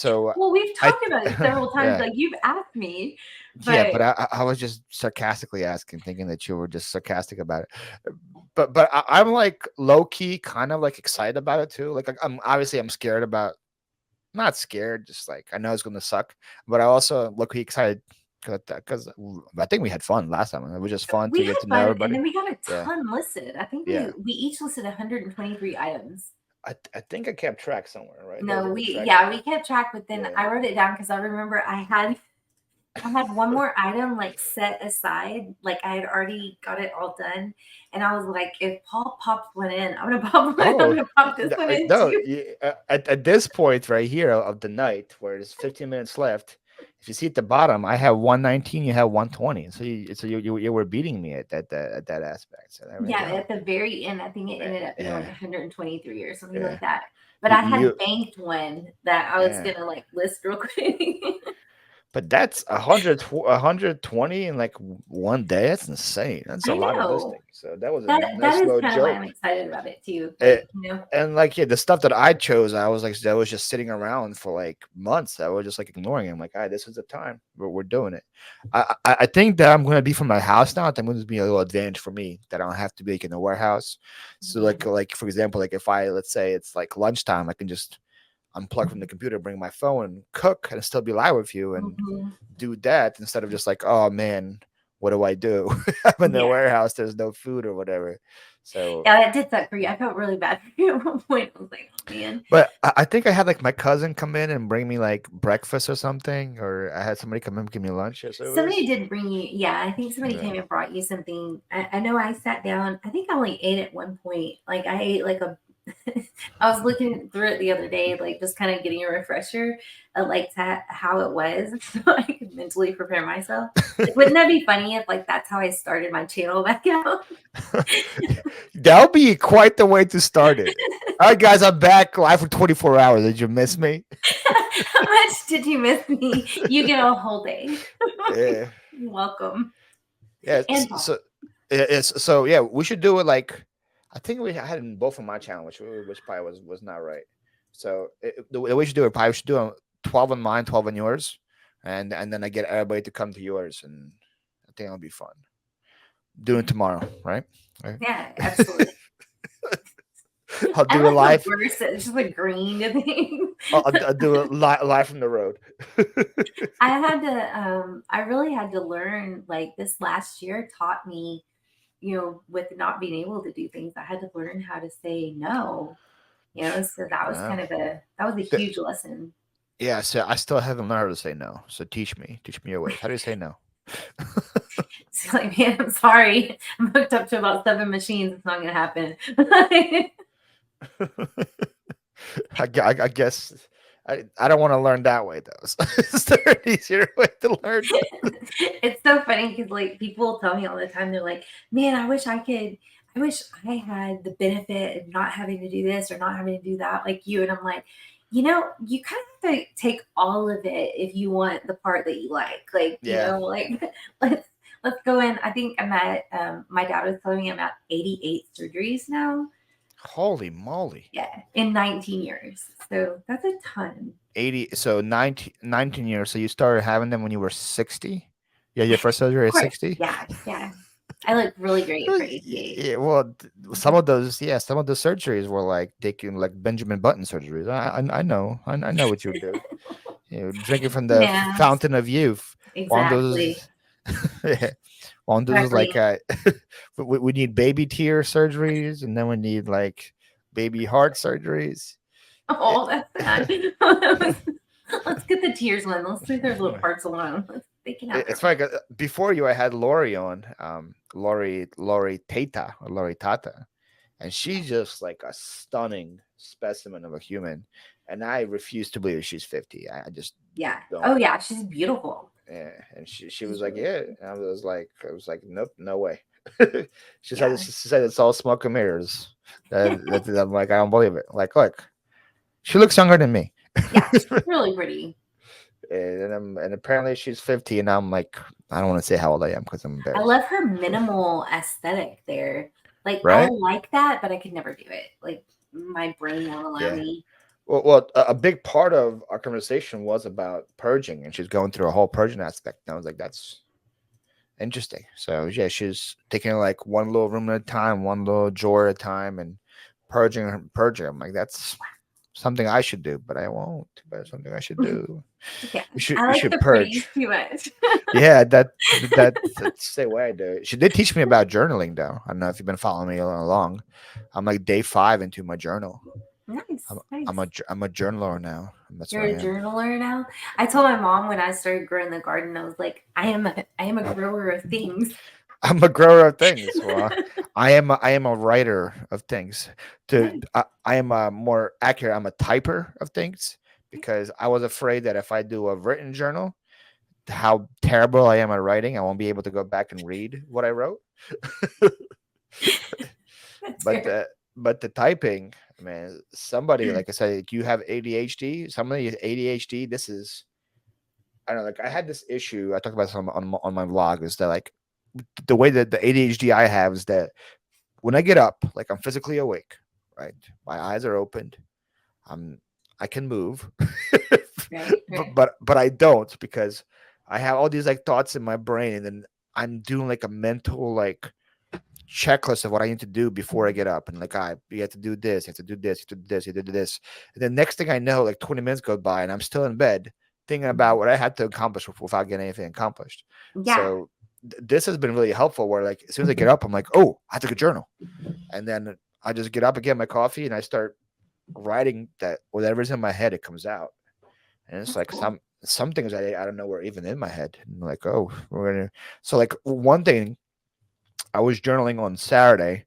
Well, we've talked about it several times. Yeah. Like you've asked me. Yeah, but I was just sarcastically asking, thinking that you were just sarcastic about it. But I'm like low key, kind of like excited about it too. Like I'm scared about, not scared, just like I know it's gonna suck. But I also low key excited because I think we had fun last time. It was just fun to get to know everybody. And then we got a Yeah. ton listed. I think Yeah. we each listed 123 items. I think I kept track somewhere, right? No, we we kept track, but then Yeah. I wrote it down because I remember I had one more item like set aside, like I had already got it all done, and I was like, if Paul pops one in, I'm gonna pop one. I'm gonna pop this one in no, too. at this point right here of the night, where there's 15 minutes left, If you see at the bottom, I have 119, you have 120. So you were beating me at that aspect. So there we Yeah, go. at the very end, I think it ended up being like Yeah, 123 or something yeah. like that. But You, I had you banked one that I was yeah. gonna like list real quick. But that's 120 in like one day. That's insane. That's a I lot of know listings. So that was a that nice is little kind of why I'm joke. excited about it too. Eh, Like, you know, and like, yeah, the stuff that I chose, I was like, that was just sitting around for like months. I was just like ignoring it. I'm like, all right, this is the time. We're doing it. I think that I'm going to be from my house now. I think it's going to be a little advantage for me that I don't have to be like in a warehouse. So like for example, like if let's say it's like lunchtime, I can just unplug from the computer, bring my phone, and cook, and still be live with you and Mhm. do that instead of just like, oh man, what do I do? I'm in the Yeah. warehouse. There's no food or whatever. So Yeah, that did suck for you. I felt really bad for you at one point. I was like, oh man. but I think I had like my cousin come in and bring me like breakfast or something, or I had somebody come in and give me lunch. So it Somebody was, did bring you, yeah, I think somebody yeah. came and brought you something. I know I sat down, I think I only ate at one point. Like I ate like a I was looking through it the other day, like just kind of getting a refresher of like how it was, so I could mentally prepare myself. Like, wouldn't that be funny if like that's how I started my channel back out? That would be quite the way to start it. All right, guys, I'm back live for 24 hours. Did you miss me? How much did you miss me? You get a whole day. Yeah, You're welcome. yeah. And So yeah, we should do it like I think we had it in both of my channel, which probably was not right. So the way we should do it, probably should do 12 on mine, 12 on yours, and then I get everybody to come to yours, and I think it'll be fun. Doing it tomorrow, right? Right. yeah, absolutely. I'll I do it like the live. worst. It's just agreeing to things. I'll do it live from the road. I really had to learn, like this last year taught me, with not being able to do things, I had to learn how to say no. So that was Yeah. that was a huge lesson. Yeah, so I still haven't learned how to say no. So teach me your ways. How do you say no? It's like, man, I'm sorry. I'm hooked up to about 7 machines. It's not gonna happen. I guess I don't want to learn that way though. Is there an easier way to learn? It's so funny because like people tell me all the time, they're like, man, I wish I had the benefit of not having to do this or not having to do that like you. And I'm like, you kind of have to take all of it if you want the part that you like. Like, Yeah. like let's go in. I think I'm at my dad was telling me I'm at 88 surgeries now. Holy moly. Yeah, in 19 years. So that's a ton. 80, so 19 years. So you started having them when you were 60? Yeah, your first surgery Of at course. 60? Yeah. I look really great for 88. Yeah, well, some of those surgeries were like taking like Benjamin Button surgeries. I know, I know what you would do. Drinking from the Yeah, fountain of youth. One of exactly. those, yeah, one of those is like we need baby tear surgeries, and then we need like baby heart surgeries. Oh, that's sad. Let's get the tears one. Let's leave their little parts alone. They can have It's their like before you, I had Lori on, Lori Tata, and she's just like a stunning specimen of a human, and I refuse to believe she's 50. I just yeah. don't. Oh yeah, she's beautiful. Yeah, and she She's was like, really yeah, beautiful. and I was like, nope, no way. Yeah. She said it's all smoke and mirrors. I'm like, I don't believe it. Like, look, she looks younger than me. Yeah, she's really pretty. And apparently she's 50, and I'm like, I don't want to say how old I am because I'm I embarrassed. love her minimal aesthetic there. Like I Right? like that, but I could never do it. Like my brain won't allow Yeah. me. Well, a big part of our conversation was about purging, and she's going through a whole purging aspect. And I was like, that's interesting. So yeah, she's taking like one little room at a time, one little drawer at a time, and purging. I'm like, that's something I should do, but I won't. But it's something I should do. Yeah, You I like should the purge. pretties too much. Yeah, that's the way I do it. She did teach me about journaling, though. I don't know if you've been following me along. I'm like day 5 into my journal. Nice. I'm a journaler now. That's You're what a I am. journaler now. I told my mom when I started growing the garden, I was like, I am a grower of things. I'm a grower of things. Well, I am a writer of things. I am a more accurate. I'm a typer of things because I was afraid that if I do a written journal, how terrible I am at writing, I won't be able to go back and read what I wrote. That's But fair. the typing, man, somebody like I said, like, you have ADHD. Somebody has ADHD. This is, I don't know. Like I had this issue. I talked about this on my vlog. Is that like the way that the ADHD I have is that when I get up, like I'm physically awake, right? My eyes are opened. I'm I can move, Right. but I don't because I have all these like thoughts in my brain, and then I'm doing like a mental like checklist of what I need to do before I get up, and like you have to do this, you have to do this, you have to do this, you have to do this, and then next thing I know, like 20 minutes go by, and I'm still in bed thinking about what I had to accomplish without getting anything accomplished. Yeah. So this has been really helpful. Where like as soon as I get up, I'm like, oh, I took a journal, and then I just get up and get my coffee, and I start writing that whatever's in my head, it comes out. And it's That's like cool. some things I don't know were even in my head. And like, oh, we're gonna. So like one thing, I was journaling on Saturday,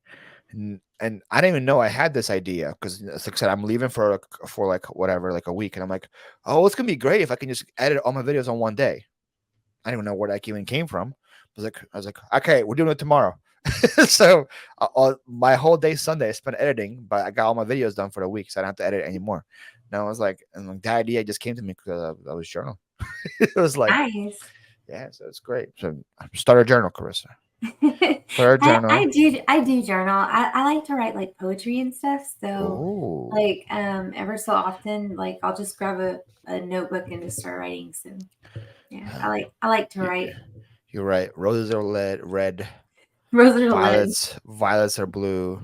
and I didn't even know I had this idea because, like I said, I'm leaving for like whatever, like a week, and I'm like, oh, it's gonna be great if I can just edit all my videos on one day. I don't even know where that even came from. I was like, okay, we're doing it tomorrow. So my whole day Sunday I spent editing, but I got all my videos done for the week, so I don't have to edit anymore. Now I was like, and like that idea just came to me because I was journaling. It was like, Nice. yeah, so it's great. So start a journal, Carissa. Start a I journal. do journal. I like to write like poetry and stuff. So Oh, like ever so often, like I'll just grab a notebook and just start writing. So yeah, I like to write. you're right. Roses are red. Roses are lit. Violets are blue.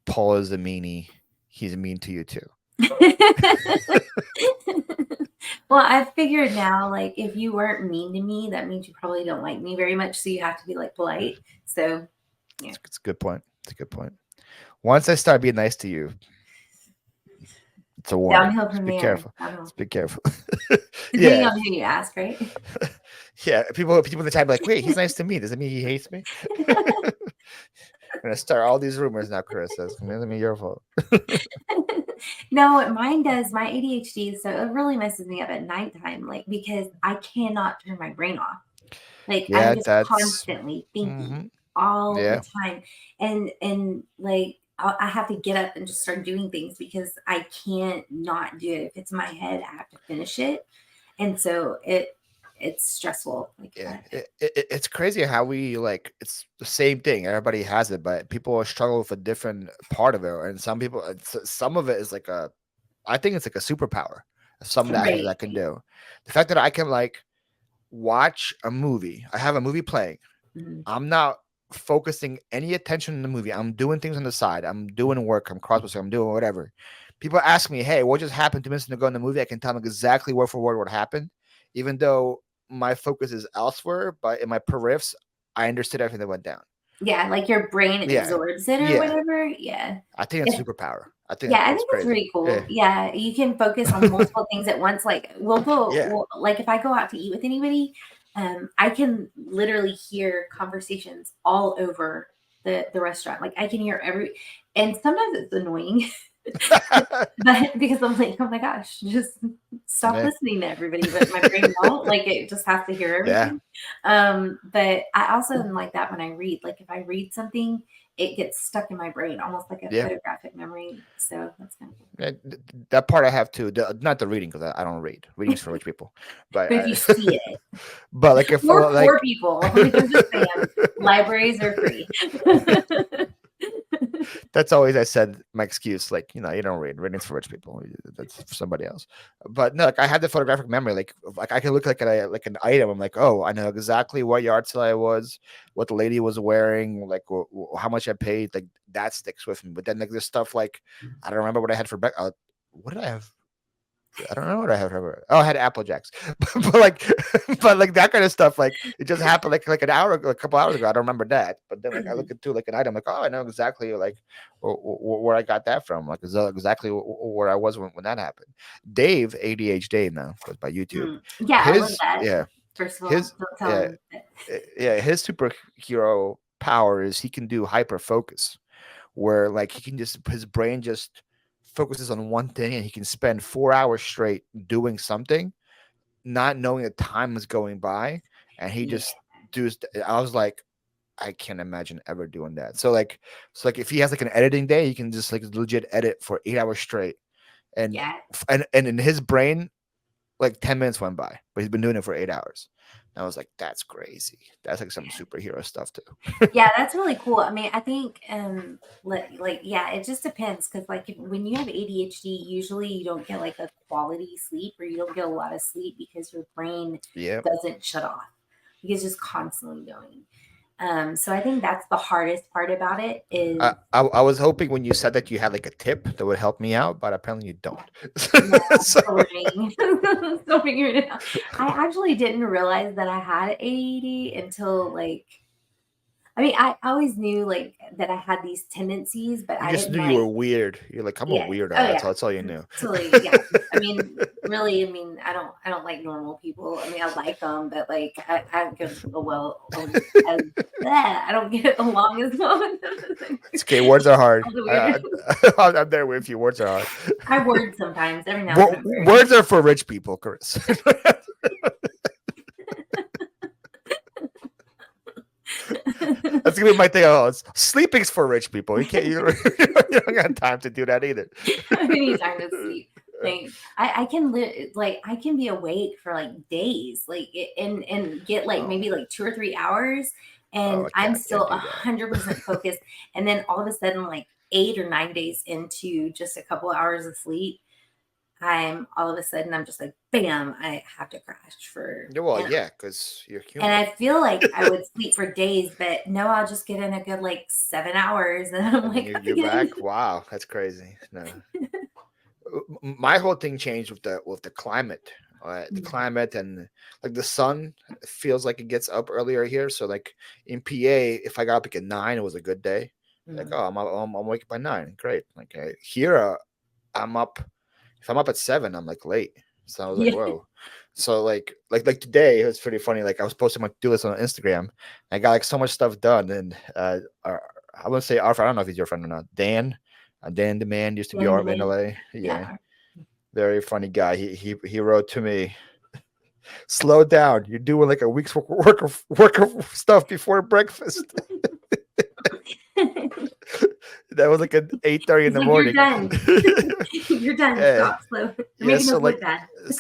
Paul is a meanie. He's mean to you too. Well, I figured now, like if you weren't mean to me, that means you probably don't like me very much. So you have to be like polite. So yeah, It's a good point. It's a good point. Once I start being nice to you, it's a warning. downhill Just from be there. careful. Downhill. Just be careful. Depending Yeah. on who you ask, right? Yeah. People in the chat be like, wait, he's nice to me. Does it mean he hates me? I'm gonna start all these rumors now, Chris. It doesn't mean your fault. No, mine does. My ADHD, so it really messes me up at nighttime, like because I cannot turn my brain off. Like I'm Yeah, just that's constantly thinking mhm. all the Yeah. time, and like I have to get up and just start doing things because I can't not do it. If it's in my head, I have to finish it, and so it's stressful. Like Yeah, that. it's crazy how we like it's the same thing. Everybody has it, but people struggle with a different part of it. And some people, some of it is like I think it's like a superpower. Some that Right. I can do. The fact that I can like watch a movie. I have a movie playing. Mhm. I'm not focusing any attention in the movie. I'm doing things on the side. I'm doing work. I'm crossword. I'm doing whatever. People ask me, "Hey, what just happened 2 minutes ago in the movie?" I can tell them exactly word for word what happened, even though my focus is elsewhere. But in my periffs, I understood everything that went down. Yeah, like your brain Yeah, absorbs it or yeah. whatever. Yeah. I think it's superpower. I think Yeah, I it's think it's crazy. really cool. Yeah, Yeah, you can focus on multiple things at once. Like yeah, like if I go out to eat with anybody, I can literally hear conversations all over the restaurant. Like I can hear and sometimes it's annoying, but because I'm like, oh my gosh, just stop yeah. listening to everybody. But my brain won't. Like it just has to hear Yeah. everything. But I also am like that when I read. Like if I read something, it gets stuck in my brain, almost like a Yeah. photographic memory. So that's kind of cool. That part I have too. Not the reading because I don't read. Reading's for rich people. But But if you see it, but like if for like poor people, like I'm just saying, libraries are free. that's always I said my excuse. Like you don't read. Reading's for rich people. That's for somebody else. But no, like I had the photographic memory. Like I can look like at like an item. I'm like, oh, I know exactly what yard sale I was, what the lady was wearing, like how much I paid. Like that sticks with me. But then like this stuff like I don't remember what I had for breakfast. What did I have? I don't know what I had for. Oh, I had Apple Jacks, but like that kind of stuff. Like it just happened like an hour ago, a couple hours ago. I don't remember that. But then like I look into like an item, like oh, I know exactly like where I got that from. Like exactly where I was when that happened. Dave, ADHD now goes by YouTube. Yeah, I love His that. yeah, First of all, his don't tell yeah him. yeah his superhero power is he can do hyper focus, where like he can just his brain just focuses on one thing and he can spend 4 hours straight doing something not knowing the time was going by, and he just does. I was like, I can't imagine ever doing that. So like if he has like an editing day, he can just like legit edit for 8 hours straight, and Yeah. and in his brain, like 10 minutes went by, but he's been doing it for 8 hours. And I was like, that's crazy. That's like some superhero stuff too. Yeah, that's really cool. I mean, I think like yeah, it just depends because like when you have ADHD, usually you don't get like a quality sleep or you don't get a lot of sleep because your brain doesn't shut off. Because it's just constantly going. So I think that's the hardest part about it is I was hoping when you said that you had like a tip that would help me out, but apparently you don't. no, So- still learning. Still figuring it out. I actually didn't realize that I had ADD until like I mean, I always knew like that I had these tendencies, but you I just didn't knew you like were weird. You're like, I'm a weirdo. Oh, yeah. That's all you knew. Totally, yeah. I mean, really, I mean, I don't like normal people. I mean, I like them, but like, I don't get I don't get along as well with them. It's okay. Words are hard. All the weird. I'm there with you. Words are hard. I word sometimes every now and then. Words are for rich people, Chris. That's gonna be my thing. Oh, sleeping's for rich people. You don't got time to do that either. I need time to sleep. Like I can I can be awake for like days, like and get like maybe like 2 or 3 hours, and I'm still 100% focused. And then all of a sudden, like 8 or 9 days into just a couple hours of sleep, I'm just like, bam, I have to crash for. Well, yeah, because you're human. And I feel like I would sleep for days, but no, I'll just get in a good like 7 hours, and I'm like, you're back. Wow, that's crazy. No, my whole thing changed with the climate. The climate and like the sun feels like it gets up earlier here. So like in PA, if I got up like at 9, it was a good day. Like, oh, I'm awake by 9. Great. Like here, I'm up. If I'm up at 7, I'm like late. So I was like, whoa. So like today, it was pretty funny. Like I was posting my to-do list on Instagram. I got like so much stuff done. And I wouldn't say our friend, I don't know if he's your friend or not. Dan the man used to be our in LA. Yeah. Very funny guy. He wrote to me, slow down. You're doing like a week's work of stuff before breakfast. That was like at 8:30 in the morning. You're done. Stop. Slow. So like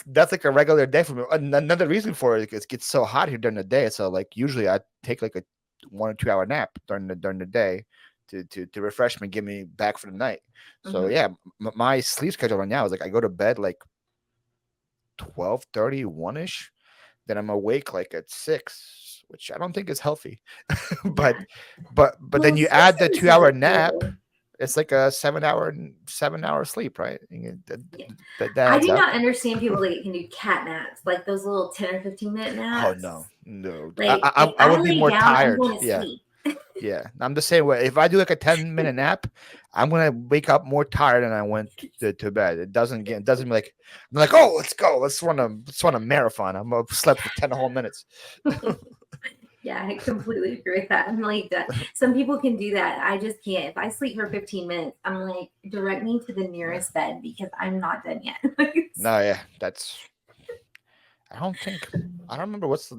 that's like a regular day for me. Another reason for it is it gets so hot here during the day. So like usually I take like a 1 or 2 hour nap during the day to refresh me, get me back for the night. So yeah, my sleep schedule right now is like I go to bed like 12:30, 1-ish. Then I'm awake like at 6, which I don't think is healthy. but then you add the 2 hour nap. It's like a 7 hour sleep, right? I do not understand people that can do cat naps, like those little 10 or 15 minute naps. Oh no. Like, I would be more tired. Yeah. Yeah, I'm the same way. If I do like a 10-minute nap, I'm gonna wake up more tired than I went to bed. It doesn't be like I'm like, oh, let's go, let's run a marathon. I'm slept for 10 whole minutes. Yeah, I completely agree with that. I'm like that. Some people can do that. I just can't. If I sleep for 15 minutes, I'm like, direct me to the nearest bed because I'm not done yet. No, yeah, that's. I don't remember what's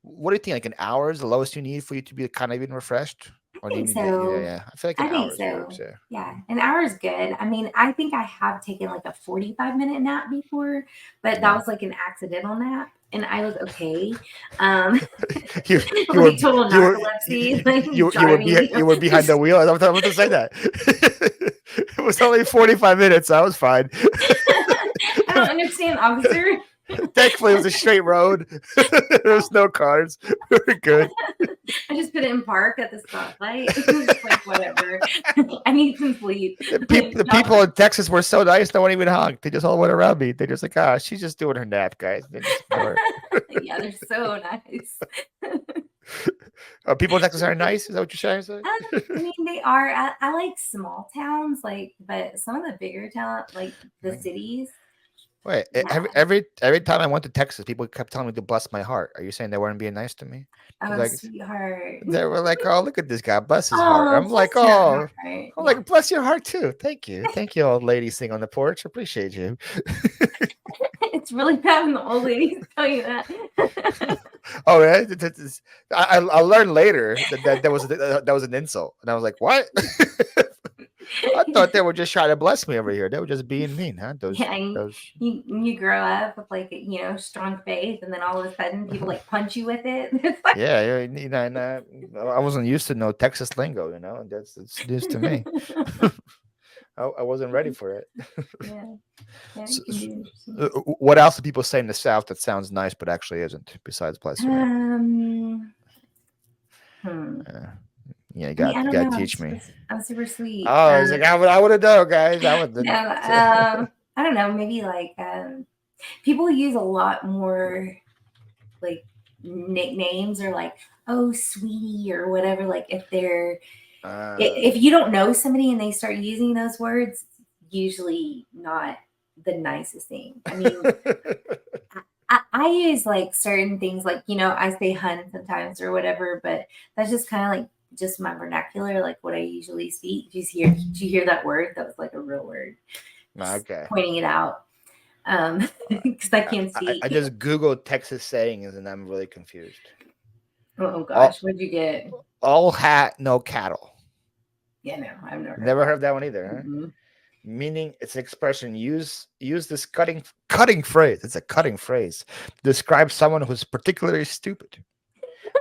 what do you think? Like an hour is the lowest you need for you to be kind of even refreshed? Or do you need so. Yeah. I feel like an hour works, Yeah, an hour is good. I mean, I think I have taken like a 45-minute nap before, but that was like an accidental nap, and I was okay. You were total narcolepsy. You were behind the wheel. I was about to say that. It was only 45 minutes. I was fine. I don't understand, officer. Thankfully, it was a straight road. There was no cars. We were good. I just put it in park at the stoplight. Like, whatever. I need some sleep. The people in Texas were so nice. No one even honked. They just all went around me. They just like, she's just doing her nap, guys. Yeah, they're so nice. People in Texas are nice. Is that what you're trying to say? I mean, they are. I like small towns, but some of the bigger towns, like the cities. Wait, every time I went to Texas, people kept telling me to bless my heart. Are you saying they weren't being nice to me? Oh, sweetheart. They were like, "Oh, look at this guy, bless his heart." I'm like, "Oh, I'm like, bless your heart too. Thank you, old lady sitting on the porch. Appreciate you." It's really bad when the old ladies tell you that. Oh, yeah. I learned later that was an insult, and I was like, "What?" I thought they were just trying to bless me over here. They were just being mean, huh? Yeah, you grow up with like strong faith, and then all of a sudden people like punch you with it. It's like, Yeah, and I wasn't used to no Texas lingo, and that's news to me. I wasn't ready for it. yeah, yeah, So, you can do it. what else do people say in the South that sounds nice but actually isn't? Besides bless you. Yeah, you I got don't to know. teach me. I'm super sweet. Oh, it's like I would have known, guys. I would. No, I don't know. Maybe like people use a lot more like nicknames or like, oh, sweetie, or whatever. Like if you don't know somebody and they start using those words, usually not the nicest thing. I mean, I use like certain things, like I say hun sometimes or whatever, but that's just kind of like just my vernacular, like what I usually speak. Did you hear that word? That was like a real word. Okay. Pointing it out. Because I can't speak. I just Googled Texas sayings and I'm really confused. Oh gosh, what'd you get? All hat, no cattle. Yeah, no, I've never heard that one either, huh? Mm-hmm. Meaning it's an expression. Use this cutting phrase. It's a cutting phrase. Describe someone who's particularly stupid.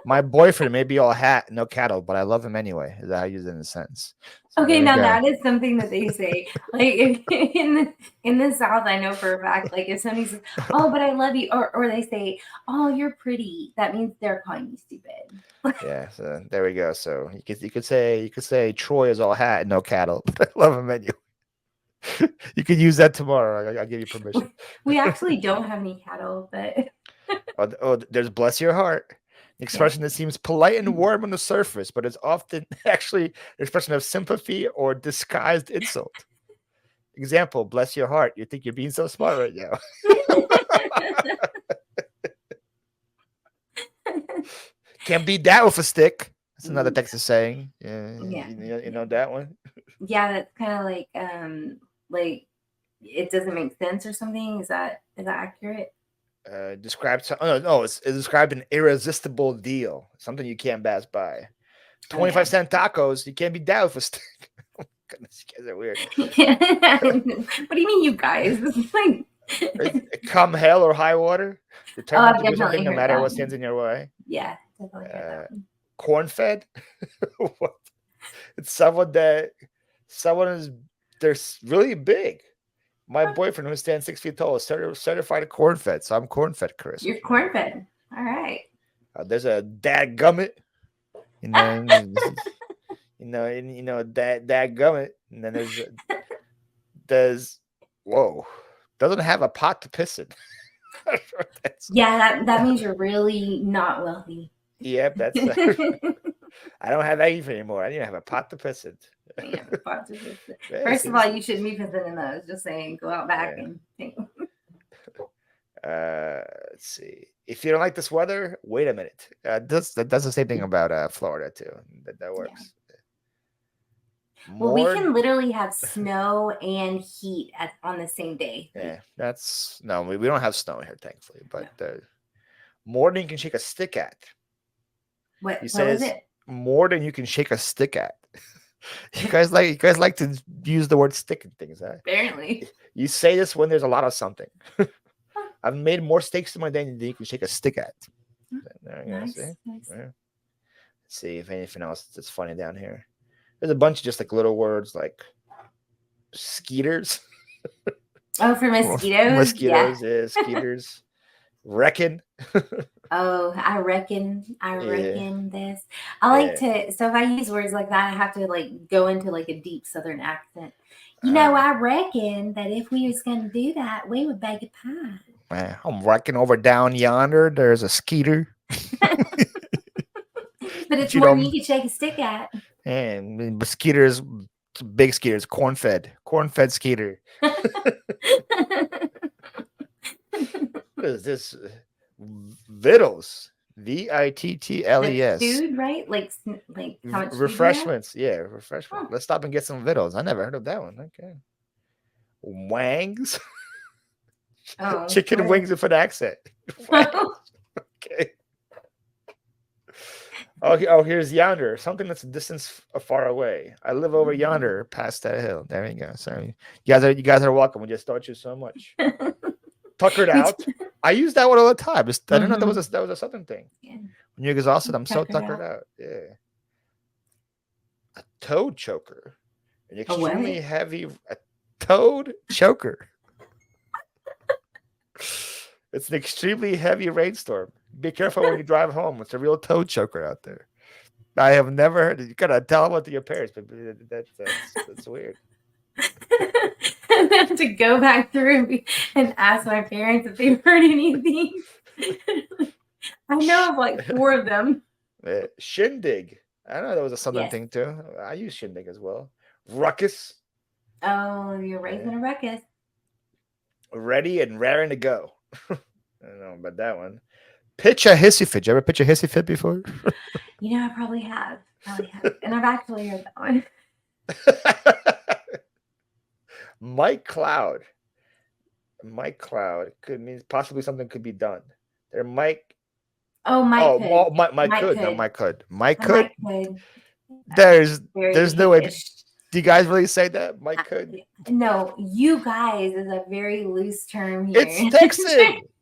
My boyfriend may be all hat, no cattle, but I love him anyway. Is that how you use it in a sentence? So okay, now that is something that they say. Like in the South, I know for a fact. Like if somebody says, "Oh, but I love you," or they say, "Oh, you're pretty," that means they're calling you stupid. Yeah, so there we go. So you could say Troy is all hat, no cattle, but I love him anyway. You could use that tomorrow. I'll give you permission. We actually don't have any cattle, but there's bless your heart. An expression that seems polite and warm on the surface, but is often actually an expression of sympathy or disguised insult. Example, bless your heart. You think you're being so smart right now. Can't beat that with a stick. That's another Texas saying. Yeah. You know that one? Yeah, that's kind of like it doesn't make sense or something. Is that accurate? It's described an irresistible deal, something you can't pass by. 25-cent tacos, you can't be down with a stick. Oh, goodness, you guys are weird. What do you mean, you guys? This is like come hell or high water, determined to do something no matter what one. stands in your way. Yeah, definitely heard that one. Corn fed. What? It's someone they're really big. My boyfriend, who stands 6 feet tall, is certified corn fed, so I'm corn fed, Chris. You're corn fed. All right. There's a dad gummit, dad gummit, and then there's doesn't have a pot to piss in. Yeah, that means you're really not wealthy. Yep, that's. I don't have that even anymore. I didn't have a pot to piss in. Yeah, first of all, you shouldn't be pissing in those. Just saying, go out back and think. Let's see. If you don't like this weather, wait a minute. That does the same thing about Florida too. That works. Yeah. Well, we can literally have snow and heat on the same day. Yeah, we don't have snow here, thankfully. But more than you can shake a stick at. What He says it? More than you can shake a stick at. You guys like to use the word stick and things, huh? Apparently. You say this when there's a lot of something. I've made more steaks in my day than you can shake a stick at. Nice. Let's see if anything else that's funny down here. There's a bunch of just like little words like skeeters. Oh, for mosquitoes? Mosquitoes, yeah, skeeters. Reckon. Oh, I reckon this. I like to, so if I use words like that, I have to like go into like a deep Southern accent. I reckon that if we was going to do that, we would bake a pie. I'm reckon over down yonder, there's a skeeter. But it's more than you can shake a stick at. And skeeters, big skeeters, corn-fed skeeter. What is this? Vittles. Vittles. Food, right? Like how much refreshments. Yeah, refreshments. Let's stop and get some vittles. I never heard of that one. Okay. Wangs. Oh, Chicken what wings with an accent. What? Okay. Oh, here's yonder. Something that's a distance far away. I live over yonder, past that hill. There you go. Sorry, you guys are welcome. We just taught you so much. Tuckered out. I use that one all the time. I didn't know that was a southern thing. Yeah. When you're exhausted, I'm so Tuckered tuckered out. Yeah. A toad choker. An extremely heavy toad choker. It's an extremely heavy rainstorm. Be careful when you drive home. It's a real toad choker out there. I have never heard it. You gotta tell them what to your parents, but that's weird. I have to go back through and ask my parents if they've heard anything. I know of like 4 of them. Shindig. I know that was a southern thing too. I use shindig as well. Ruckus. Oh, you're raising a ruckus. Ready and raring to go. I don't know about that one. Pitch a hissy fit. You ever pitch a hissy fit before? You know, I probably have. And I've actually heard that one. Mike Cloud. Mike Cloud could mean possibly something could be done. There might. Oh, Mike could. Oh, Mike could. No, Mike could. Mike could. There's no way. Do you guys really say that? Mike could. No, you guys is a very loose term here. It's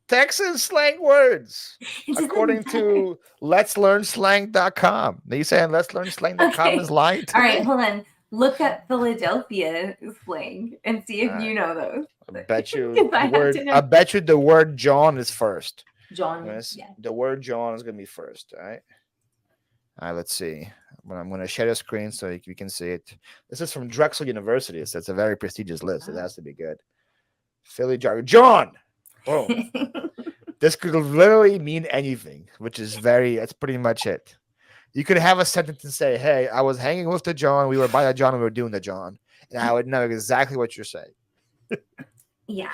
Texan slang words. According to letslearnslang.com. Are you saying letslearnslang.com is lying to All right, me? hold on. Look up Philadelphia slang and see if you know those. I bet you the word John is first. John. Yeah. The word John is gonna be first. All right. Let's see. I'm going to share the screen so you can see it. This is from Drexel University. So it's a very prestigious list. It has to be good. Philly jargon. John. Boom. This could literally mean anything, that's pretty much it. You could have a sentence and say, hey, I was hanging with the John. We were by the John. We were doing the John. And I would know exactly what you're saying. Yeah.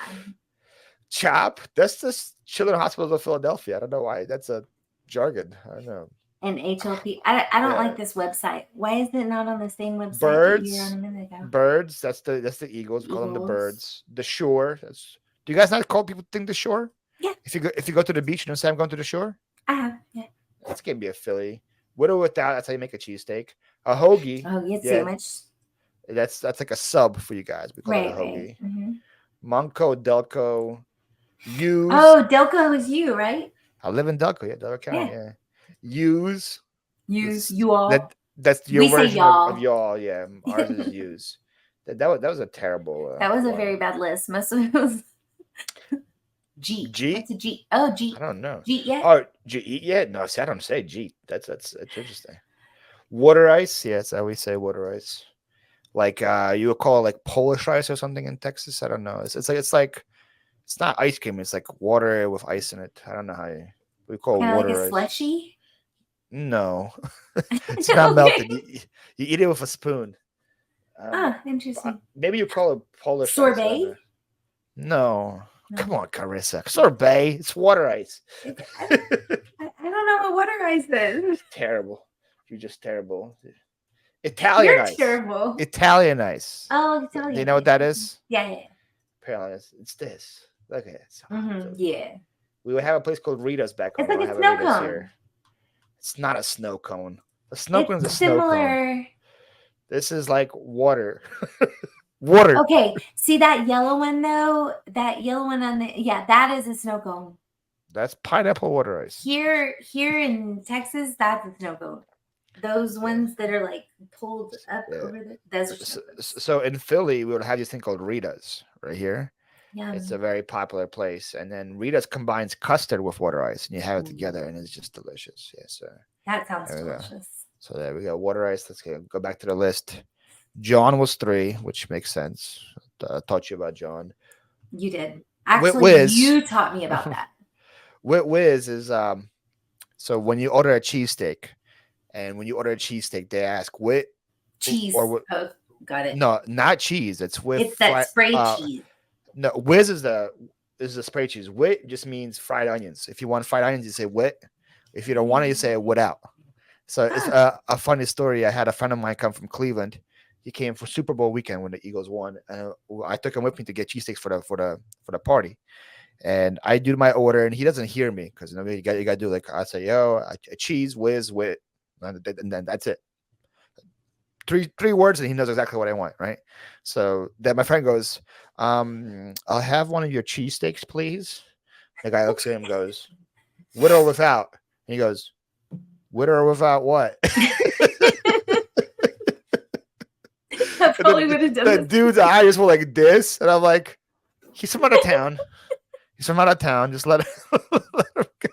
CHOP. That's the Children's Hospitals of Philadelphia. I don't know why. That's a jargon. I don't know. And HLP. I don't like this website. Why is it not on the same website? Birds. That's the Eagles. Call them the Birds. The Shore. Do you guys not call people think the Shore? Yeah. If you go to the beach, you don't say I'm going to the shore. I have. Yeah. That's gonna be a Philly. With or without. That's how you make a cheesesteak. A hoagie. Oh, you get so much. That's like a sub for you guys. We call it a hoagie. Right. Mm-hmm. Monco, Delco, use. Oh, Delco is you, right? I live in Delco. Yeah, Delco County. Yeah. Use you all. That's your version of y'all. Yeah, ours is use. That was a terrible. That was a very bad list. Most of it was G. What's a G? Oh, G. I don't know. G. Yeah. Oh, G. Yeah. No, see, I don't say G. That's interesting. Water ice. Yes, I always say water ice. Like you would call it like Polish ice or something in Texas. I don't know. It's like it's not ice cream. It's like water with ice in it. I don't know how we call it water like a ice. Slushy. No, it's not melted. You eat it with a spoon. Interesting. Maybe you call it Polish sorbet. No, come on, Carisa. Sorbet. It's water ice. I don't know what water ice is. It's terrible. You're just terrible. Italian ice. Terrible. Italian ice. Oh, Italian. Do you know what that is? Yeah. Apparently, it's this. Look at it. Yeah. We would have a place called Rita's back home. It's like a snow cone. Here. It's not a snow cone. A snow cone is a snow cone. This is like water. Water. Okay. See that yellow one though? That yellow one on that is a snow cone. That's pineapple water ice. Here in Texas, that's a snow cone. Those ones that are like pulled up over the so in Philly, we would have this thing called Rita's right here. Yeah. It's a very popular place. And then Rita's combines custard with water ice and you have it together and it's just delicious. Yes, that sounds delicious. So there we go. Water ice. Let's go back to the list. John was 3, which makes sense. I taught you about John. You did. Actually, you taught me about that. Whiz is so when you order a cheesesteak, and when you order a cheesesteak, they ask what cheese. Got it. No, not cheese. It's with it's that spray cheese. No, whiz is the spray cheese. Wit just means fried onions. If you want fried onions, you say wit. If you don't want it, you say without. So it's a funny story. I had a friend of mine come from Cleveland. He came for Super Bowl weekend when the Eagles won, and I took him with me to get cheesesteaks for the party. and I do my order, and he doesn't hear me because you got to do like I say, yo, a cheese whiz with, and then that's it. Three words, and he knows exactly what I want, right? So then my friend goes, I'll have one of your cheesesteaks, please. The guy looks at him and goes, with or without? And he goes, with or without what? I probably would have done The this. dude's eyes were like this, and I'm like, he's from out of town. He's from out of town. Just let him, let him go.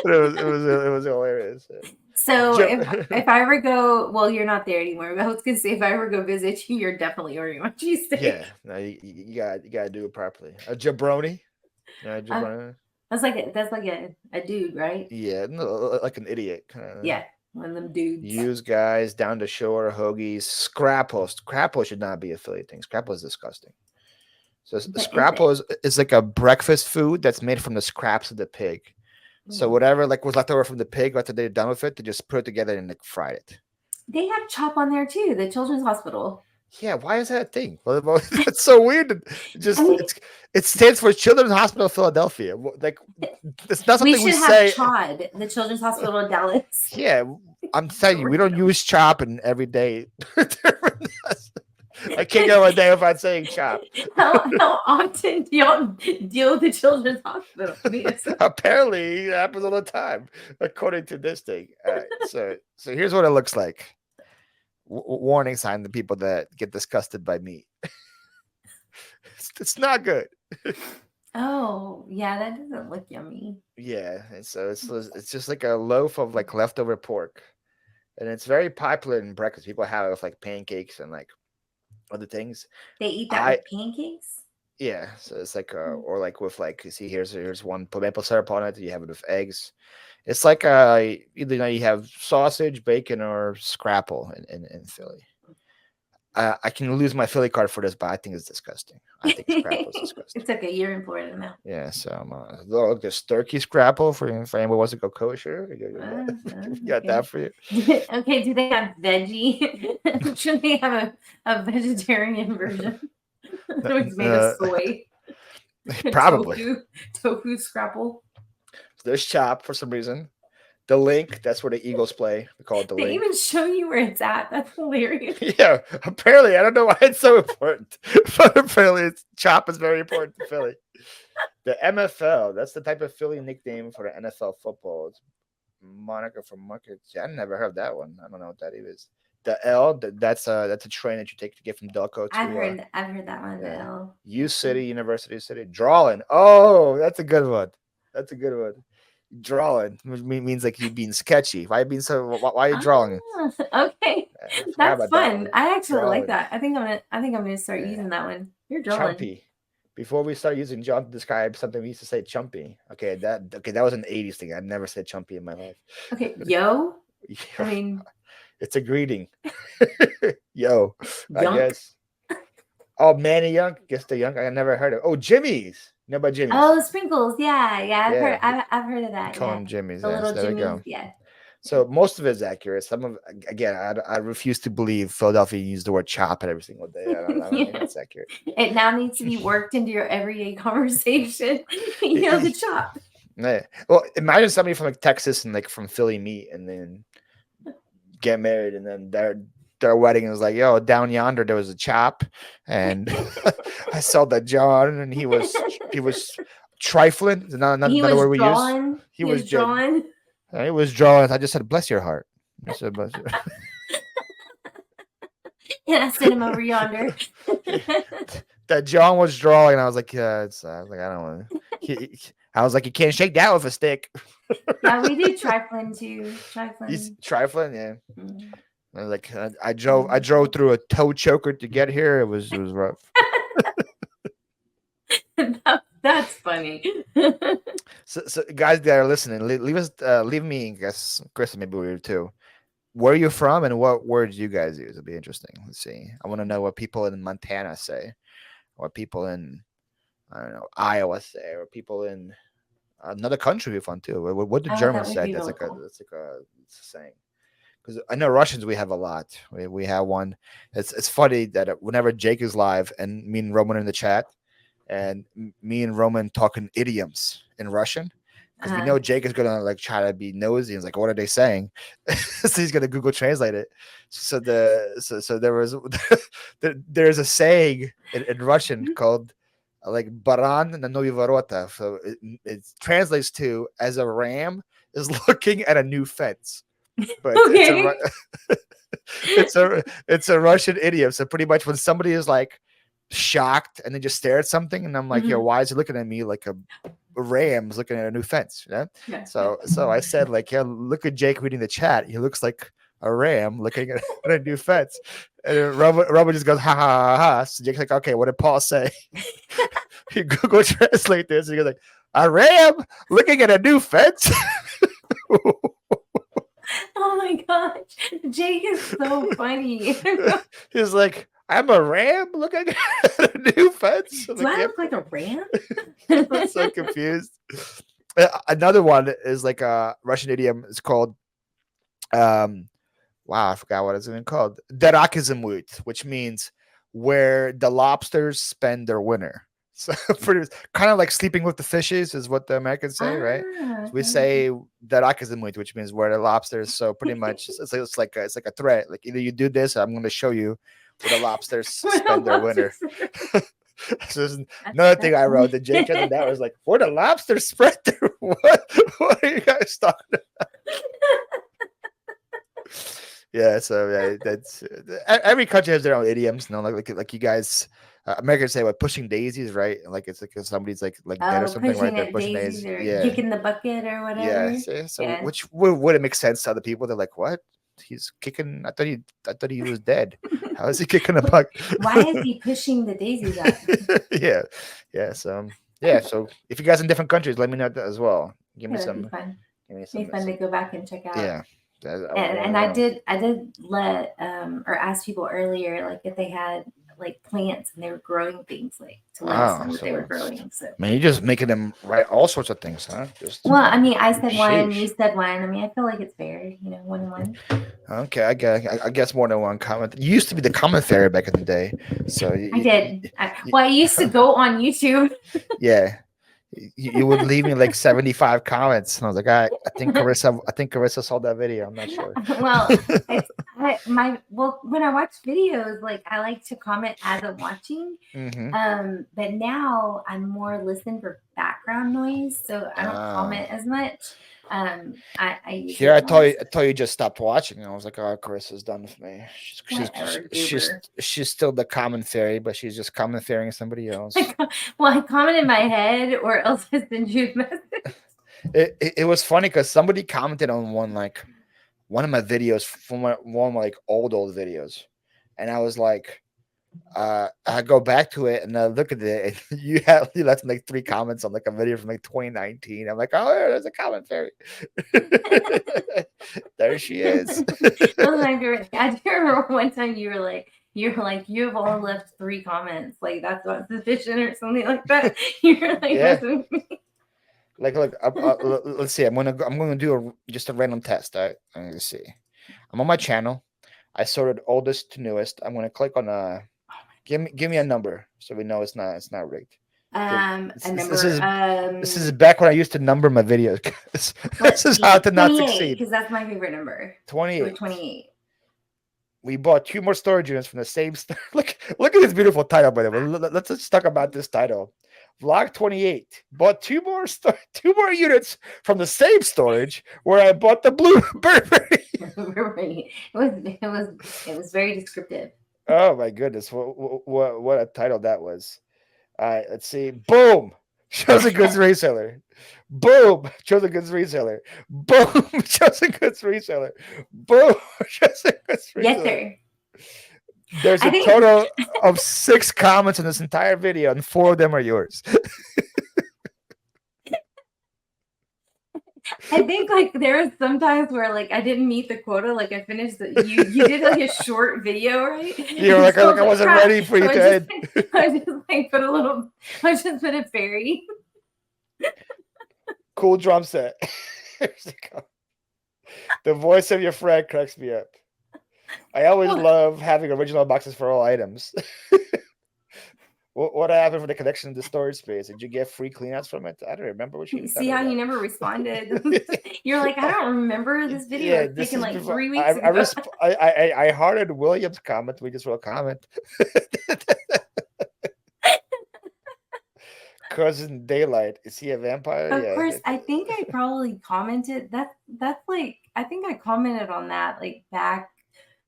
But it was hilarious. So Joe- if I ever go, well, you're not there anymore. But I was gonna say if I ever go visit you, you're definitely ordering my cheesesteak. Yeah, no, you gotta do it properly. A jabroni. Yeah, jabroni. That's like a dude, right? Yeah, no, like an idiot. Kinda. Yeah, one of them dudes. Use guys down to shore hoagies. Scrapple. Scrapple should not be a Philly thing. Scrapple is disgusting. So scrapple is like a breakfast food that's made from the scraps of the pig. So whatever like was left over from the pig after they're done with it, they just put it together and like fried it. They have CHOP on there too. The Children's Hospital. Yeah, why is that a thing? Well, that's so weird. It stands for Children's Hospital of Philadelphia. Like it's not We something should we have say. CHOD, the Children's Hospital in Dallas. Yeah, I'm telling you, we don't use chop in every day. I can't go a day without saying chop. How often do y'all deal with the Children's Hospital? Apparently, it happens all the time, according to this thing. All right, so here's what it looks like. Warning sign to people that get disgusted by meat. It's not good. Oh, yeah, that doesn't look yummy. Yeah, and so it's just like a loaf of like leftover pork, and it's very popular in breakfast. People have it with like pancakes and like other things. They eat that with pancakes? Yeah, so it's like or like with like see here's one, put maple syrup on it. You have it with eggs. It's like either you have sausage, bacon, or scrapple in Philly. I can lose my Philly card for this, but I think it's disgusting. I think scrapple is disgusting. It's okay. You're in Florida now. Yeah, so look, there's turkey scrapple for anyone who wants to go kosher. Got that for you. Okay, do they have veggie? Should they have a vegetarian version? It's made of soy. Probably. Tofu scrapple. There's chop for some reason. The link, that's where the Eagles play. We call it the They link. even show you where it's at. That's hilarious. Yeah, apparently. I don't know why it's so important, but apparently chop is very important to Philly. The MFL, that's the type of Philly nickname for the NFL football. It's moniker for markets. I never heard that one. I don't know what that is. The L, that's a train that you take to get from Delco to. I've heard that one. The L. U City, University City. Drawing. Oh, that's a good one. That's a good one. Drawing means like you being sketchy. Why are you being so? Why are you drawing? Okay, that's fun. I actually Drawing. like that. I think I'm gonna start using that one. You're drawing. Chumpy. Before we start using John to describe something, we used to say chumpy. Okay, that was an '80s thing. I've never said chumpy in my life. Okay, yo. I mean, it's a greeting. Yo, Young? I guess. Oh, Manny Young. Guess the Young. I never heard of. Oh, Jimmy's. You know about Jimmy's? Oh, sprinkles. Yeah. Yeah. I've heard of that. Call Yeah. them Jimmy's. The Yes, little there we go. Jimmy's. Yeah. So most of it's accurate. Some of again, I refuse to believe Philadelphia used the word chop every single day. I don't think that's accurate. It now needs to be worked into your everyday conversation. The chop. Yeah. Well, imagine somebody from like Texas and like from Philly meet and then get married and then their wedding is like, yo, down yonder there was a chop and I saw that John and he was trifling. Another word we use. He was drawing. It was drawing. I just said, bless your heart. I said, bless your heart. And I sent him over yonder. That John was drawing. I was like, yeah, I was like, I don't want to. I was like, you can't shake that with a stick. Yeah, we did trifling too. Trifling, yeah. Mm-hmm. I was like, I drove through a toe choker to get here. It was rough. That's funny. So guys that are listening, leave me, I guess Chris maybe we too. Where are you from and what words you guys use? It'll be interesting. Let's see. I want to know what people in Montana say, what people in Iowa say, or people in another country we found too. What do Germans say? That's like a saying. Because I know Russians we have a lot. We have one. It's funny that whenever Jake is live and me and Roman in the chat, and me and Roman talking idioms in Russian. Because we know Jake is gonna like try to be nosy and is like, what are they saying? So he's gonna Google Translate it. So there was there's a saying in Russian called like "baran na нові ворота." So it translates to as a ram is looking at a new fence. But it's a Russian idiom. So pretty much when somebody is like shocked and they just stare at something, and I'm like, yo, why is he looking at me like a ram's looking at a new fence? Yeah. So I said, like, yeah, look at Jake reading the chat. He looks like a ram looking at a new fence. And Robert just goes, ha ha ha ha. So Jake's like, okay, what did Paul say? He Google translate this, and he goes like, a ram looking at a new fence. Oh my gosh, Jake is so funny. He's like, I'm a ram looking at a new fence. Do I look like a ram? I'm so confused. Another one is like a Russian idiom. It's called, wow, I forgot what it's even called. Derakizimut, which means where the lobsters spend their winter. So pretty kind of like sleeping with the fishes is what the Americans say, right? So we say derakizimut, which means where the lobsters. So pretty much it's like a threat. Like either you do this, or I'm going to show you where the lobsters spend their winter. So there's another thing I wrote that Jake said that was like, where the lobsters spread their what are you guys talking about? Yeah, so yeah, that's every country has their own idioms. You know, like you guys, Americans say what pushing daisies, right? Like it's like if somebody's like dead or something, right? They're pushing daisies, or yeah, kicking the bucket or whatever. Yeah, so which would it make sense to other people? They're like, what? He's kicking. I thought he was dead. How is he kicking a bucket? Why is he pushing the daisies up? yeah. So So if you guys in different countries, let me know that as well. Give me some. Fun. Give me some. Be fun to go back and check out. Yeah. And I did let or ask people earlier, like if they had like plants and they were growing things, like to let us know what they were growing. So man, you're just making them write all sorts of things, huh? Well, I mean, I said one, you said one. I mean, I feel like it's fair, 1-1. Okay, I guess more than one comment. You used to be the comment fairy back in the day, so I did. I used to go on YouTube. Yeah. You would leave me like 75 comments, and I was like, I think Carissa saw that video. I'm not sure. Well, when I watch videos, like I like to comment as I'm watching. But now I'm more listen for background noise, so I don't comment as much. I thought you just stopped watching. I was like, oh, Carissa's done with me. She's still the comment fairy, but she's just comment fairying somebody else. Well, I comment in my head, or else I send you a message. It was funny because somebody commented on one of my videos from one of my like old videos, and I was like, I go back to it and I look at it, and you left like 3 comments on like a video from like 2019. I'm like, oh, there's a comment fairy. There she is. I do remember one time you were like, you have all left 3 comments, like that's not sufficient or something like that. You're like, yeah. Like, look, let's see. I'm gonna do just a random test. Let's see. I'm on my channel. I sorted oldest to newest. I'm gonna click on give me a number so we know it's not rigged. This is back when I used to number my videos. This is how to not succeed. Because that's my favorite number. 28. We bought 2 more storage units from the same store. Look at this beautiful title, by the way. Let's just talk about this title. Vlog 28. Bought 2 more units from the same storage where I bought the blue Burberry. It was very descriptive. Oh my goodness! What a title that was. All right, let's see. Boom! Chosen Goods Reseller. Boom! Chosen Goods Reseller. Boom! Chosen Goods Reseller. Boom! Chosen Goods Reseller. Yes, sir. There's a total of 6 comments in this entire video, and 4 of them are yours. I think like there was sometimes where like I didn't meet the quota, like I finished you did like a short video, right? You're like, I wasn't ready for you to end. I just put a fairy. Cool drum set. The voice of your friend cracks me up. I always love having original boxes for all items. What happened for the connection to the storage space? Did you get free cleanouts from it? I don't remember what You you see how you never responded? You're like, I don't remember this video. Yeah, It's this taken is like before 3 weeks ago. I hearted William's comment. We just wrote a comment. Cousin Daylight, is he a vampire? Of Yeah. course, I think I probably commented that's like I think I commented on that like back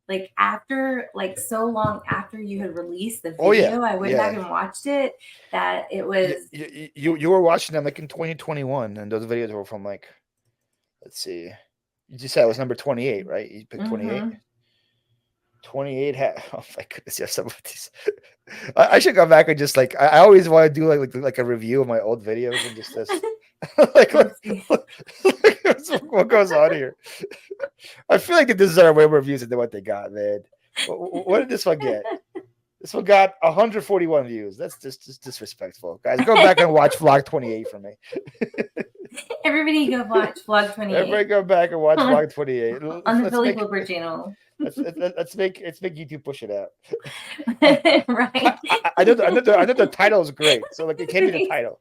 like after like so long after you had released the video. Oh, yeah, I went back and watched it that it was You were watching them like in 2021, and those videos were from like, let's see, you just said it was number 28, right? You picked 28. Mhm. 28 oh my goodness, yeah, some of these. I should go back and just like I always want to do like a review of my old videos and just this like what goes on here. I feel like they deserve way more views than what they got, man. What did this one get? This one got 141 views. That's just disrespectful, guys. Go back and watch vlog 28 for me. Everybody go watch vlog 28 Everybody go back and watch vlog 28 on the Philly Flipper channel. Let's make YouTube push it out. Right. I know the title is great, so like it can't be the title.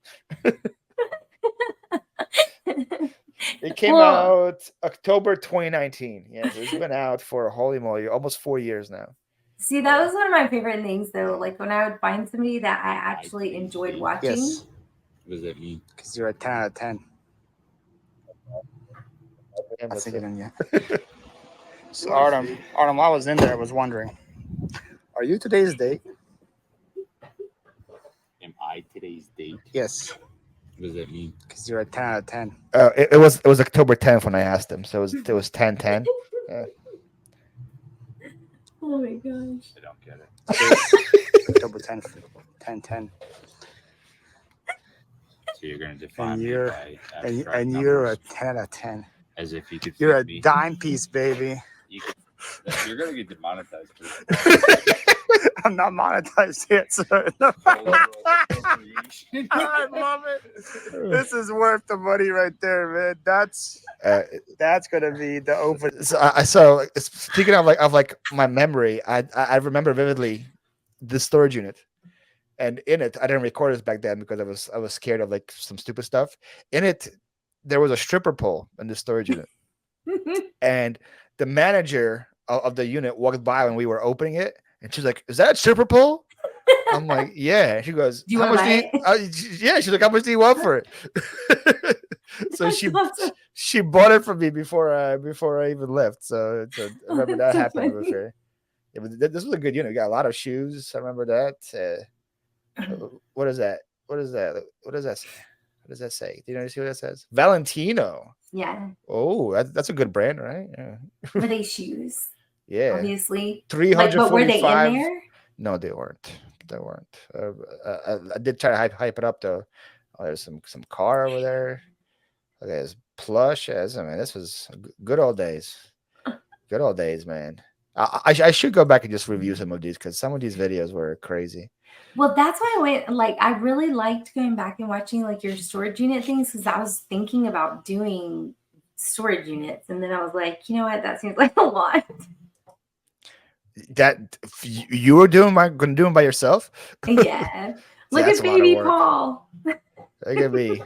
It came out October 2019. Yeah, so it's been out for holy moly, almost 4 years now. See, that was one of my favorite things, though. Like when I would find somebody that I actually enjoyed watching. Yes. What does that mean? Because you're a 10 out of 10. Yeah, That's but, it in you. So Artem, while I was in there, I was wondering, are you today's date? Am I today's date? Yes. What does that mean? Because you're a 10 out of 10. it was October 10th when I asked him, so it was 10/10. Yeah. Oh my gosh. I don't get it. October 10th, 10/10. So you're gonna define And me you're by and, abstract and you're a numbers 10 out of 10. as if you could. You're a fit me. dime piece, baby. You're gonna get demonetized. For I'm not monetized yet, so appropriation. I love it. This is worth the money right there, man. That's gonna be the open. So speaking of like my memory, I remember vividly the storage unit, and in it I didn't record this back then because I was scared of like some stupid stuff. In it, there was a stripper pole in the storage unit, and the manager of the unit walked by when we were opening it, and she's like, "Is that a stripper pole?" I'm like, "Yeah." And she goes, Do you "How want much to do buy you?" Yeah, she's like, "How much do you want for it?" So That's awesome. she bought it for me before I even left. So I remember that That's so happened with funny. her. Yeah, but this was a good unit. We got a lot of shoes. I remember that. What is that? What is that? What does that say? What does that say? Do you know see what that says? Valentino. Yeah. Oh, that's a good brand, right? Yeah. Were they shoes? Yeah. Obviously. 345. But were they in there? No, they weren't. They weren't. I did try to hype it up though. Oh, there's some car over there. Okay, there's plush. Yes, I mean, this was good old days. Good old days, man. I should go back and just review some of these because some of these videos were crazy. Well, that's why I went. Like, I really liked going back and watching like your storage unit things because I was thinking about doing storage units, and then I was like, you know what? That seems like a lot. That you were going to do them by yourself? Yeah. Look That's at a lot of baby work. Paul. Look at me.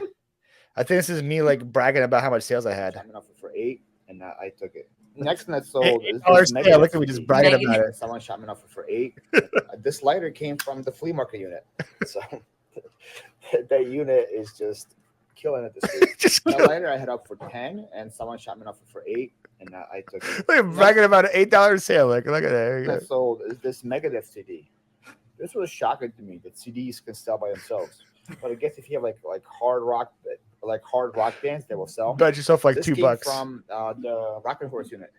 I think this is me like bragging about how much sales I had. Shot me offer for 8, and I took it. Next thing that sold is $8 this sale. Look at me just bragging Negative. about it. Someone shot me an offer for 8. This lighter came from the flea market unit, so that unit is just killing it this week. Just The lighter I had up for 10, and someone shot me an offer for 8, and I took it. look at bragging about an $8 sale. Look at that. There you go. That sold is this Megadeth CD. This was shocking to me that CDs can sell by themselves. But I guess if you have like hard rock bands, they will sell. Bet yourself like This $2. came from the Rockin' Horse unit.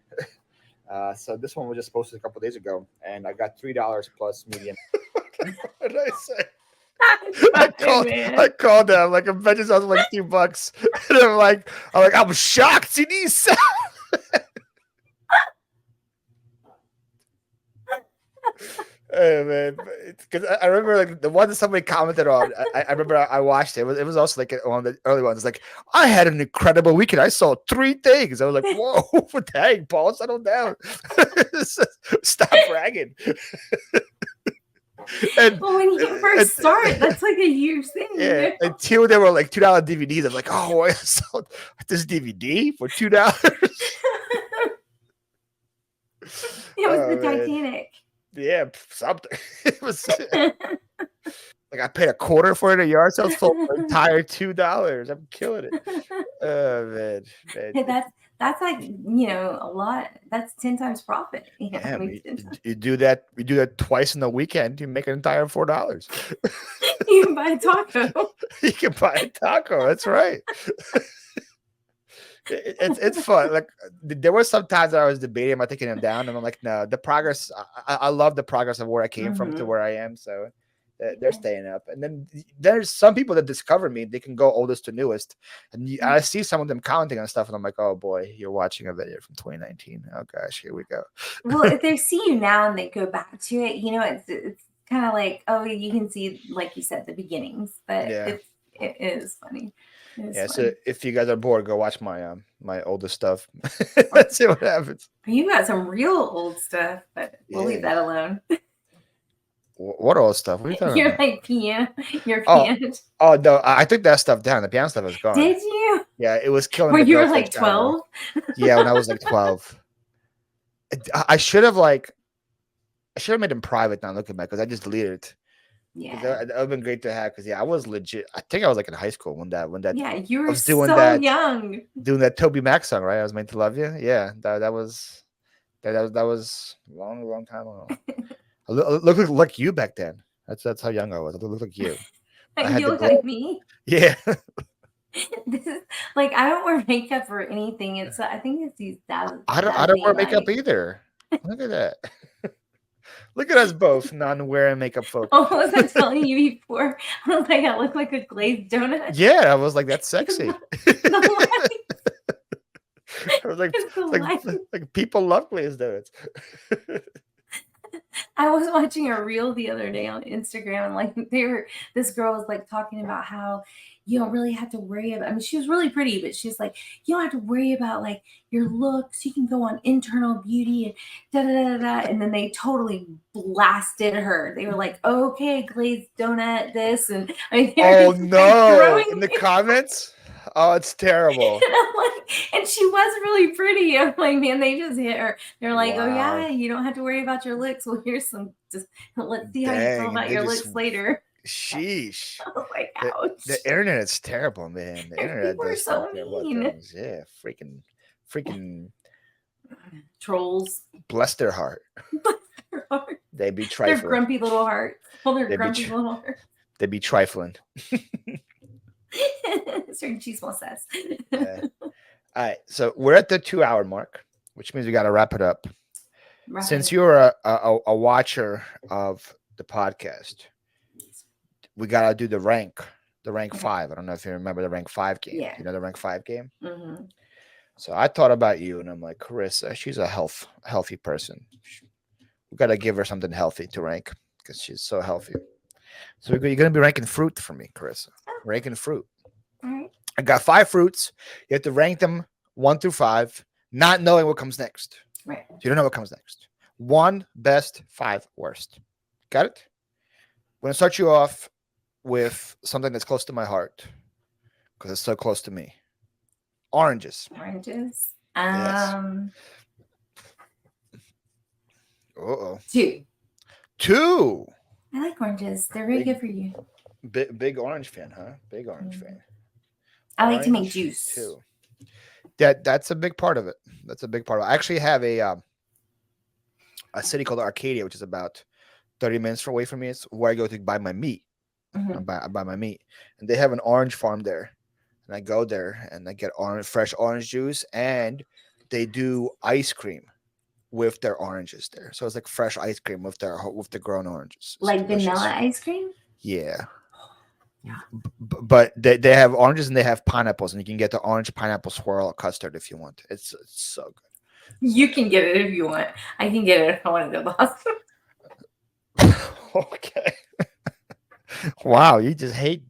So this one was just posted a couple days ago, and I got $3 plus medium. What did I say? Man. I called them like I bet yourself like $2. And I'm shocked. CDs sell. Hey man, because I remember like the one that somebody commented on. I remember I watched it. It was also like one of the early ones. It's like I had an incredible weekend. I saw 3 things. I was like, whoa, dang, Paul, settle down. Stop bragging. And Well, when you first start, that's like a huge thing. yeah, You know? until they were like $2 DVDs. I'm like, oh, I sold this DVD for $2. It was the Oh, man. Titanic. Yeah, something. It was like I paid $0.25 for it at yard sales for an entire $2. I'm killing it. Oh man. That's like, you know, a lot. That's 10 times profit. You know, Yeah, I mean, 10 times. you do that. You do that twice in the weekend. You make an entire $4. You can buy a taco. You can buy a taco. That's right. It's fun. Like there were some times that I was debating about taking them down, and I'm like, no, the progress. I love the progress of where I came from to where I am. So they're staying up. And then there's some people that discover me. They can go oldest to newest, and I see some of them commenting on stuff, and I'm like, oh boy, you're watching a video from 2019. Oh gosh, here we go. Well, if they see you now and they go back to it, you know, it's kind of like, oh, you can see, like you said, the beginnings, but Yeah. it is funny. Yeah, so if you guys are bored, go watch my my oldest stuff. Let's see what happens. You got some real old stuff, but we'll leave that alone. What old stuff? What are you talking You're about? like piano. You're piano. Oh no, I took that stuff down. The piano stuff is gone. Did you? Yeah, it was killing. When the you were girlfriend like style, 12? Yeah, when I was like 12. I should have made them private now looking back because I just deleted it. Yeah. That would have been great to have because I was legit. I think I was like in high school when that Yeah, you were was doing so young. Doing that Toby Mac song, right? I was meant to love you. Yeah, that was long time ago. I looked like you back then. That's how young I was. I looked like you. You look like me. Yeah. This is like I don't wear makeup or anything. It's I think it's these. I don't wear makeup either. Look at that. Look at us both non-wearing makeup folks. Oh, was I telling you before? I was like, I look like a glazed donut. Yeah, I was like, that's sexy. The I was like people love glazed donuts. I was watching a reel the other day on Instagram, and like this girl was like talking about how you don't really have to worry about. I mean, she was really pretty, but she's like, you don't have to worry about like your looks. You can go on internal beauty and da da da da. And then they totally blasted her. They were like, okay, glazed donut, this, and I mean, oh no! In the comments. Oh, it's terrible. And she was really pretty. I'm like, man, they just hit her. They're like, oh yeah, you don't have to worry about your looks. Well, here's some. Just let's see how you feel about your looks later. Sheesh. I was like, ouch. The internet is terrible, man. The internet does so mean. Yeah, freaking trolls. Bless their heart. They be trifling. Their grumpy little heart. Well, their grumpy little heart. They be trifling. Chismo says. Yeah. All right, so we're at the 2-hour mark, which means we got to wrap it up. Right. Since you're a watcher of the podcast, we got to do the rank 5. I don't know if you remember the rank 5 game. Yeah. You know the rank 5 game? Mm-hmm. So I thought about you, and I'm like, Carissa, she's a healthy person. We got to give her something healthy to rank because she's so healthy. So you're going to be ranking fruit for me, Carissa. Ranking fruit. All right. I got 5 fruits. You have to rank them 1 through 5, not knowing what comes next. Right. So you don't know what comes next. 1 best, 5 worst. Got it? I'm going to start you off with something that's close to my heart because it's so close to me. Oranges. Oranges. Yes. Uh-oh. 2. I like oranges. They're really good for you. Big orange fan, huh? Big orange fan. I like to make juice too. That's a big part of it. That's a big part of it. I actually have a city called Arcadia, which is about 30 minutes away from me. It's where I go to buy my meat. Mm-hmm. I buy my meat, and they have an orange farm there. And I go there and I get fresh orange juice, and they do ice cream with their oranges there. So it's like fresh ice cream with the grown oranges. Like vanilla ice cream? Yeah. But they have oranges and they have pineapples, and you can get the orange pineapple swirl custard if you want. It's so good. You can get it if you want. I can get it if I want to go to the hospital. Okay. Wow, you just hate.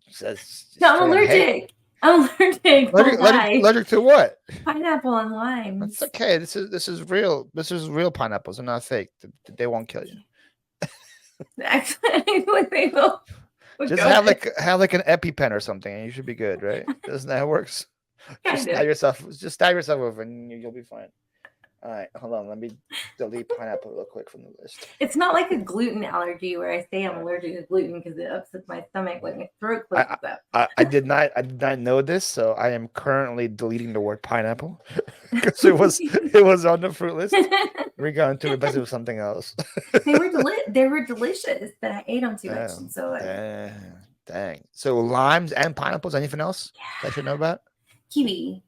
No, I'm allergic. Hate. I'm allergic. Allergic to what? Pineapple and lime. It's okay. This is real. This is real pineapples. They're not fake. They won't kill you. Actually, they will. Just have like an EpiPen or something, and you should be good, right? Doesn't that works? Just stab yourself with, and you'll be fine. All right, hold on. Let me delete pineapple real quick from the list. It's not like a gluten allergy where I say I'm allergic to gluten because it upsets my stomach when my throat closes up. I did not know this, so I am currently deleting the word pineapple because it was on the fruit list. We're going to replace it with something else. They were delicious, but I ate them too much, and so dang. So limes and pineapples. Anything else I should know about? Kiwi.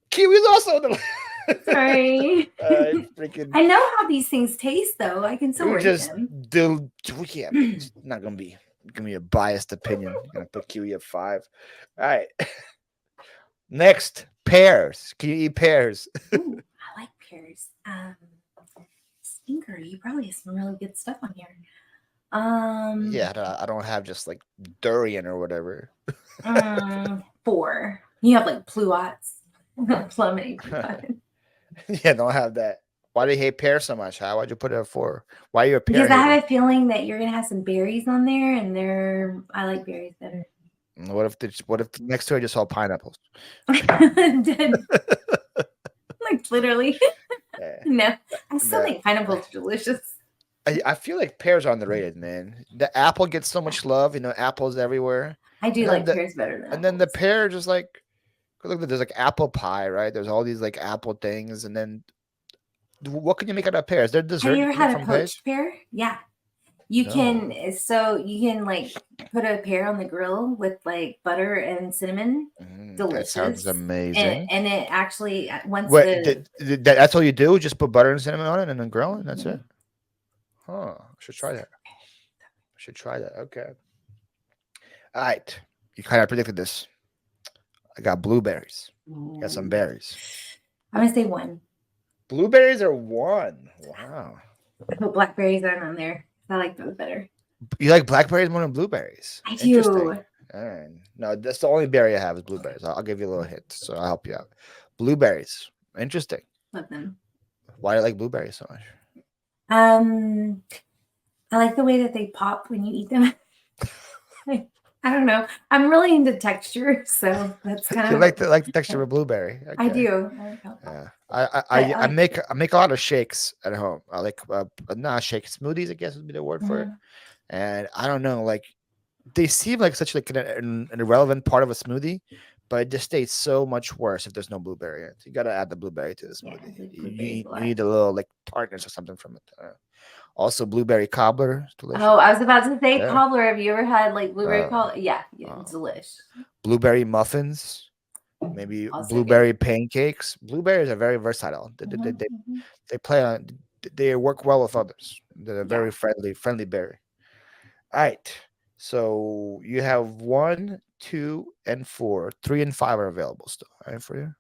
Kiwi's also on the list. Sorry. Freaking. I know how these things taste, though. I can still rate them. It's not gonna be a biased opinion. I'm gonna put kiwi at 5. All right. Next, pears. Can you eat pears? Ooh, I like pears. Stinker, you probably have some really good stuff on here. Yeah, I don't have just like durian or whatever. 4. You have like pluots. Plummeting. Yeah, don't have that. Why do you hate pears so much? Why'd you put it at 4? Why are you a pear? Because I have a feeling that you're gonna have some berries on there, and I like berries better. What if next to it just all pineapples? Like literally. No, I still think pineapples are delicious. I feel like pears are underrated, man. The apple gets so much love, apples everywhere. I do like pears better than and then the pear just like look, there's like apple pie, right? There's all these like apple things, and then what can you make out of pears? They're dessert. Have you ever had a poached pear? Yeah. You can like put a pear on the grill with like butter and cinnamon. Delicious. That sounds amazing. And it actually that's all you do? Just put butter and cinnamon on it and then grill it, and that's it. Huh. I should try that. Okay. All right. You kind of predicted this. I got blueberries. Got some berries. I'm gonna say 1. Blueberries are 1. Wow. I put blackberries on there. I like those better. You like blackberries more than blueberries? I do. All right. No, that's the only berry I have is blueberries. I'll give you a little hint, so I'll help you out. Blueberries. Interesting. Love them. Why do you like blueberries so much? I like the way that they pop when you eat them. I don't know. I'm really into texture, so that's kind of. You like the texture of a blueberry. Okay. I do. Yeah. I make a lot of shakes at home. I like not shakes, smoothies, I guess would be the word for it. And I don't know, like they seem like such like an irrelevant part of a smoothie, but it just tastes so much worse if there's no blueberry in it. You got to add the blueberry to the smoothie. You need a little like tartness or something from it. Also, blueberry cobbler. Delicious. Oh, I was about to say cobbler. Have you ever had like blueberry cobbler? Yeah, it's delicious. Blueberry muffins. Maybe also blueberry pancakes. Blueberries are very versatile. They work well with others. They're a very friendly berry. All right. So you have 1, 2, and 4. 3 and 5 are available still, right, for you?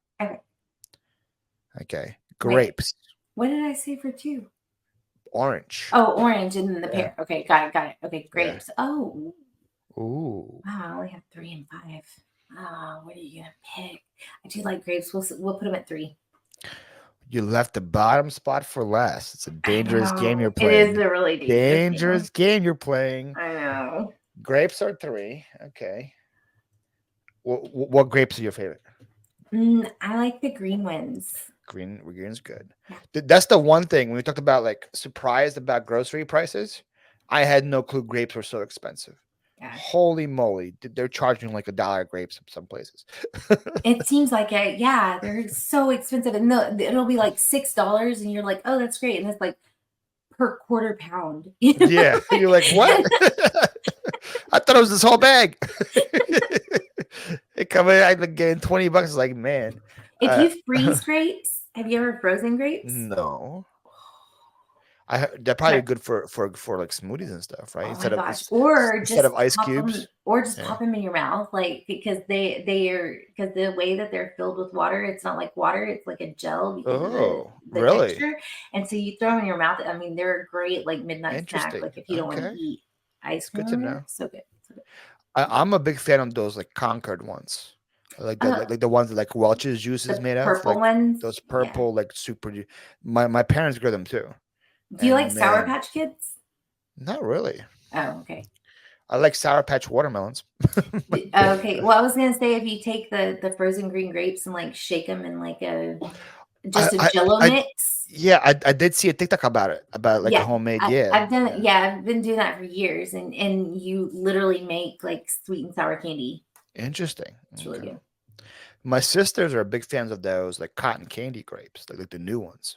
Okay. Grapes. What did I say for 2? Orange. Oh, orange and then the pear. Okay, got it. Okay, grapes. Yeah. Oh. Ooh. Wow, I only have 3 and 5. Oh, what are you gonna pick? I do like grapes. We'll put them at 3. You left the bottom spot for last. It's a dangerous game you're playing. It is a really dangerous game you're playing. I know. Grapes are 3. Okay. What grapes are your favorite? I like the green ones. Green's good. Yeah. That's the one thing when we talked about like surprised about grocery prices. I had no clue grapes were so expensive. Yeah. Holy moly! They're charging like $1 grapes some places. It seems like it. Yeah, they're so expensive, and it'll be like $6, and you're like, oh, that's great, and it's like per quarter pound. Yeah, you're like, what? I thought it was this whole bag. It coming, I'm getting $20. Like, man. If you freeze grapes. Have you ever frozen grapes? No. They're probably good for like smoothies and stuff, right? Instead of ice cubes, or just pop them in your mouth, like because because the way that they're filled with water, it's not like water; it's like a gel. Because of the really? Texture. And so you throw them in your mouth. I mean, they're a great like midnight snack. Like if you don't want to eat ice cream, good to know. So good. I'm a big fan of those like Concord ones. Like the ones that like Welch's juice is made of. Purple ones. Those purple like super. My parents grow them too. Do you like Sour Patch Kids? Not really. Oh, okay. I like Sour Patch watermelons. Okay. Well, I was gonna say if you take the frozen green grapes and like shake them in like a Jello I mix. yeah, I did see a TikTok about it, about like a Yeah, homemade. I've done it. Yeah, I've been doing that for years, and you literally make like sweet and sour candy. Interesting. It's really good. My sisters are big fans of those like cotton candy grapes, like the new ones.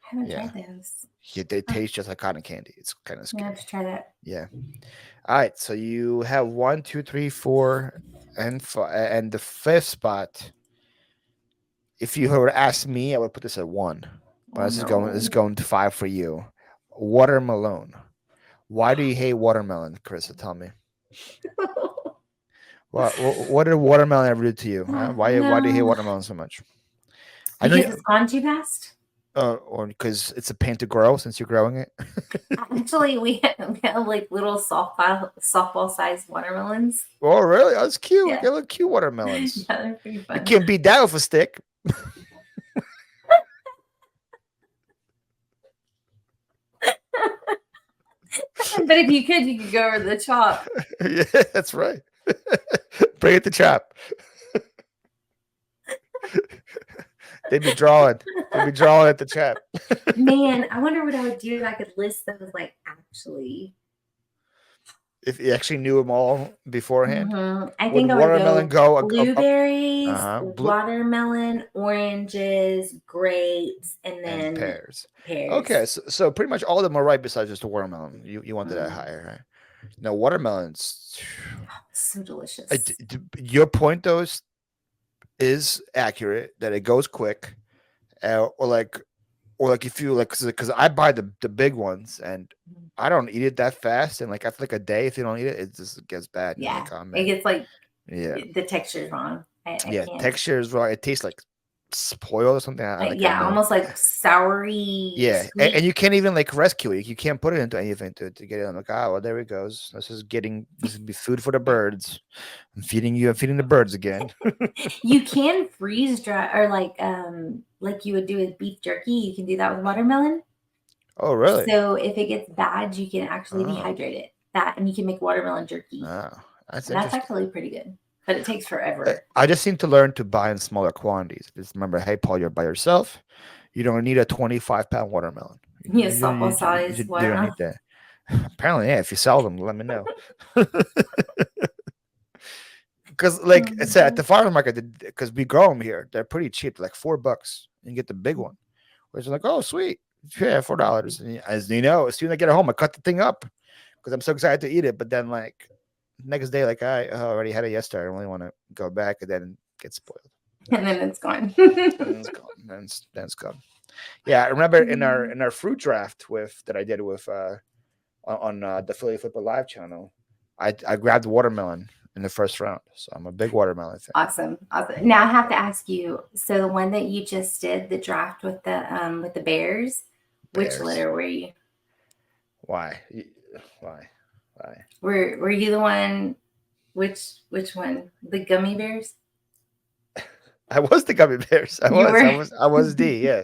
I haven't Yeah. tried those. Yeah, they taste just like cotton candy. It's kind of I'm scary. gonna have to try that. Yeah. All right. So you have 1, 2, 3, 4, and 5, and the fifth spot. If you were to ask me, I would put this at 1. But this is going to 5 for you. Watermelon. Why do you hate watermelon, Carissa? Tell me. What did watermelon ever do to you? Huh? Why do you hate watermelon so much? I know Because it's gone too fast. or because it's a pain to grow since you're growing it. Actually, we have like little softball sized watermelons. Oh, really? Oh, that's cute. Yeah. They look cute watermelons. Yeah, they're pretty You fun. can't beat that with a stick. But if you could go over the chop. Yeah, that's right. Bring it to chop. They'd be drawing at the chop. Man, I wonder what I would do if I could list those like actually. If you actually knew them all beforehand. I think I would watermelon go blueberries, blue- watermelon, oranges, grapes, and then pears. pears. Okay, so pretty much all of them are right besides just the watermelon. You wanted that higher, right? No, watermelons. So delicious. Your point though is accurate that it goes quick, or like if you like, because I buy the big ones and I don't eat it that fast, and like after like a day, if you don't eat it, it just gets bad. Yeah, like, oh, it gets like the texture is wrong. I can't. texture is wrong. It tastes like spoiled or something. Almost like soury. Yeah, and you can't even like rescue it. You can't put it into anything to get it. I'm like, well, there it goes. This is be food for the birds. I'm feeding the birds again. You can freeze dry or like you would do with beef jerky. You can do that with watermelon. Oh, really? So if it gets bad, you can actually dehydrate it. And you can make watermelon jerky. Oh, that's actually pretty good, but it takes forever. I just need to learn to buy in smaller quantities. Just remember, hey, Paul, you're by yourself. You don't need a 25-pound watermelon. You softball size watermelon. You don't need that. Apparently, yeah. If you sell them, let me know. Because, like I said, at the farmer market, because we grow them here, they're pretty cheap, like $4. You can get the big one, which is like, oh, sweet, yeah, $4. And as you know, as soon as I get home, I cut the thing up because I'm so excited to eat it. But then, like next day, like I already had it yesterday. I don't really want to go back and then get spoiled. And then it's gone. Then it's gone. Yeah, I remember in our fruit draft that I did with on the Philly Flipper Live channel, I grabbed watermelon in the first round. So I'm a big watermelon fan. Awesome. Now I have to ask you. So the one that you just did, the draft with the bears, which letter were you? Why? Were you the one? Which one? The gummy bears? I was the gummy bears. I was D. Yeah.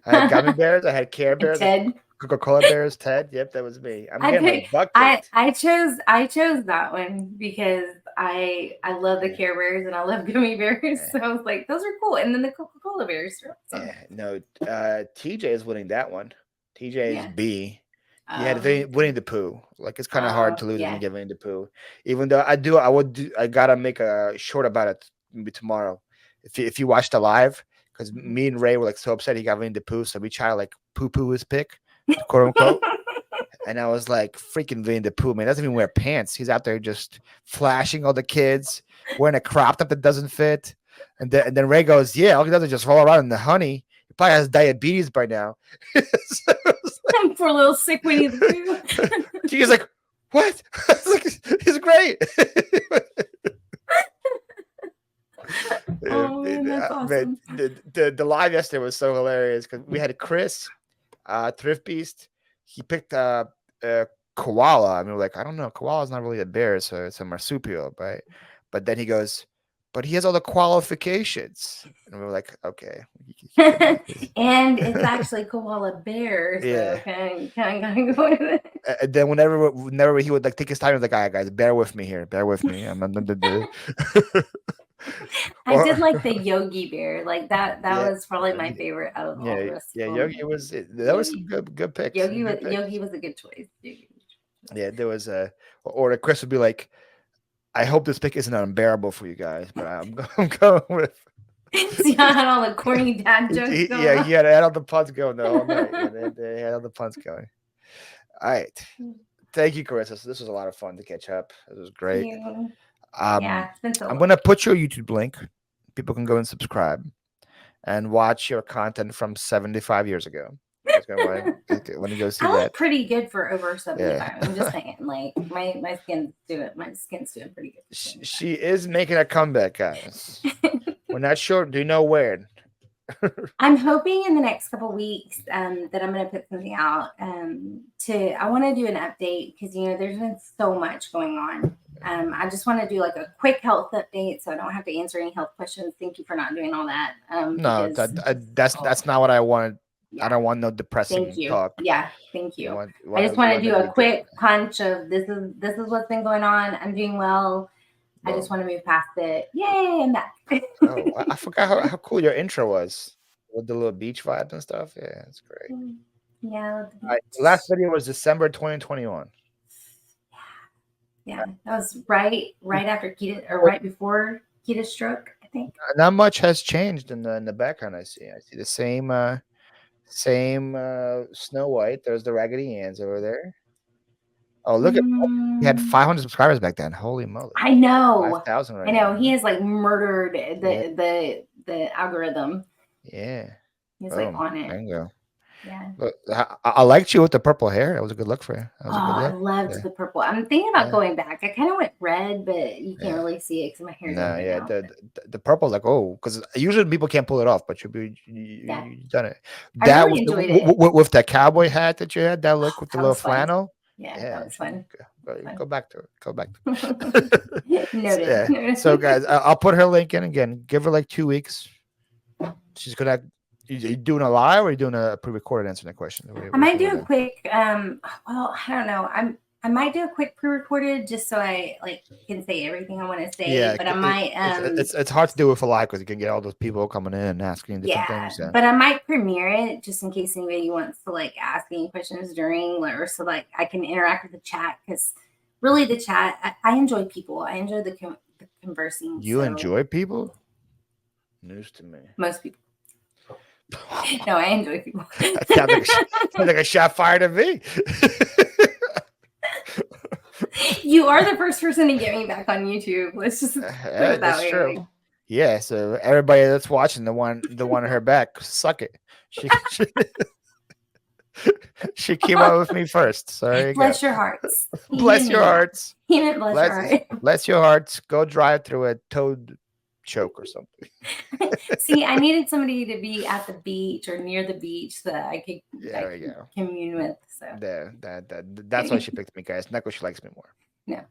I had gummy bears. I had Care Bears. Ted. Coca-Cola bears. Ted. Yep, that was me. I chose that one because I love the Care Bears and I love gummy bears. Yeah. So I was like, those are cool. And then the Coca-Cola bears. Awesome. Yeah, no. TJ is winning that one. TJ is B. He had Winnie the Pooh. Like it's kind of hard to lose when you get Winnie the Pooh. Even though I gotta make a short about it maybe tomorrow. If you watch the live, because me and Ray were like so upset he got Winnie the Pooh, so we try to like poo his pick, quote unquote. And I was like, freaking Winnie the Pooh, man, doesn't even wear pants. He's out there just flashing all the kids, wearing a crop top that doesn't fit. And then Ray goes, yeah, all he does is just roll around in the honey. He probably has diabetes by now. So poor little sick Winnie the Pooh. He's like, what? He's great. Oh man, that's awesome. The live yesterday was so hilarious because we had Chris, Thrift Beast. He picked koala. I mean, we're like, I don't know, koala's not really a bear, so it's a marsupial, right? But then he goes, but he has all the qualifications. And we were like, okay. And it's actually koala bear. So Yeah. can go with it. And then whenever he would like take his time, he was like, all right, guys, bear with me here. Bear with me. I did like the Yogi Bear. Like that Yeah. was probably my favorite out of all the rest of them. Yogi was that was some good picks. Yogi Good picks. Yogi was a good choice. Yeah, there was or Chris would be like, I hope this pick isn't unbearable for you guys, but I'm going with. See, I had all the corny dad jokes going Yeah, on. he had all the puns going the whole night. Yeah, they had all the puns going. All right. Thank you, Carissa. So this was a lot of fun to catch up. It was great. Yeah, it's been so I'm long. going to put your YouTube link. People can go and subscribe and watch your content from 75 years ago. When you go see I look that. pretty good for over 75. Yeah. I'm just saying, like my skin's doing pretty good. She is making a comeback, guys. We're not sure. Do you know where? I'm hoping in the next couple weeks that I'm going to put something out. I want to do an update because there's been so much going on. I just want to do like a quick health update so I don't have to answer any health questions. Thank you for not doing all that. No, that's not what I wanted. Yeah. I don't want no depressing talk. Yeah, thank you. I just want to do a quick punch of this is what's been going on. I'm doing well. I just want to move past it. Yay, I'm back. Oh, I forgot how cool your intro was with the little beach vibes and stuff. Yeah, that's great. Yeah. The last video was December 2021. Yeah, that was right after Kita, or right before Kita's stroke, I think. Not much has changed in the background. I see the same Snow White. There's the Raggedy Anns over there. Oh, look at he had 500 subscribers back then. Holy moly! I know. 5,000 right I know. now. He has like murdered the algorithm. Yeah. He's like on it. Bingo. Yeah. Look, I liked you with the purple hair. That was a good look for you. I loved the purple. I'm thinking about going back. I kind of went red, but you can't really see it because my hair's no, yeah. The purple's like, oh, because usually people can't pull it off, but you done it. I really enjoyed it. With that cowboy hat that you had, that look with the little flannel. Yeah, that was fun. Go back to it. Go back to it. Noted. Yeah. So, guys, I'll put her link in again. Give her like 2 weeks. She's gonna. You doing a live or are you doing a pre-recorded answering that question? I might do a quick. Well, I don't know. I might do a quick pre-recorded just so I can say everything I want to say. Yeah, but I might. It's hard to do with a live because you can get all those people coming in and asking different things. Yeah, but I might premiere it just in case anybody wants to ask any questions during, or so I can interact with the chat because really the chat I enjoy people. I enjoy the conversing. You enjoy people? News to me. Most people. No, I enjoy people. That sounds like a shot fired at me. You are the first person to get me back on YouTube. Let's just put it that way. True. Yeah, so everybody that's watching the one her back, suck it. She came out with me first. So bless your hearts. Bless your hearts. He meant bless your heart. Bless your hearts. Go drive through a toad choke or something. See, I needed somebody to be at the beach or near the beach that I could commune with. So that's why she picked me, guys. Not because she likes me more. No.